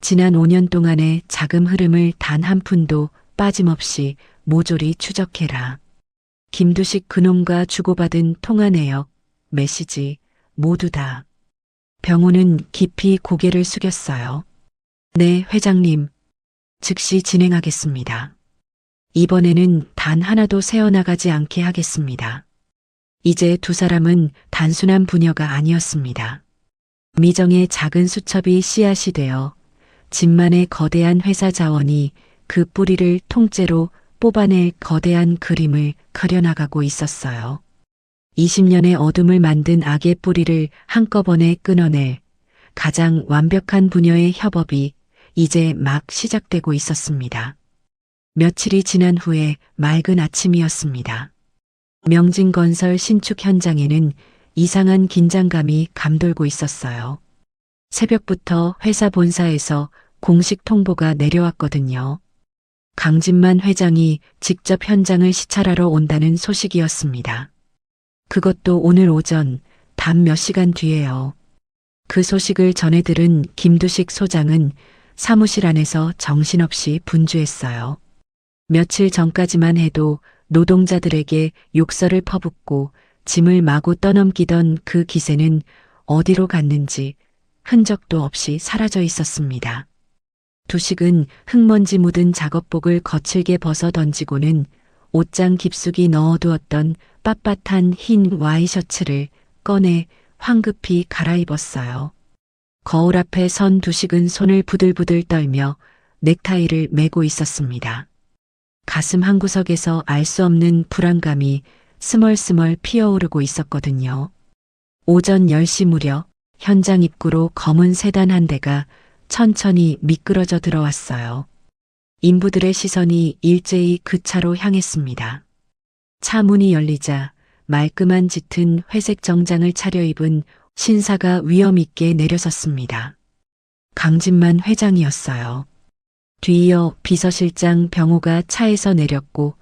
지난 5년 동안의 자금 흐름을 단 한 푼도 빠짐없이 모조리 추적해라. 김두식 그놈과 주고받은 통화 내역, 메시지 모두 다. 병호는 깊이 고개를 숙였어요. 네, 회장님. 즉시 진행하겠습니다. 이번에는 단 하나도 새어나가지 않게 하겠습니다. 이제 두 사람은 단순한 부녀가 아니었습니다. 미정의 작은 수첩이 씨앗이 되어 집만의 거대한 회사 자원이 그 뿌리를 통째로 뽑아낼 거대한 그림을 그려나가고 있었어요. 20년의 어둠을 만든 악의 뿌리를 한꺼번에 끊어낼 가장 완벽한 부녀의 협업이 이제 막 시작되고 있었습니다. 며칠이 지난 후에 맑은 아침이었습니다. 명진건설 신축 현장에는 이상한 긴장감이 감돌고 있었어요. 새벽부터 회사 본사에서 공식 통보가 내려왔거든요. 강진만 회장이 직접 현장을 시찰하러 온다는 소식이었습니다. 그것도 오늘 오전 단 몇 시간 뒤에요. 그 소식을 전해 들은 김두식 소장은 사무실 안에서 정신없이 분주했어요. 며칠 전까지만 해도 노동자들에게 욕설을 퍼붓고 짐을 마구 떠넘기던 그 기세는 어디로 갔는지 흔적도 없이 사라져 있었습니다. 두식은 흙먼지 묻은 작업복을 거칠게 벗어 던지고는 옷장 깊숙이 넣어두었던 빳빳한 흰 와이셔츠를 꺼내 황급히 갈아입었어요. 거울 앞에 선 두식은 손을 부들부들 떨며 넥타이를 매고 있었습니다. 가슴 한구석에서 알 수 없는 불안감이 스멀스멀 피어오르고 있었거든요. 오전 10시 무렵 현장 입구로 검은 세단 한 대가 천천히 미끄러져 들어왔어요. 인부들의 시선이 일제히 그 차로 향했습니다. 차 문이 열리자 말끔한 짙은 회색 정장을 차려입은 신사가 위엄 있게 내려섰습니다. 강진만 회장이었어요. 뒤이어 비서실장 병호가 차에서 내렸고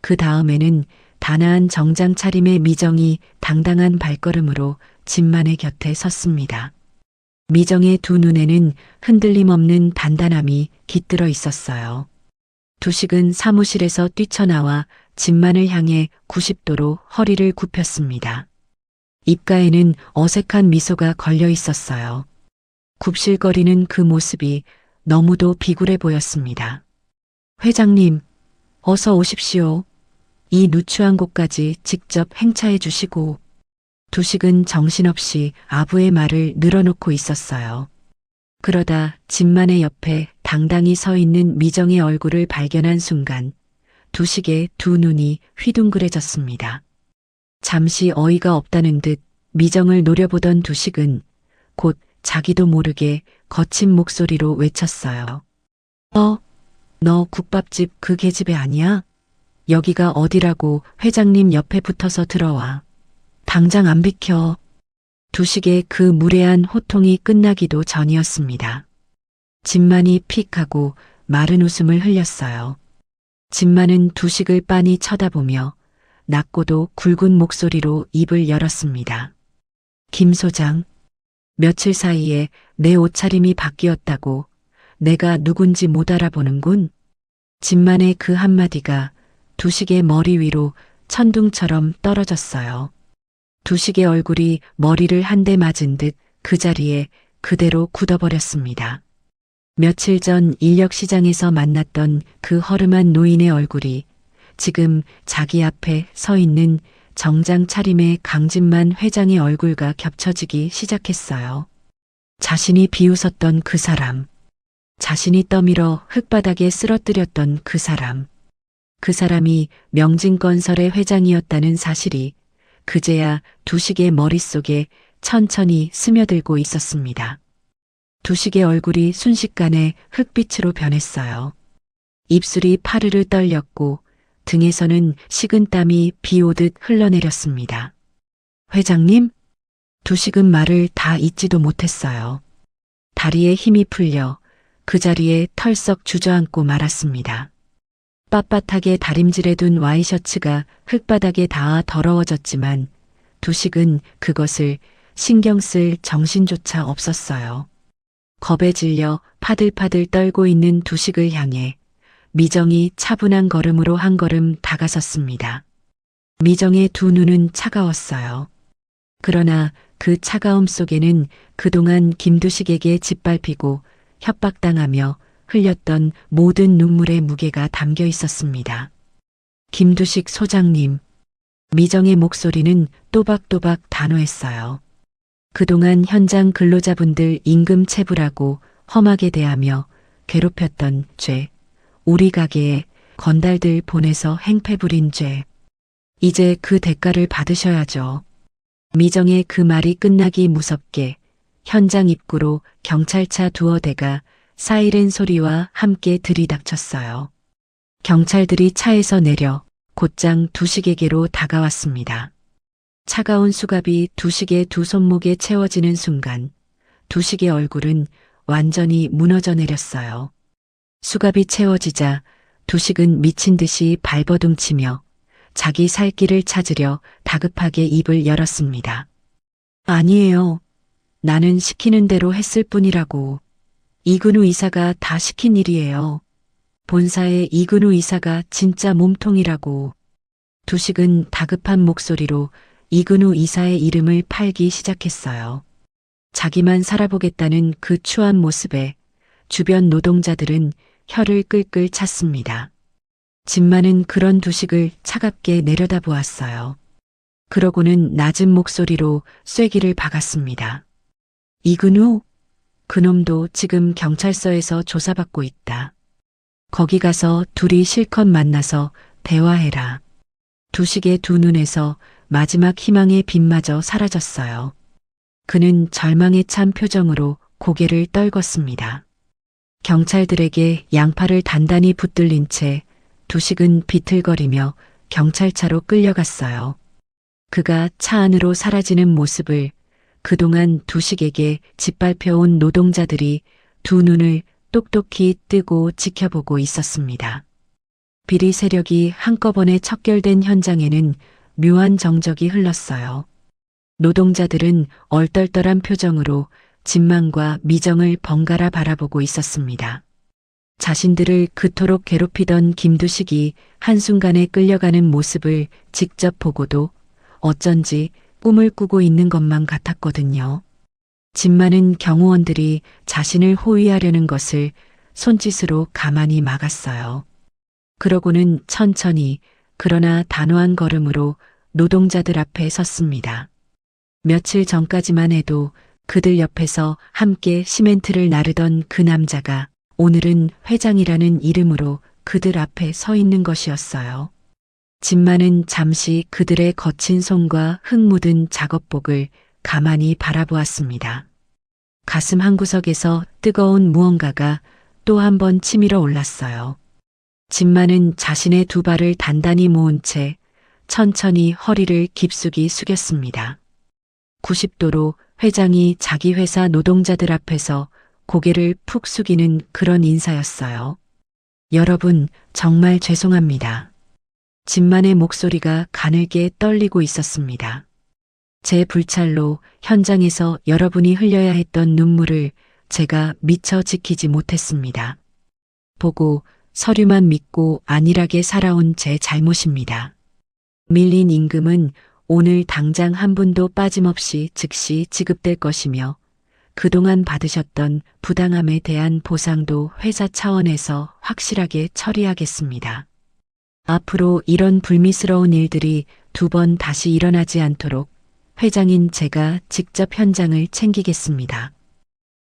그 다음에는 단아한 정장 차림의 미정이 당당한 발걸음으로 진만의 곁에 섰습니다. 미정의 두 눈에는 흔들림 없는 단단함이 깃들어 있었어요. 두식은 사무실에서 뛰쳐나와 진만을 향해 90도로 허리를 굽혔습니다. 입가에는 어색한 미소가 걸려 있었어요. 굽실거리는 그 모습이 너무도 비굴해 보였습니다. 회장님, 어서 오십시오. 이 누추한 곳까지 직접 행차해 주시고. 두식은 정신없이 아부의 말을 늘어놓고 있었어요. 그러다 진만의 옆에 당당히 서 있는 미정의 얼굴을 발견한 순간 두식의 두 눈이 휘둥그레졌습니다. 잠시 어이가 없다는 듯 미정을 노려보던 두식은 곧 자기도 모르게 거친 목소리로 외쳤어요. 너 국밥집 그 계집애 아니야? 여기가 어디라고 회장님 옆에 붙어서 들어와. 당장 안 비켜. 두식의 그 무례한 호통이 끝나기도 전이었습니다. 진만이 픽 하고 마른 웃음을 흘렸어요. 진만은 두식을 빤히 쳐다보며 낮고도 굵은 목소리로 입을 열었습니다. 김 소장, 며칠 사이에 내 옷차림이 바뀌었다고 내가 누군지 못 알아보는군. 진만의 그 한마디가 두식의 머리 위로 천둥처럼 떨어졌어요. 두식의 얼굴이 머리를 한 대 맞은 듯 그 자리에 그대로 굳어버렸습니다. 며칠 전 인력시장에서 만났던 그 허름한 노인의 얼굴이 지금 자기 앞에 서 있는 정장 차림의 강진만 회장의 얼굴과 겹쳐지기 시작했어요. 자신이 비웃었던 그 사람, 자신이 떠밀어 흙바닥에 쓰러뜨렸던 그 사람, 그 사람이 명진건설의 회장이었다는 사실이 그제야 두식의 머릿속에 천천히 스며들고 있었습니다. 두식의 얼굴이 순식간에 흙빛으로 변했어요. 입술이 파르르 떨렸고 등에서는 식은땀이 비 오듯 흘러내렸습니다. 회장님? 두식은 말을 다 잇지도 못했어요. 다리에 힘이 풀려 그 자리에 털썩 주저앉고 말았습니다. 빳빳하게 다림질해둔 와이셔츠가 흙바닥에 닿아 더러워졌지만 두식은 그것을 신경 쓸 정신조차 없었어요. 겁에 질려 파들파들 떨고 있는 두식을 향해 미정이 차분한 걸음으로 한 걸음 다가섰습니다. 미정의 두 눈은 차가웠어요. 그러나 그 차가움 속에는 그동안 김두식에게 짓밟히고 협박당하며 흘렸던 모든 눈물의 무게가 담겨 있었습니다. 김두식 소장님, 미정의 목소리는 또박또박 단호했어요. 그동안 현장 근로자분들 임금 체불하고 험하게 대하며 괴롭혔던 죄, 우리 가게에 건달들 보내서 행패 부린 죄, 이제 그 대가를 받으셔야죠. 미정의 그 말이 끝나기 무섭게 현장 입구로 경찰차 두어 대가 사이렌 소리와 함께 들이닥쳤어요. 경찰들이 차에서 내려 곧장 두식에게로 다가왔습니다. 차가운 수갑이 두식의 두 손목에 채워지는 순간 두식의 얼굴은 완전히 무너져 내렸어요. 수갑이 채워지자 두식은 미친 듯이 발버둥치며 자기 살 길을 찾으려 다급하게 입을 열었습니다. 아니에요. 나는 시키는 대로 했을 뿐이라고. 이근우 이사가 다 시킨 일이에요. 본사의 이근우 이사가 진짜 몸통이라고. 두식은 다급한 목소리로 이근우 이사의 이름을 팔기 시작했어요. 자기만 살아보겠다는 그 추한 모습에 주변 노동자들은 혀를 끌끌 찼습니다. 진만은 그런 두식을 차갑게 내려다보았어요. 그러고는 낮은 목소리로 쐐기를 박았습니다. 이근우? 그놈도 지금 경찰서에서 조사받고 있다. 거기 가서 둘이 실컷 만나서 대화해라. 두식의 두 눈에서 마지막 희망의 빛마저 사라졌어요. 그는 절망에 찬 표정으로 고개를 떨궜습니다. 경찰들에게 양팔을 단단히 붙들린 채 두식은 비틀거리며 경찰차로 끌려갔어요. 그가 차 안으로 사라지는 모습을 그동안 두식에게 짓밟혀온 노동자들이 두 눈을 똑똑히 뜨고 지켜보고 있었습니다. 비리 세력이 한꺼번에 척결된 현장에는 묘한 정적이 흘렀어요. 노동자들은 얼떨떨한 표정으로 진만과 미정을 번갈아 바라보고 있었습니다. 자신들을 그토록 괴롭히던 김두식이 한순간에 끌려가는 모습을 직접 보고도 어쩐지 꿈을 꾸고 있는 것만 같았거든요. 진만은 경호원들이 자신을 호위하려는 것을 손짓으로 가만히 막았어요. 그러고는 천천히 그러나 단호한 걸음으로 노동자들 앞에 섰습니다. 며칠 전까지만 해도 그들 옆에서 함께 시멘트를 나르던 그 남자가 오늘은 회장이라는 이름으로 그들 앞에 서 있는 것이었어요. 진만은 잠시 그들의 거친 손과 흙 묻은 작업복을 가만히 바라보았습니다. 가슴 한구석에서 뜨거운 무언가가 또 한 번 치밀어 올랐어요. 진만은 자신의 두 발을 단단히 모은 채 천천히 허리를 깊숙이 숙였습니다. 90도로 회장이 자기 회사 노동자들 앞에서 고개를 푹 숙이는 그런 인사였어요. 여러분, 정말 죄송합니다. 진만의 목소리가 가늘게 떨리고 있었습니다. 제 불찰로 현장에서 여러분이 흘려야 했던 눈물을 제가 미처 지키지 못했습니다. 보고 서류만 믿고 안일하게 살아온 제 잘못입니다. 밀린 임금은 오늘 당장 한 푼도 빠짐없이 즉시 지급될 것이며 그동안 받으셨던 부당함에 대한 보상도 회사 차원에서 확실하게 처리하겠습니다. 앞으로 이런 불미스러운 일들이 두 번 다시 일어나지 않도록 회장인 제가 직접 현장을 챙기겠습니다.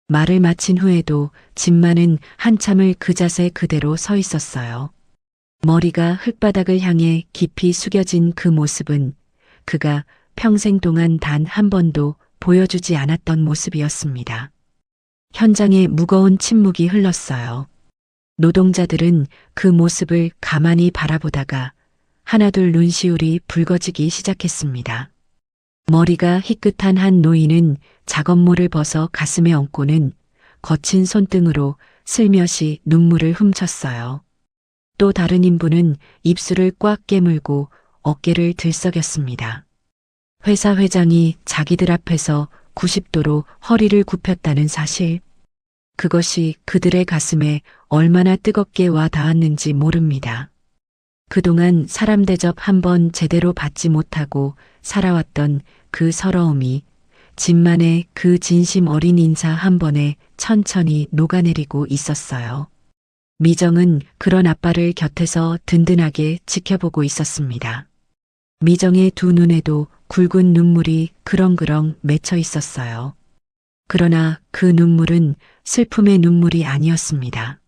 말을 마친 후에도 진만은 한참을 그 자세 그대로 서 있었어요. 머리가 흙바닥을 향해 깊이 숙여진 그 모습은 그가 평생 동안 단 한 번도 보여주지 않았던 모습이었습니다. 현장에 무거운 침묵이 흘렀어요. 노동자들은 그 모습을 가만히 바라보다가 하나둘 눈시울이 붉어지기 시작했습니다. 머리가 희끗한 한 노인은 작업모를 벗어 가슴에 얹고는 거친 손등으로 슬며시 눈물을 훔쳤어요. 또 다른 인부는 입술을 꽉 깨물고 어깨를 들썩였습니다. 회사 회장이 자기들 앞에서 90도로 허리를 굽혔다는 사실, 그것이 그들의 가슴에 얼마나 뜨겁게 와 닿았는지 모릅니다. 그동안 사람 대접 한 번 제대로 받지 못하고 살아왔던 그 서러움이 진만의 그 진심 어린 인사 한 번에 천천히 녹아내리고 있었어요. 미정은 그런 아빠를 곁에서 든든하게 지켜보고 있었습니다. 미정의 두 눈에도 굵은 눈물이 그렁그렁 맺혀 있었어요. 그러나 그 눈물은 슬픔의 눈물이 아니었습니다.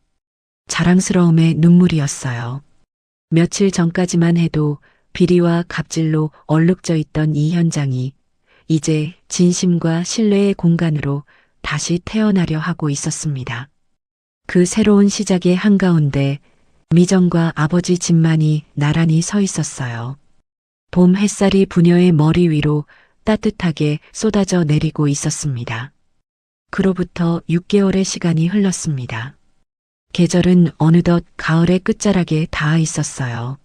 자랑스러움의 눈물이었어요. 며칠 전까지만 해도 비리와 갑질로 얼룩져 있던 이 현장이 이제 진심과 신뢰의 공간으로 다시 태어나려 하고 있었습니다. 그 새로운 시작의 한가운데 미정과 아버지 진만이 나란히 서 있었어요. 봄 햇살이 부녀의 머리 위로 따뜻하게 쏟아져 내리고 있었습니다. 그로부터 6개월의 시간이 흘렀습니다. 계절은 어느덧 가을의 끝자락에 닿아 있었어요.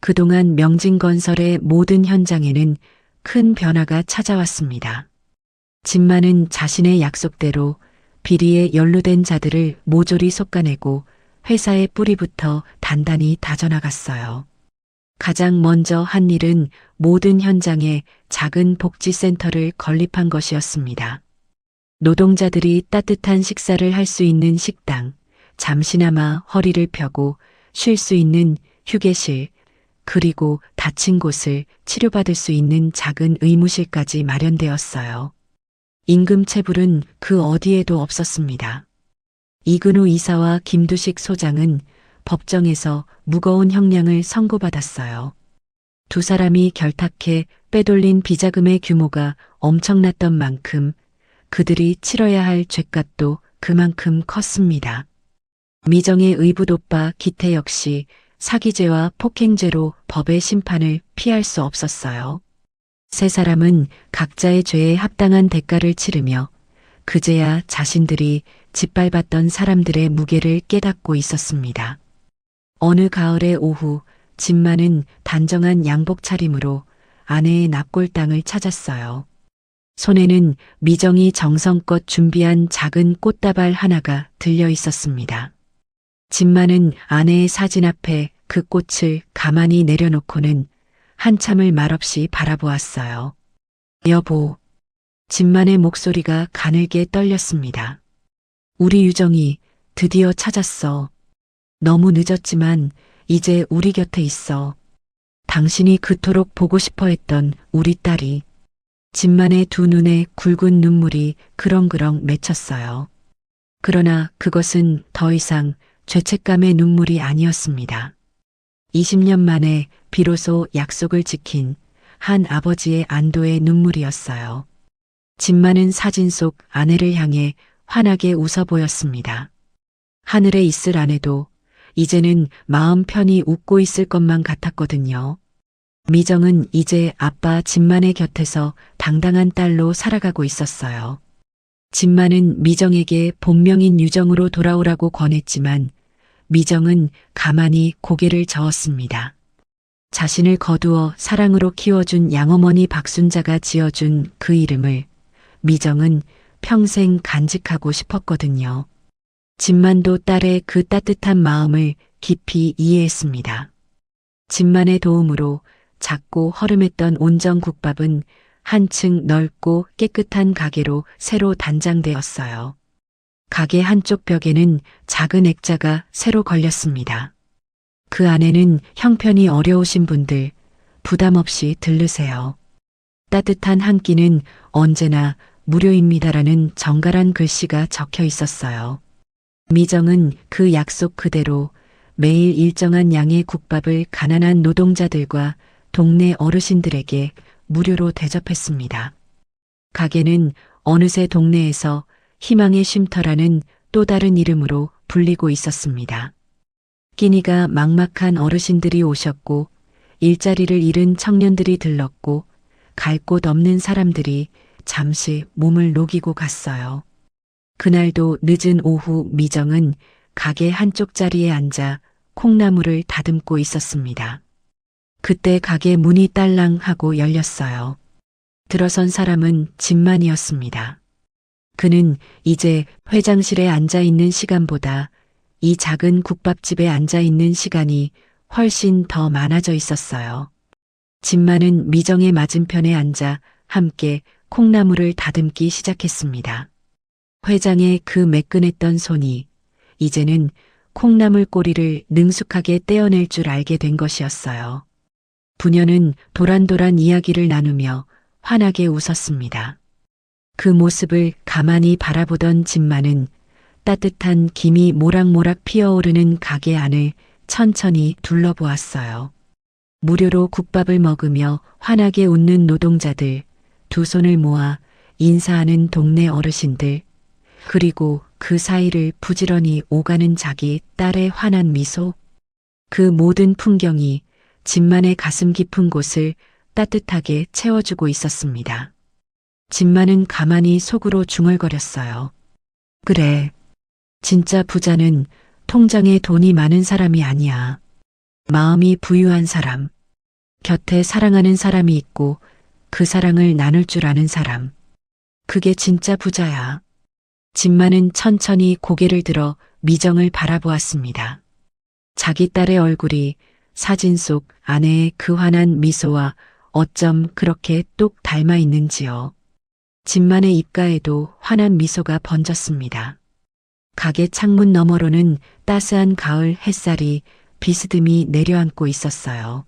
그동안 명진건설의 모든 현장에는 큰 변화가 찾아왔습니다. 진만은 자신의 약속대로 비리에 연루된 자들을 모조리 솎아내고 회사의 뿌리부터 단단히 다져나갔어요. 가장 먼저 한 일은 모든 현장에 작은 복지센터를 건립한 것이었습니다. 노동자들이 따뜻한 식사를 할 수 있는 식당, 잠시나마 허리를 펴고 쉴 수 있는 휴게실, 그리고 다친 곳을 치료받을 수 있는 작은 의무실까지 마련되었어요. 임금체불은 그 어디에도 없었습니다. 이근우 이사와 김두식 소장은 법정에서 무거운 형량을 선고받았어요. 두 사람이 결탁해 빼돌린 비자금의 규모가 엄청났던 만큼 그들이 치러야 할 죗값도 그만큼 컸습니다. 미정의 의붓오빠 기태 역시 사기죄와 폭행죄로 법의 심판을 피할 수 없었어요. 세 사람은 각자의 죄에 합당한 대가를 치르며 그제야 자신들이 짓밟았던 사람들의 무게를 깨닫고 있었습니다. 어느 가을의 오후, 진만은 단정한 양복 차림으로 아내의 납골당을 찾았어요. 손에는 미정이 정성껏 준비한 작은 꽃다발 하나가 들려 있었습니다. 진만은 아내의 사진 앞에 그 꽃을 가만히 내려놓고는 한참을 말없이 바라보았어요. 여보. 진만의 목소리가 가늘게 떨렸습니다. 우리 유정이 드디어 찾았어. 너무 늦었지만 이제 우리 곁에 있어. 당신이 그토록 보고 싶어 했던 우리 딸이. 진만의 두 눈에 굵은 눈물이 그렁그렁 맺혔어요. 그러나 그것은 더 이상 죄책감의 눈물이 아니었습니다. 20년 만에 비로소 약속을 지킨 한 아버지의 안도의 눈물이었어요. 진만은 사진 속 아내를 향해 환하게 웃어 보였습니다. 하늘에 있을 아내도 이제는 마음 편히 웃고 있을 것만 같았거든요. 미정은 이제 아빠 진만의 곁에서 당당한 딸로 살아가고 있었어요. 진만은 미정에게 본명인 유정으로 돌아오라고 권했지만 미정은 가만히 고개를 저었습니다. 자신을 거두어 사랑으로 키워준 양어머니 박순자가 지어준 그 이름을 미정은 평생 간직하고 싶었거든요. 진만도 딸의 그 따뜻한 마음을 깊이 이해했습니다. 진만의 도움으로 작고 허름했던 온정국밥은 한층 넓고 깨끗한 가게로 새로 단장되었어요. 가게 한쪽 벽에는 작은 액자가 새로 걸렸습니다. 그 안에는 형편이 어려우신 분들 부담 없이 들르세요. 따뜻한 한 끼는 언제나 무료입니다라는 정갈한 글씨가 적혀 있었어요. 미정은 그 약속 그대로 매일 일정한 양의 국밥을 가난한 노동자들과 동네 어르신들에게 무료로 대접했습니다. 가게는 어느새 동네에서 희망의 쉼터라는 또 다른 이름으로 불리고 있었습니다. 끼니가 막막한 어르신들이 오셨고 일자리를 잃은 청년들이 들렀고 갈 곳 없는 사람들이 잠시 몸을 녹이고 갔어요. 그날도 늦은 오후 미정은 가게 한쪽 자리에 앉아 콩나물을 다듬고 있었습니다. 그때 가게 문이 딸랑 하고 열렸어요. 들어선 사람은 진만이었습니다. 그는 이제 회장실에 앉아 있는 시간보다 이 작은 국밥집에 앉아 있는 시간이 훨씬 더 많아져 있었어요. 진만은 미정의 맞은편에 앉아 함께 콩나물을 다듬기 시작했습니다. 회장의 그 매끈했던 손이 이제는 콩나물 꼬리를 능숙하게 떼어낼 줄 알게 된 것이었어요. 부녀는 도란도란 이야기를 나누며 환하게 웃었습니다. 그 모습을 가만히 바라보던 진만은 따뜻한 김이 모락모락 피어오르는 가게 안을 천천히 둘러보았어요. 무료로 국밥을 먹으며 환하게 웃는 노동자들, 두 손을 모아 인사하는 동네 어르신들, 그리고 그 사이를 부지런히 오가는 자기 딸의 환한 미소. 그 모든 풍경이 진만의 가슴 깊은 곳을 따뜻하게 채워주고 있었습니다. 진만은 가만히 속으로 중얼거렸어요. 그래, 진짜 부자는 통장에 돈이 많은 사람이 아니야. 마음이 부유한 사람, 곁에 사랑하는 사람이 있고 그 사랑을 나눌 줄 아는 사람. 그게 진짜 부자야. 진만은 천천히 고개를 들어 미정을 바라보았습니다. 자기 딸의 얼굴이 사진 속 아내의 그 환한 미소와 어쩜 그렇게 똑 닮아 있는지요. 진만의 입가에도 환한 미소가 번졌습니다. 가게 창문 너머로는 따스한 가을 햇살이 비스듬히 내려앉고 있었어요.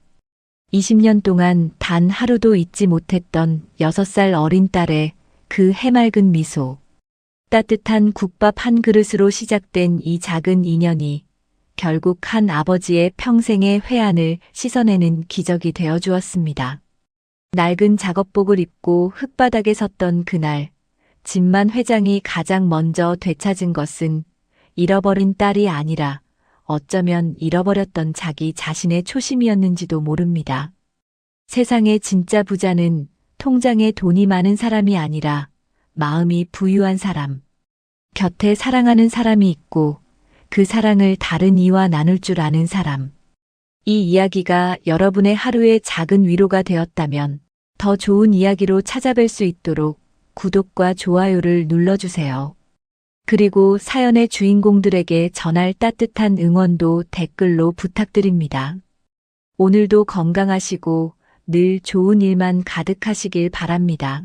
20년 동안 단 하루도 잊지 못했던 6살 어린 딸의 그 해맑은 미소. 따뜻한 국밥 한 그릇으로 시작된 이 작은 인연이 결국 한 아버지의 평생의 회한을 씻어내는 기적이 되어 주었습니다. 낡은 작업복을 입고 흙바닥에 섰던 그날, 진만 회장이 가장 먼저 되찾은 것은 잃어버린 딸이 아니라 어쩌면 잃어버렸던 자기 자신의 초심이었는지도 모릅니다. 세상의 진짜 부자는 통장에 돈이 많은 사람이 아니라 마음이 부유한 사람, 곁에 사랑하는 사람이 있고 그 사랑을 다른 이와 나눌 줄 아는 사람. 이 이야기가 여러분의 하루의 작은 위로가 되었다면 더 좋은 이야기로 찾아뵐 수 있도록 구독과 좋아요를 눌러주세요. 그리고 사연의 주인공들에게 전할 따뜻한 응원도 댓글로 부탁드립니다. 오늘도 건강하시고 늘 좋은 일만 가득하시길 바랍니다.